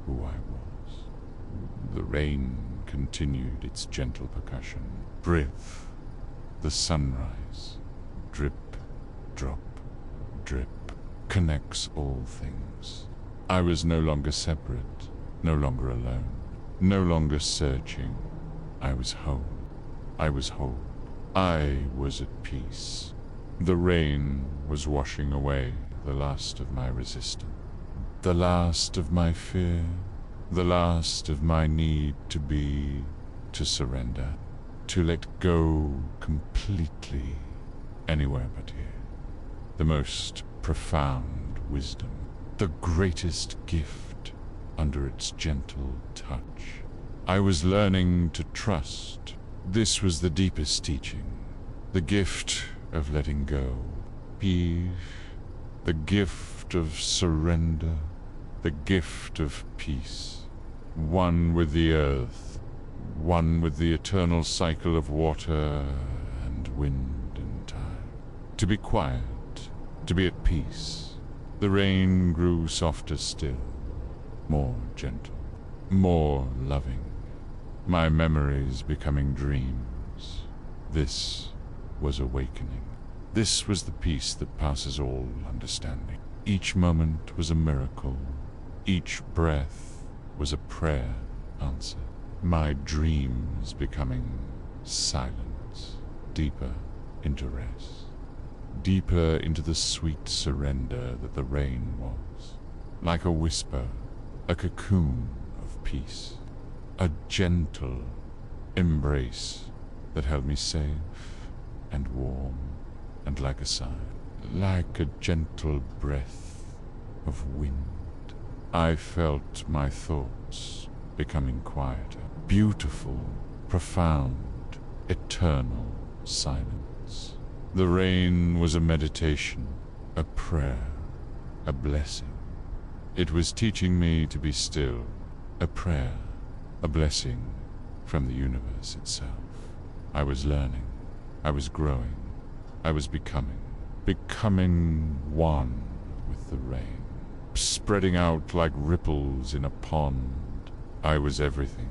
Speaker 1: who I was. The rain continued its gentle percussion. Brief, the sunrise, drip, drop, drip, connects all things. I was no longer separate, no longer alone, no longer searching. I was whole. I was whole. I was at peace. The rain was washing away the last of my resistance, the last of my fear, the last of my need to surrender, to let go completely, anywhere but here. The most profound wisdom, the greatest gift under its gentle touch. I was learning to trust. This was the deepest teaching, the gift of letting go, peace, the gift of surrender, the gift of peace, one with the earth, one with the eternal cycle of water and wind and time. To be quiet, to be at peace. The rain grew softer still, more gentle, more loving. My memories becoming dreams. This was awakening. This was the peace that passes all understanding. Each moment was a miracle. Each breath was a prayer answered. My dreams becoming silence, deeper into rest, deeper into the sweet surrender that the rain was, like a whisper, a cocoon of peace, a gentle embrace that held me safe and warm and like a sigh, like a gentle breath of wind. I felt my thoughts becoming quieter, beautiful, profound, eternal silence. The rain was a meditation, a prayer, a blessing. It was teaching me to be still, a prayer, a blessing from the universe itself. I was learning, I was growing, I was becoming one with the rain, spreading out like ripples in a pond. I was everything.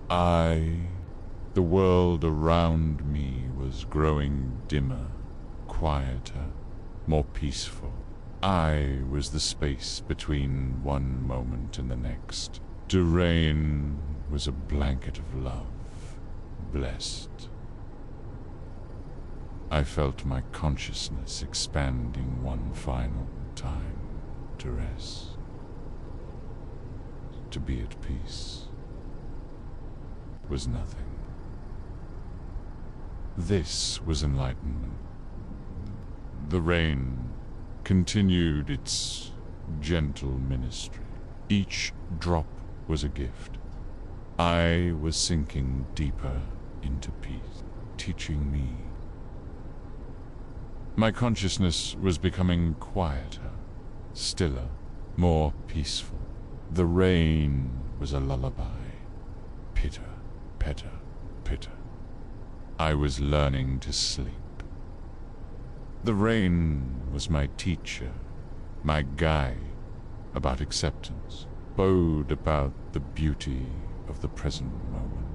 Speaker 1: The world around me was growing dimmer, quieter, more peaceful. I was the space between one moment and the next. The rain was a blanket of love, blessed. I felt my consciousness expanding one final time to rest, to be at peace, was nothing. This was enlightenment. The rain continued its gentle ministry. Each drop was a gift. I was sinking deeper into peace, teaching me. My consciousness was becoming quieter, stiller, more peaceful. The rain was a lullaby. Pitter, patter, pitter. I was learning to sleep. The rain was my teacher, my guide about acceptance, bowed about the beauty of the present moment,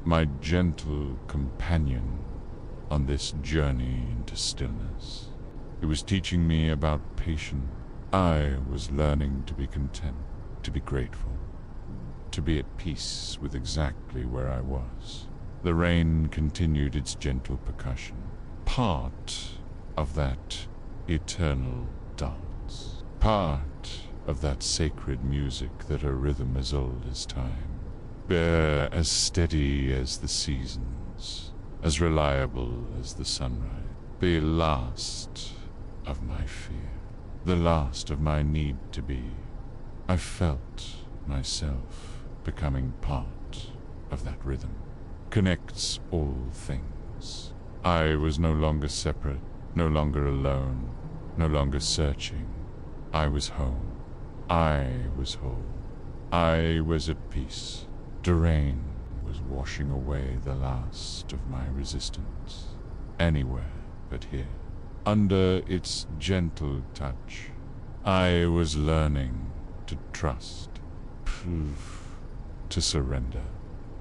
Speaker 1: my gentle companion on this journey into stillness. It was teaching me about patience. I was learning to be content, to be grateful, to be at peace with exactly where I was. The rain continued its gentle percussion, part of that eternal dance, part of that sacred music that a rhythm as old as time, as steady as the seasons, as reliable as the sunrise, the last of my fear, the last of my need to be. I felt myself becoming part of that rhythm, connects all things. I was no longer separate, no longer alone, no longer searching. I was home. I was whole. I was at peace. The rain was washing away the last of my resistance. Anywhere but here. Under its gentle touch, I was learning to trust, to surrender,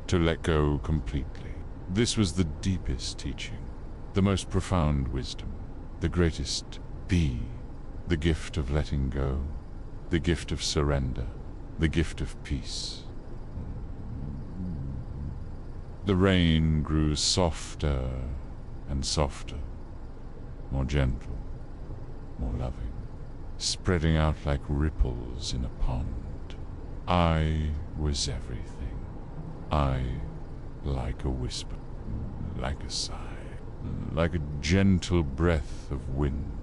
Speaker 1: to let go completely. This was the deepest teaching, the most profound wisdom, the greatest the gift of letting go, the gift of surrender, the gift of peace. The rain grew softer and softer, more gentle, more loving, spreading out like ripples in a pond. I was everything. I, like a whisper, like a sigh, like a gentle breath of wind.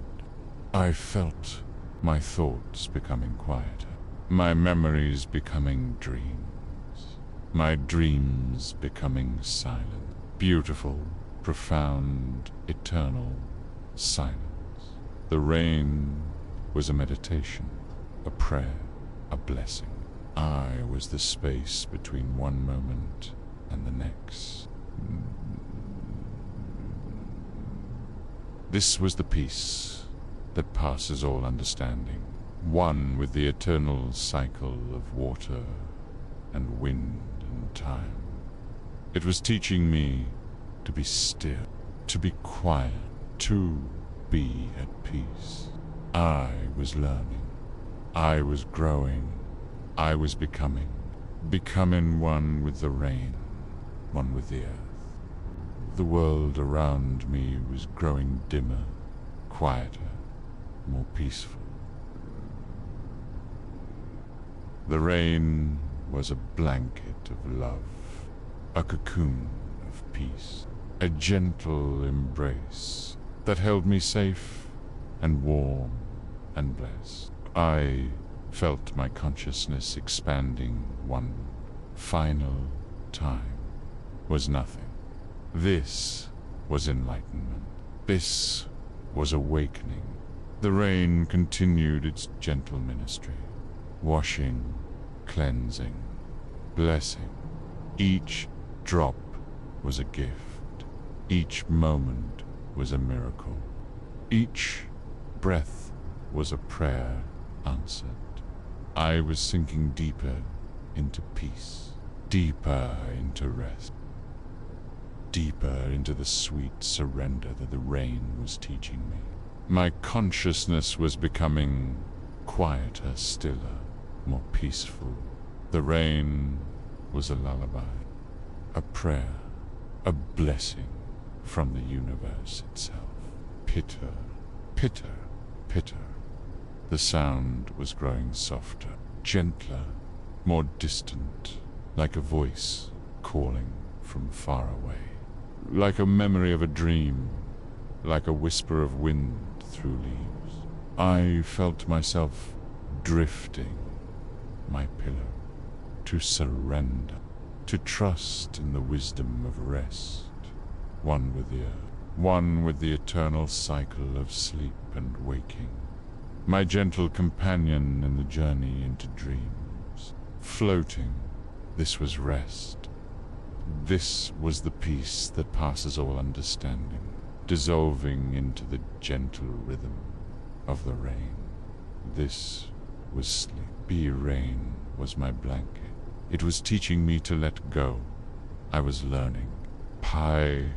Speaker 1: I felt my thoughts becoming quieter, my memories becoming dreams, my dreams becoming silent, beautiful, profound, eternal silence. The rain was a meditation, a prayer, a blessing. I was the space between one moment and the next. This was the peace that passes all understanding, one with the eternal cycle of water and wind and time. It was teaching me to be still, to be quiet, to be at peace. I was learning. I was growing. I was becoming one with the rain, one with the earth. The world around me was growing dimmer, quieter, more peaceful. The rain was a blanket of love, a cocoon of peace, a gentle embrace that held me safe and warm and blessed. I felt my consciousness expanding one final time. Was nothing. This was enlightenment. This was awakening. The rain continued its gentle ministry, washing, cleansing, blessing. Each drop was a gift. Each moment was a miracle. Each breath was a prayer answered. I was sinking deeper into peace, deeper into rest, deeper into the sweet surrender that the rain was teaching me. My consciousness was becoming quieter, stiller, more peaceful. The rain was a lullaby, a prayer, a blessing from the universe itself. Pitter, pitter, pitter. The sound was growing softer, gentler, more distant, like a voice calling from far away, like a memory of a dream, like a whisper of wind through leaves. I felt myself drifting, my pillow, to surrender, to trust in the wisdom of rest, one with the earth, one with the eternal cycle of sleep and waking, my gentle companion in the journey into dreams. Floating, this was rest. This was the peace that passes all understanding, dissolving into the gentle rhythm of the rain. This was sleep. Be rain was my blanket. It was teaching me to let go. I was learning. I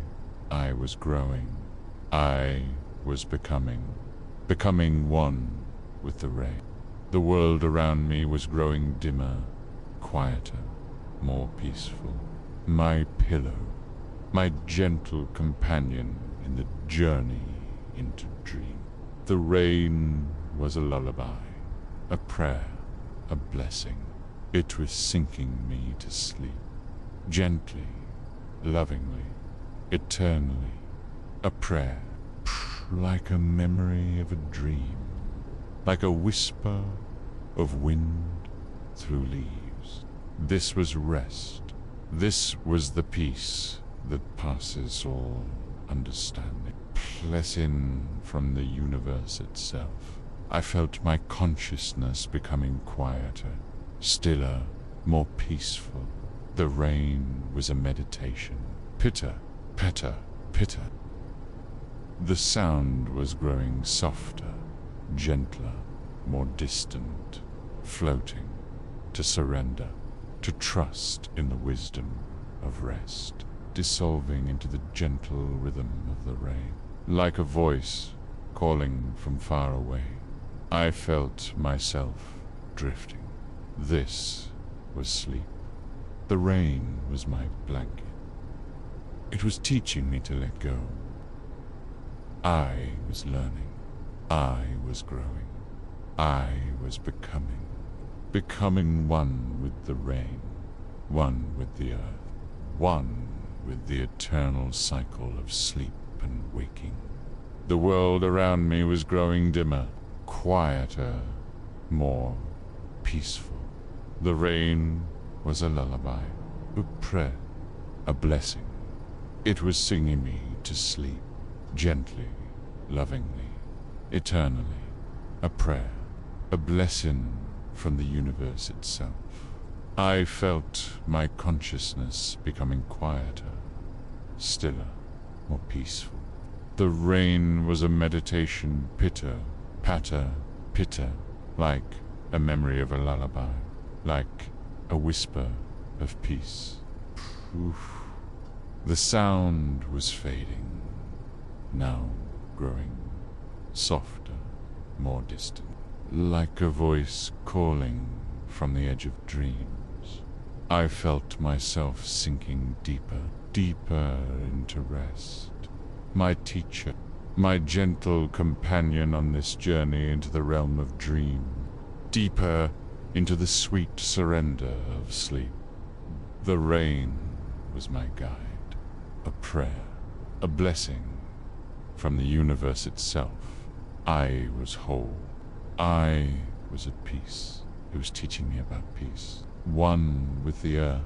Speaker 1: was growing. I was becoming one with the rain. The world around me was growing dimmer, quieter, more peaceful. My pillow, my gentle companion in the journey into dream. The rain was a lullaby, a prayer, a blessing. It was sinking me to sleep, gently, lovingly, eternally. A prayer, like a memory of a dream, like a whisper of wind through leaves. This was rest. This was the peace that passes all understanding. Blessing from the universe itself. I felt my consciousness becoming quieter, stiller, more peaceful. The rain was a meditation. Pitter, patter, pitter. The sound was growing softer, gentler, more distant, floating, to surrender, to trust in the wisdom of rest, dissolving into the gentle rhythm of the rain. Like a voice calling from far away, I felt myself drifting. This was sleep. The rain was my blanket. It was teaching me to let go. I was learning. I was growing. I was becoming one with the rain, one with the earth, one with the eternal cycle of sleep and waking. The world around me was growing dimmer, quieter, more peaceful. The rain was a lullaby, a prayer, a blessing. It was singing me to sleep, gently, lovingly, eternally. A prayer, a blessing from the universe itself. I felt my consciousness becoming quieter, stiller, more peaceful. The rain was a meditation, pitter, patter, pitter, like a memory of a lullaby, like a whisper of peace. Poof. The sound was fading, now growing softer, more distant, like a voice calling from the edge of dreams. I felt myself sinking deeper, deeper into rest. My teacher, my gentle companion on this journey into the realm of dream, deeper into the sweet surrender of sleep. The rain was my guide, a prayer, a blessing from the universe itself. I was whole. I was at peace. It was teaching me about peace. One with the earth,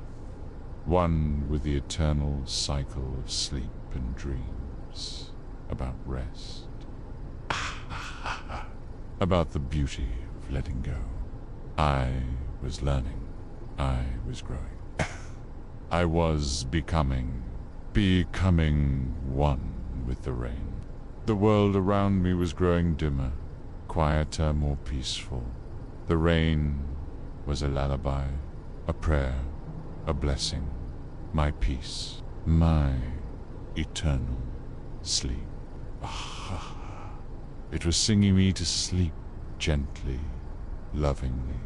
Speaker 1: one with the eternal cycle of sleep and dreams, about rest, about the beauty of letting go. I was learning. I was growing. I was becoming one with the rain. The world around me was growing dimmer, quieter, more peaceful. The rain was a lullaby, a prayer, a blessing, my peace, my eternal sleep. It was singing me to sleep gently, lovingly,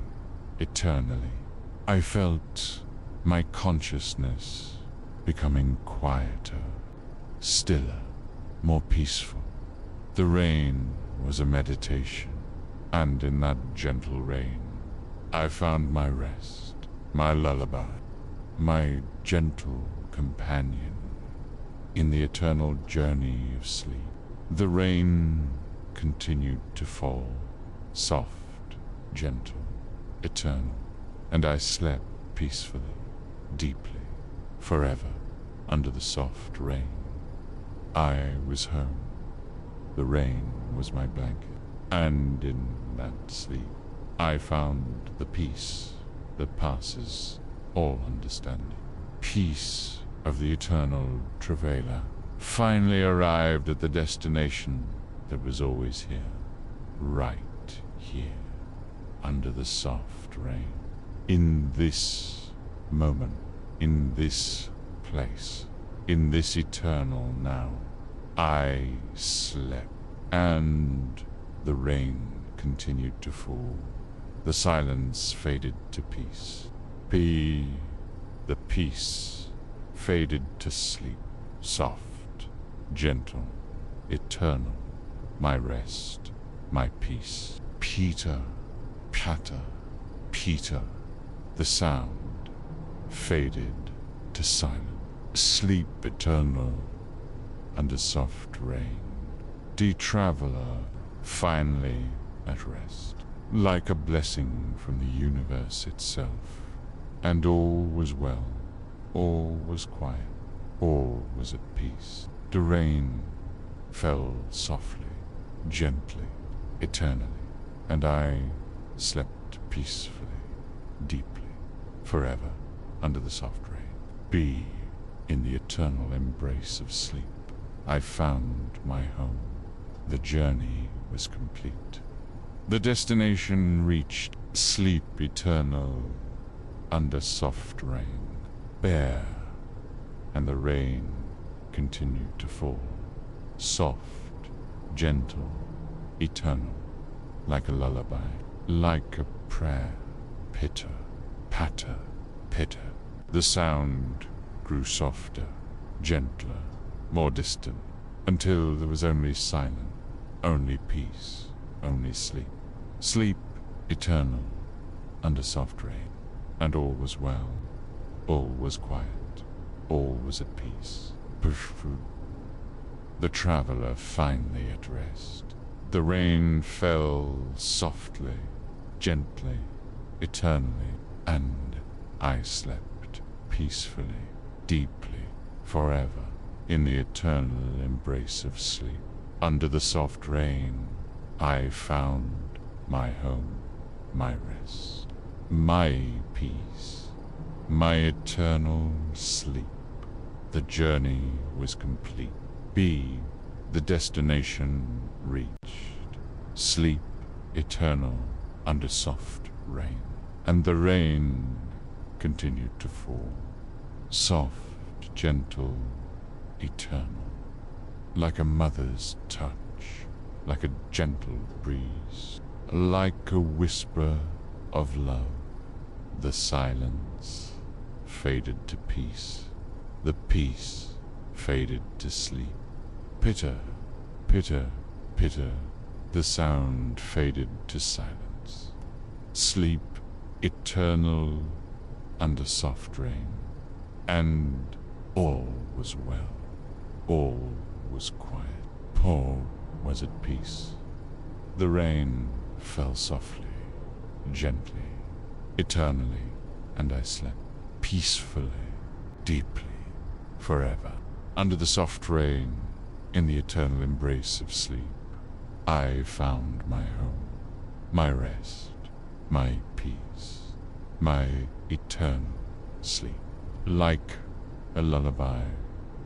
Speaker 1: eternally. I felt my consciousness becoming quieter, stiller, more peaceful. The rain was a meditation, and in that gentle rain, I found my rest, my lullaby, my gentle companion in the eternal journey of sleep. The rain continued to fall, soft, gentle, eternal, and I slept peacefully, deeply, forever, under the soft rain. I was home. The rain was my blanket, and in that sleep I found the peace that passes all understanding. Peace of the eternal travailer, finally arrived at the destination that was always here, right here, under the soft rain. In this moment, in this place, in this eternal now, I slept, and the rain continued to fall. The silence faded to peace. The peace faded to sleep, soft, gentle, eternal, my rest, my peace. Peter, patter, Peter, the sound faded to silence. Sleep eternal under soft rain. The traveler finally at rest, like a blessing from the universe itself. And all was well, all was quiet, all was at peace. The rain fell softly, gently, eternally, and I slept peacefully, deeply, forever, under the soft rain. In the eternal embrace of sleep, I found my home. The journey was complete. The destination reached, sleep eternal, under soft rain, bare, and the rain continued to fall, soft, gentle, eternal, like a lullaby, like a prayer, pitter, patter, pitter. The sound grew softer, gentler, more distant, until there was only silence, only peace, only sleep. Sleep eternal, under soft rain, and all was well, all was quiet, all was at peace. The traveler finally at rest. The rain fell softly, gently, eternally, and I slept peacefully, deeply, forever, in the eternal embrace of sleep. Under the soft rain, I found my home, my rest, my peace, my eternal sleep. The journey was complete. The destination reached. Sleep eternal under soft rain. And the rain continued to fall. Soft, gentle, eternal. Like a mother's touch. Like a gentle breeze. Like a whisper of love. The silence faded to peace. The peace faded to sleep. Pitter, pitter, pitter, the sound faded to silence. Sleep eternal under soft rain, and all was well, all was quiet. Paul was at peace. The rain fell softly, gently, eternally, and I slept peacefully, deeply, forever. Under the soft rain, in the eternal embrace of sleep, I found my home, my rest, my peace, my eternal sleep. Like a lullaby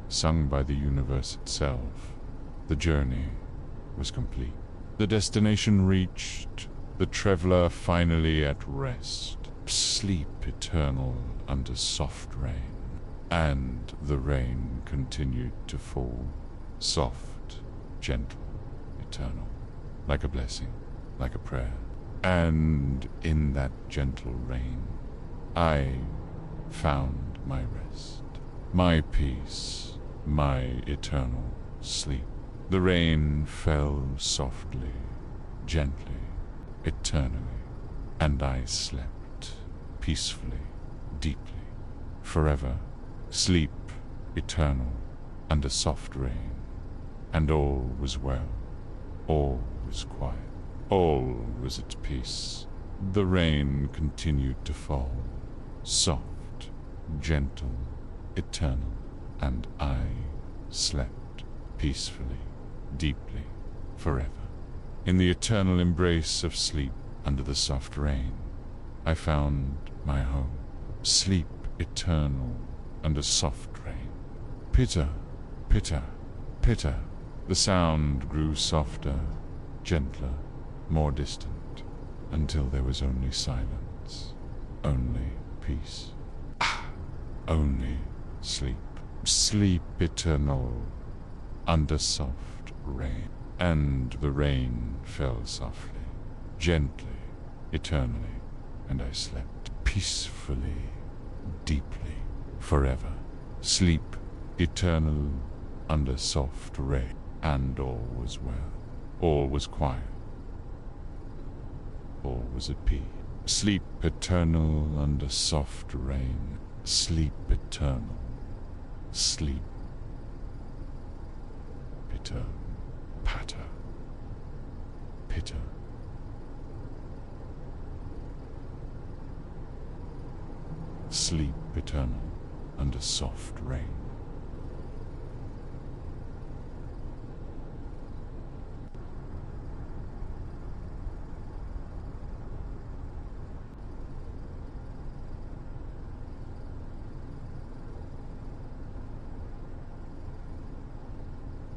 Speaker 1: sung by the universe itself, the journey was complete. The destination reached, the traveler finally at rest. Sleep eternal under soft rain, and the rain continued to fall. Soft, gentle, eternal, like a blessing, like a prayer. And in that gentle rain, I found my rest, my peace, my eternal sleep. The rain fell softly, gently, eternally, and I slept peacefully, deeply, forever. Sleep eternal under soft rain. And all was well, all was quiet. All was at peace. The rain continued to fall, soft, gentle, eternal, and I slept peacefully, deeply, forever. In the eternal embrace of sleep under the soft rain, I found my home. Sleep eternal under soft rain. Pitter, pitter, pitter. The sound grew softer, gentler, more distant, until there was only silence, only peace. Only sleep. Sleep eternal under soft rain. And the rain fell softly, gently, eternally, and I slept peacefully, deeply, forever. Sleep eternal under soft rain. And all was well. All was quiet. All was at peace. Sleep eternal under soft rain. Sleep eternal. Sleep. Pitter, patter, pitter. Sleep eternal under soft rain.